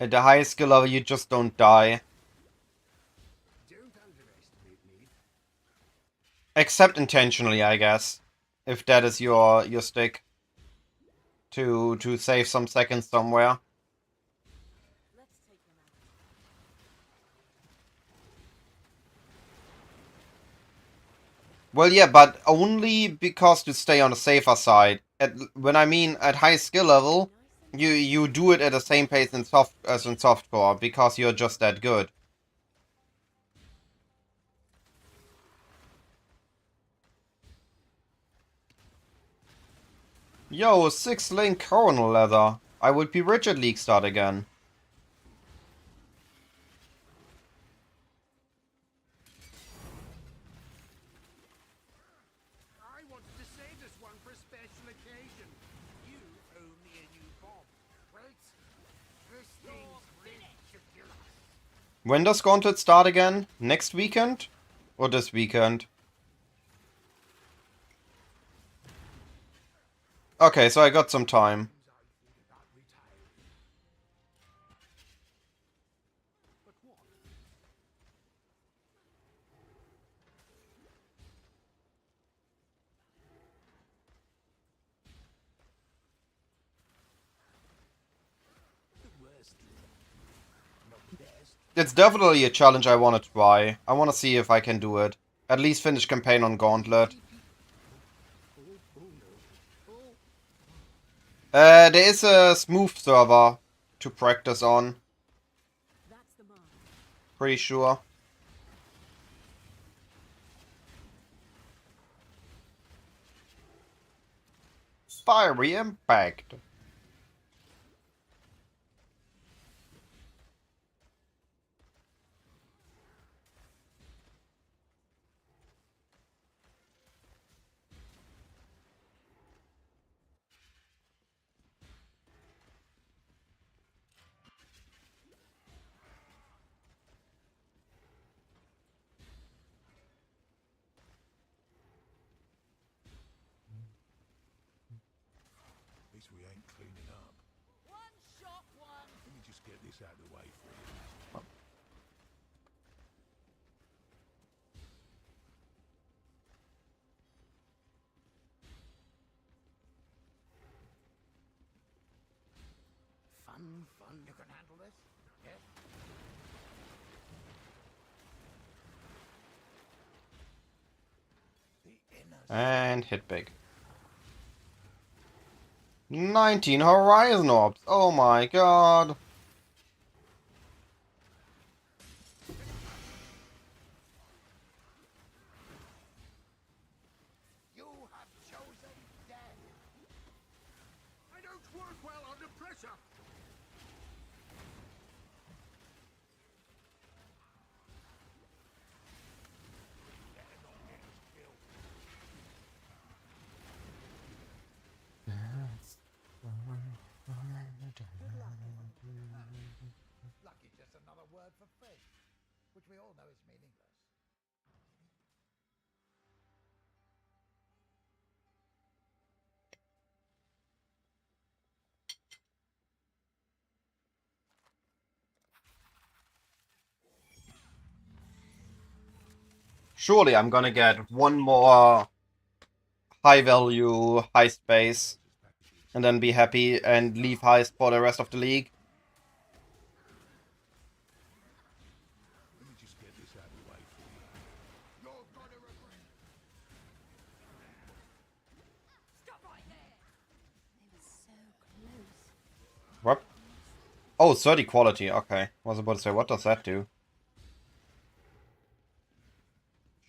At the highest skill level, you just don't die. Don't underestimate me. Except intentionally, I guess. If that is your stick. To save some seconds somewhere. Let's take him out. Well, yeah, but only because to stay on the safer side. When I mean at high skill level, You do it at the same pace in as in softcore because you're just that good. Yo, 6-link coronal leather. I would be rich at League Start again. I wanted to save this one for a special occasion. You owe me a new bomb. Wait. This thing's ridiculous. When does Gauntlet start again? Next weekend? Or this weekend? Okay, so I got some time. It's definitely a challenge I want to try. I want to see if I can do it. At least finish campaign on Gauntlet. There is a smooth server to practice on. That's the mark. Pretty sure. Fiery Impact. At least we ain't cleaning up. One shot, one. Let me just get this out of the way for you. Fun. You can handle this? Yes? The inner And hit big. 19 Horizon Orbs. Oh my god. You have chosen death. I don't work well under pressure. Luck is just another word for fate, which we all know is meaningless. Surely I'm gonna get one more high value heist base and then be happy and leave heist for the rest of the league. Let me just get this out of the way for you. You're gonna regret. Stop right there. They were so close. What? Oh, 30 quality. Okay. I was about to say, what does that do?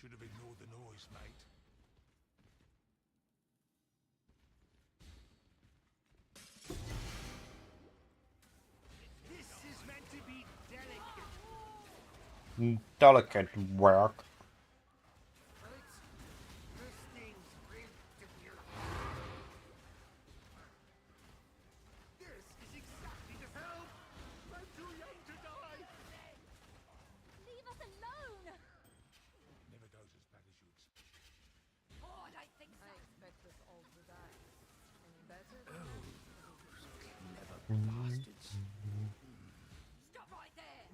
Should have ignored the noise, mate. This is meant to be delicate. Delicate work. This thing's ridiculous. This is exactly the help. I'm too young to die. Leave us alone. Never goes as bad as you expect. Oh, I don't think so. I expect us all to die. Any better? Clever bastards. Stop right there.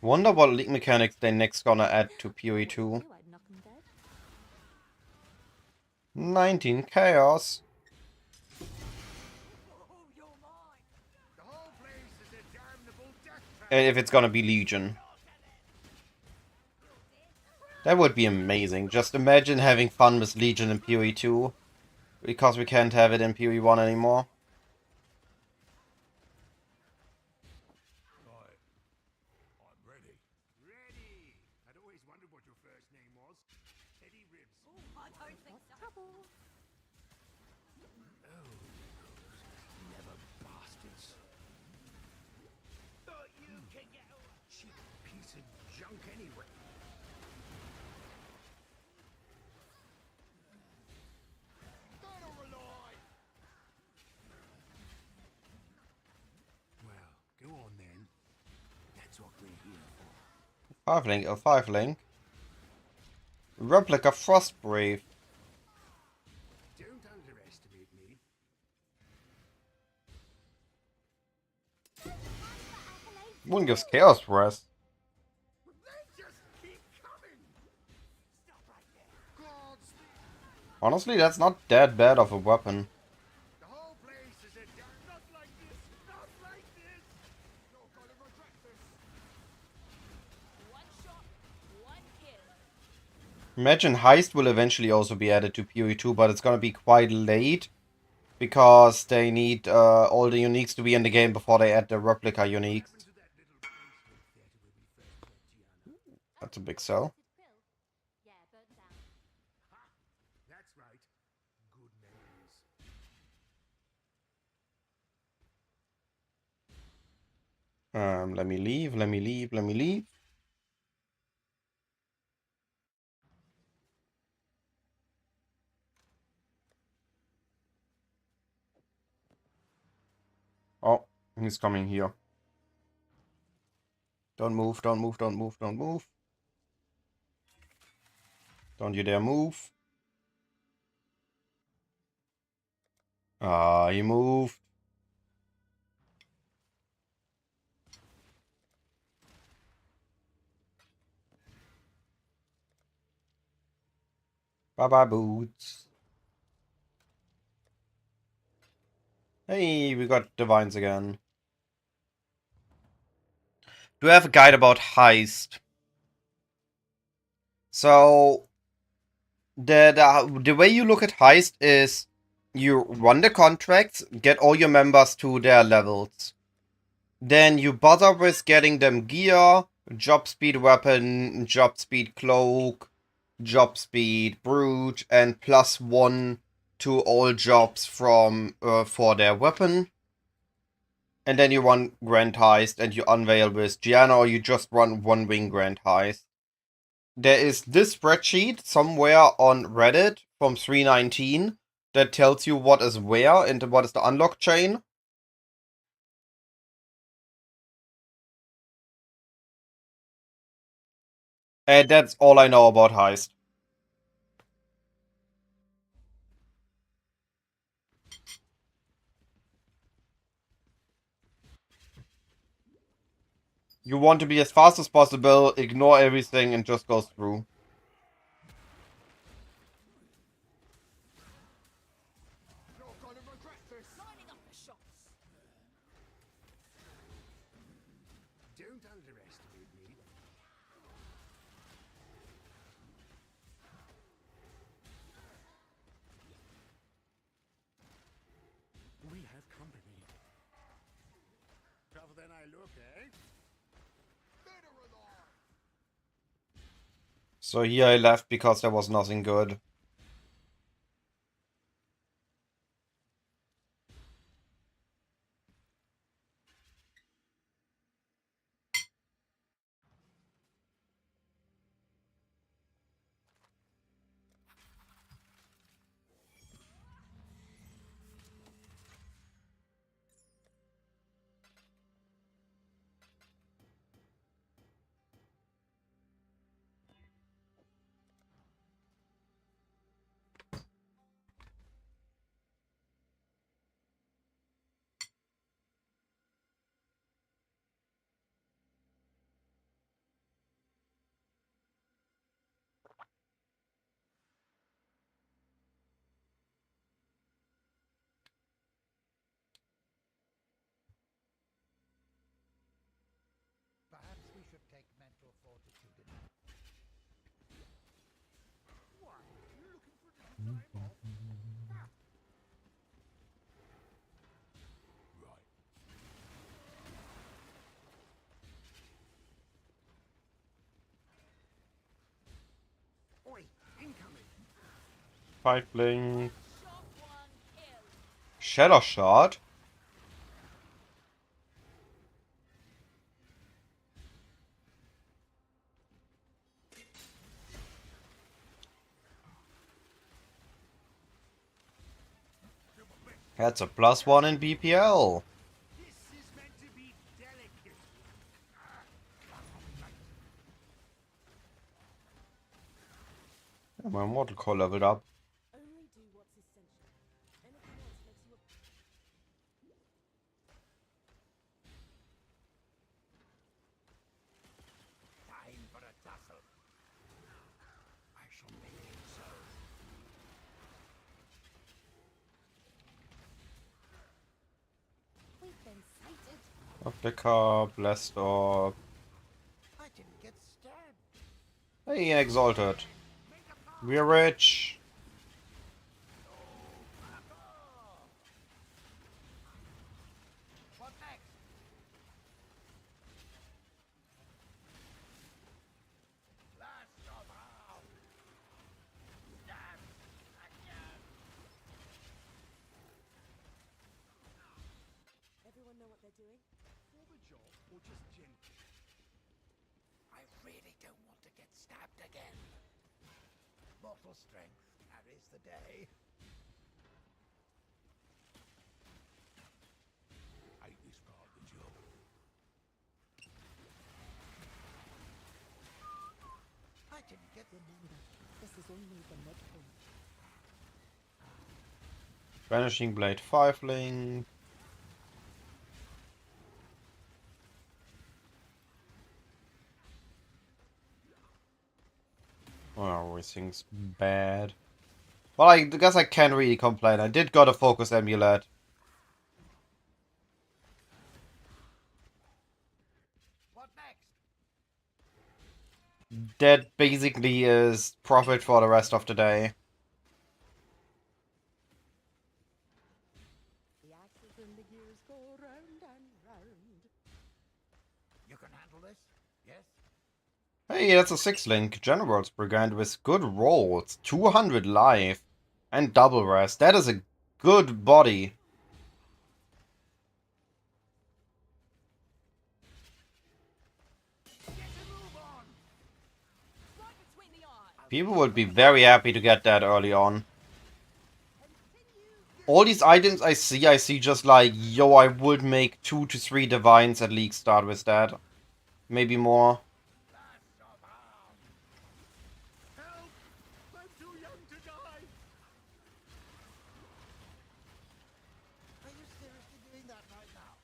Wonder what league mechanics they next gonna add to PoE 2. Knew I'd knock 'em dead. 19 Chaos. Oh, you're mine. The whole place is a damnable death trap. And if it's gonna be Legion. That would be amazing. Just imagine having fun with Legion in PoE 2. Because we can't have it in PoE 1 anymore. Right. I'm ready. Ready! I'd always wondered what your first name was. Teddy Ribs. I don't think so. Trouble. Never bastards. Thought you could get a cheap piece of junk anyway. Well, go on then. That's what we're here for. 5 link, a 5 link. Replica Frostbrave. Don't underestimate me. One gives Chaos Breath. They just keep coming. Stop right there. God's Honestly, that's not that bad of a weapon. The whole place is a not like this. Not like this. You're gonna regret this. One shot, one kill. Imagine Heist will eventually also be added to PoE 2, but it's gonna be quite late. Because they need all the uniques to be in the game before they add the replica uniques. That's a big sell. Yeah, burnt down. That's right. Good memories. Let me leave, let me leave, let me leave. Oh, he's coming here. Don't move, don't move, don't move, don't move. Don't you dare move. Ah, he moved. Bye bye, boots. Hey, we got divines again. Do I have a guide about Heist? So, the way you look at Heist is you run the contracts, get all your members to their levels. Then you bother with getting them gear, job speed weapon, job speed cloak, job speed brute, and +1 to all jobs from for their weapon. And then you run Grand Heist and you unveil with Gianna, or you just run one wing Grand Heist. There is this spreadsheet somewhere on Reddit from 319 that tells you what is where and what is the unlock chain. And that's all I know about Heist. You want to be as fast as possible, ignore everything, and just go through. You're gonna regret this. Lining up the shots. Don't underestimate me. We have company. Tougher than I look, eh? So here I left because there was nothing good. 5 blink. Shadow Shot. That's a +1 in BPL. This is meant to be delicate. My Mortal Core leveled up. Only do what's essential. Anything else makes you a Time for a tussle. I shall make it so. We've been sighted. Up the car, blast orb. I didn't get stabbed. Hey, Exalted. We're rich. What next? Blast of out. Stab. Again. Everyone know what they're doing? For the job or just gentle? I really don't want to get stabbed again. Mortal strength carries the day. Hate this part of the job. I didn't get Remember, this is only the midpoint. Vanishing Blade 5 link. Oh, everything's bad. Well, I guess I can't really complain. I did got a focus amulet. what next? That basically is profit for the rest of the day. The axes and the gears go round and round. You can handle this? Yes? Hey, that's a 6 link. General's Brigand with good rolls. 200 life. And double rest. That is a good body. People would be very happy to get that early on. All these items I see just like, yo, I would make 2 to 3 divines at league start with that. Maybe more. Help! I'm too young to die. Are you seriously doing that right now?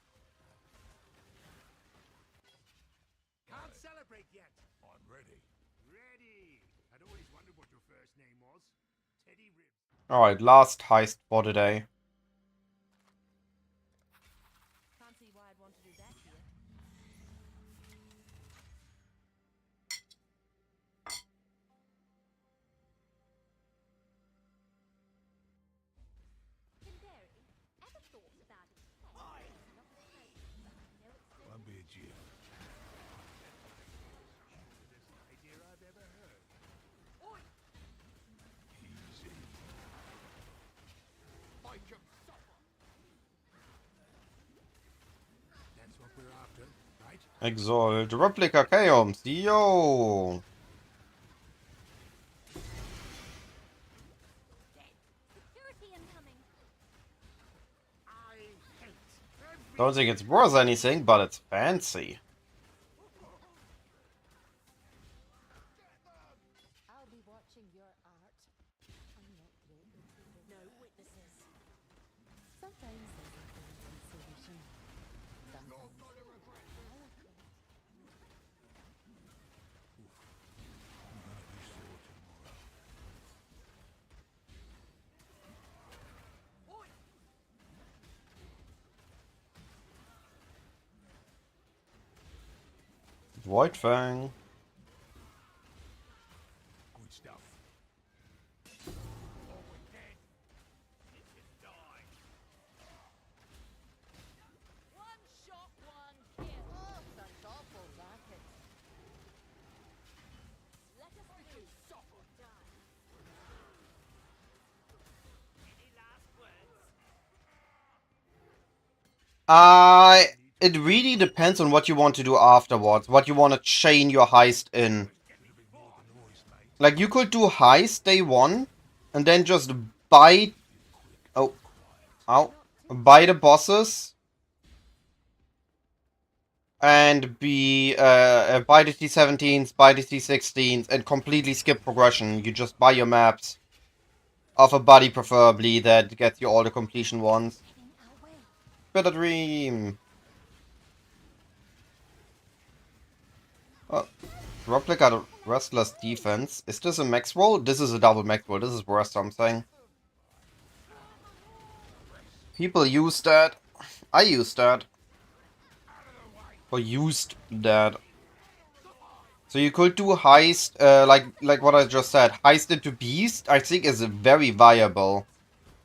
Can't celebrate yet. I'm ready. Ready. I'd always wondered what your first name was. Teddy Ribs. Alright, last heist for today. Can't see why I'd want to do that here. Kinderi, ever thought about it? It's not the same, but I know it's still Won't be a Jew. Stupidest idea I've ever heard. Easy. Make him suffer. That's what we're after, right? Exalt. Replica Chaos. Yo! security incoming. I hate every... Don't think it's worth anything, but it's fancy. I'll be watching your art. I'm not great with people. No witnesses. Sometimes there's a fancy solution. Sometimes I like it. I'm gonna be sore tomorrow. Void Fang. Good stuff. One shot, one kill. Oh, such awful racket. Let us begin. Die. It really depends on what you want to do afterwards, what you want to chain your heist in. Like, you could do heist day one, and then just buy... Oh, ow. Buy the bosses, and buy the T17s, buy the T16s, and completely skip progression. You just buy your maps. Of a buddy, preferably, that gets you all the completion ones. Heading our way. Better dream. Oh, Rocklick got a Restless defense. Is this a max roll? This is a double max roll. This is worth something. People use that. I use that. Or used that. So you could do heist, like what I just said. Heist into beast, I think, is very viable.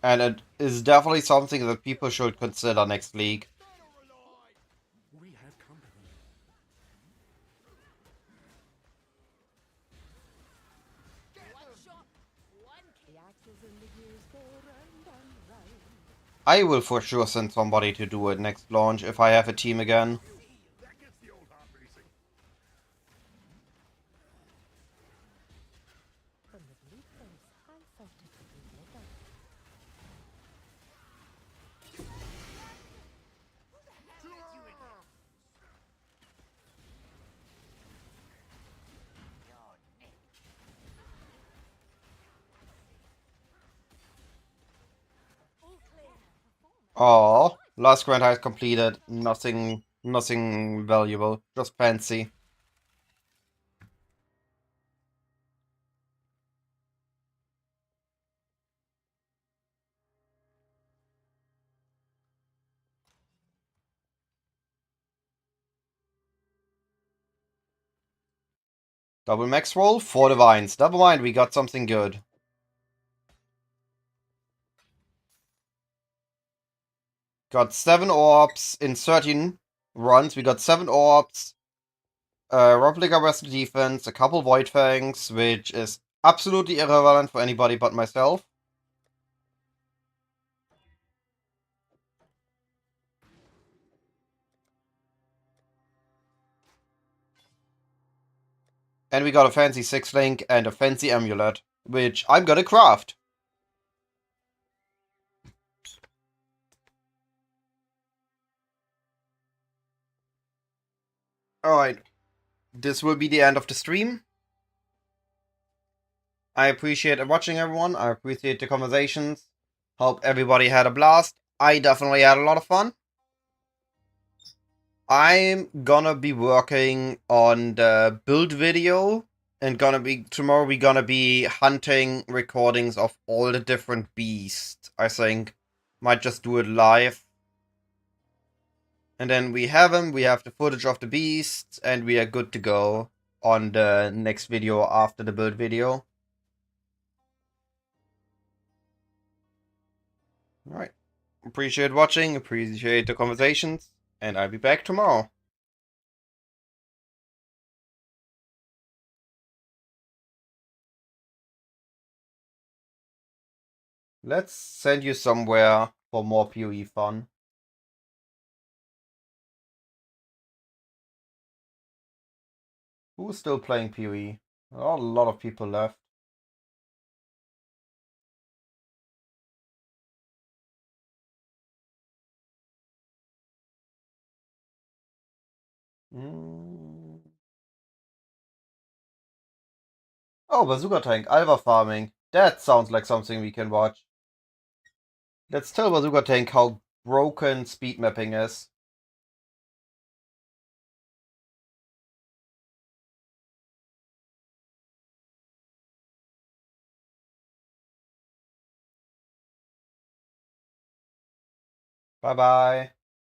And it is definitely something that people should consider next league. We have company. One shot, one kill. The axles and the gears go round and round. I will for sure send somebody to do it next launch if I have a team again. That gets the old heart racing. From the blue place, I thought it would be better. All clear. Oh, last grand heist completed. Nothing valuable. Just fancy. Double max roll, 4 divines. Never mind, we got something good. Got 7 orbs in 13 runs. We got 7 orbs. Replica Wrestle Defense, a couple Void Fangs, which is absolutely irrelevant for anybody but myself. And we got a fancy 6-link and a fancy amulet, which I'm gonna craft. Alright, this will be the end of the stream. I appreciate watching, everyone. I appreciate the conversations. Hope everybody had a blast. I definitely had a lot of fun. I'm gonna be working on the build video, and tomorrow we're gonna be hunting recordings of all the different beasts. I think might just do it live. And then we have them, we have the footage of the beasts, and we are good to go on the next video after the build video. Alright. Appreciate watching, appreciate the conversations, and I'll be back tomorrow. Let's send you somewhere for more PoE fun. Who's still playing PoE? There are a lot of people left. Oh, Bazooka Tank, Alva farming. That sounds like something we can watch. Let's tell Bazooka Tank how broken speed mapping is. Bye bye.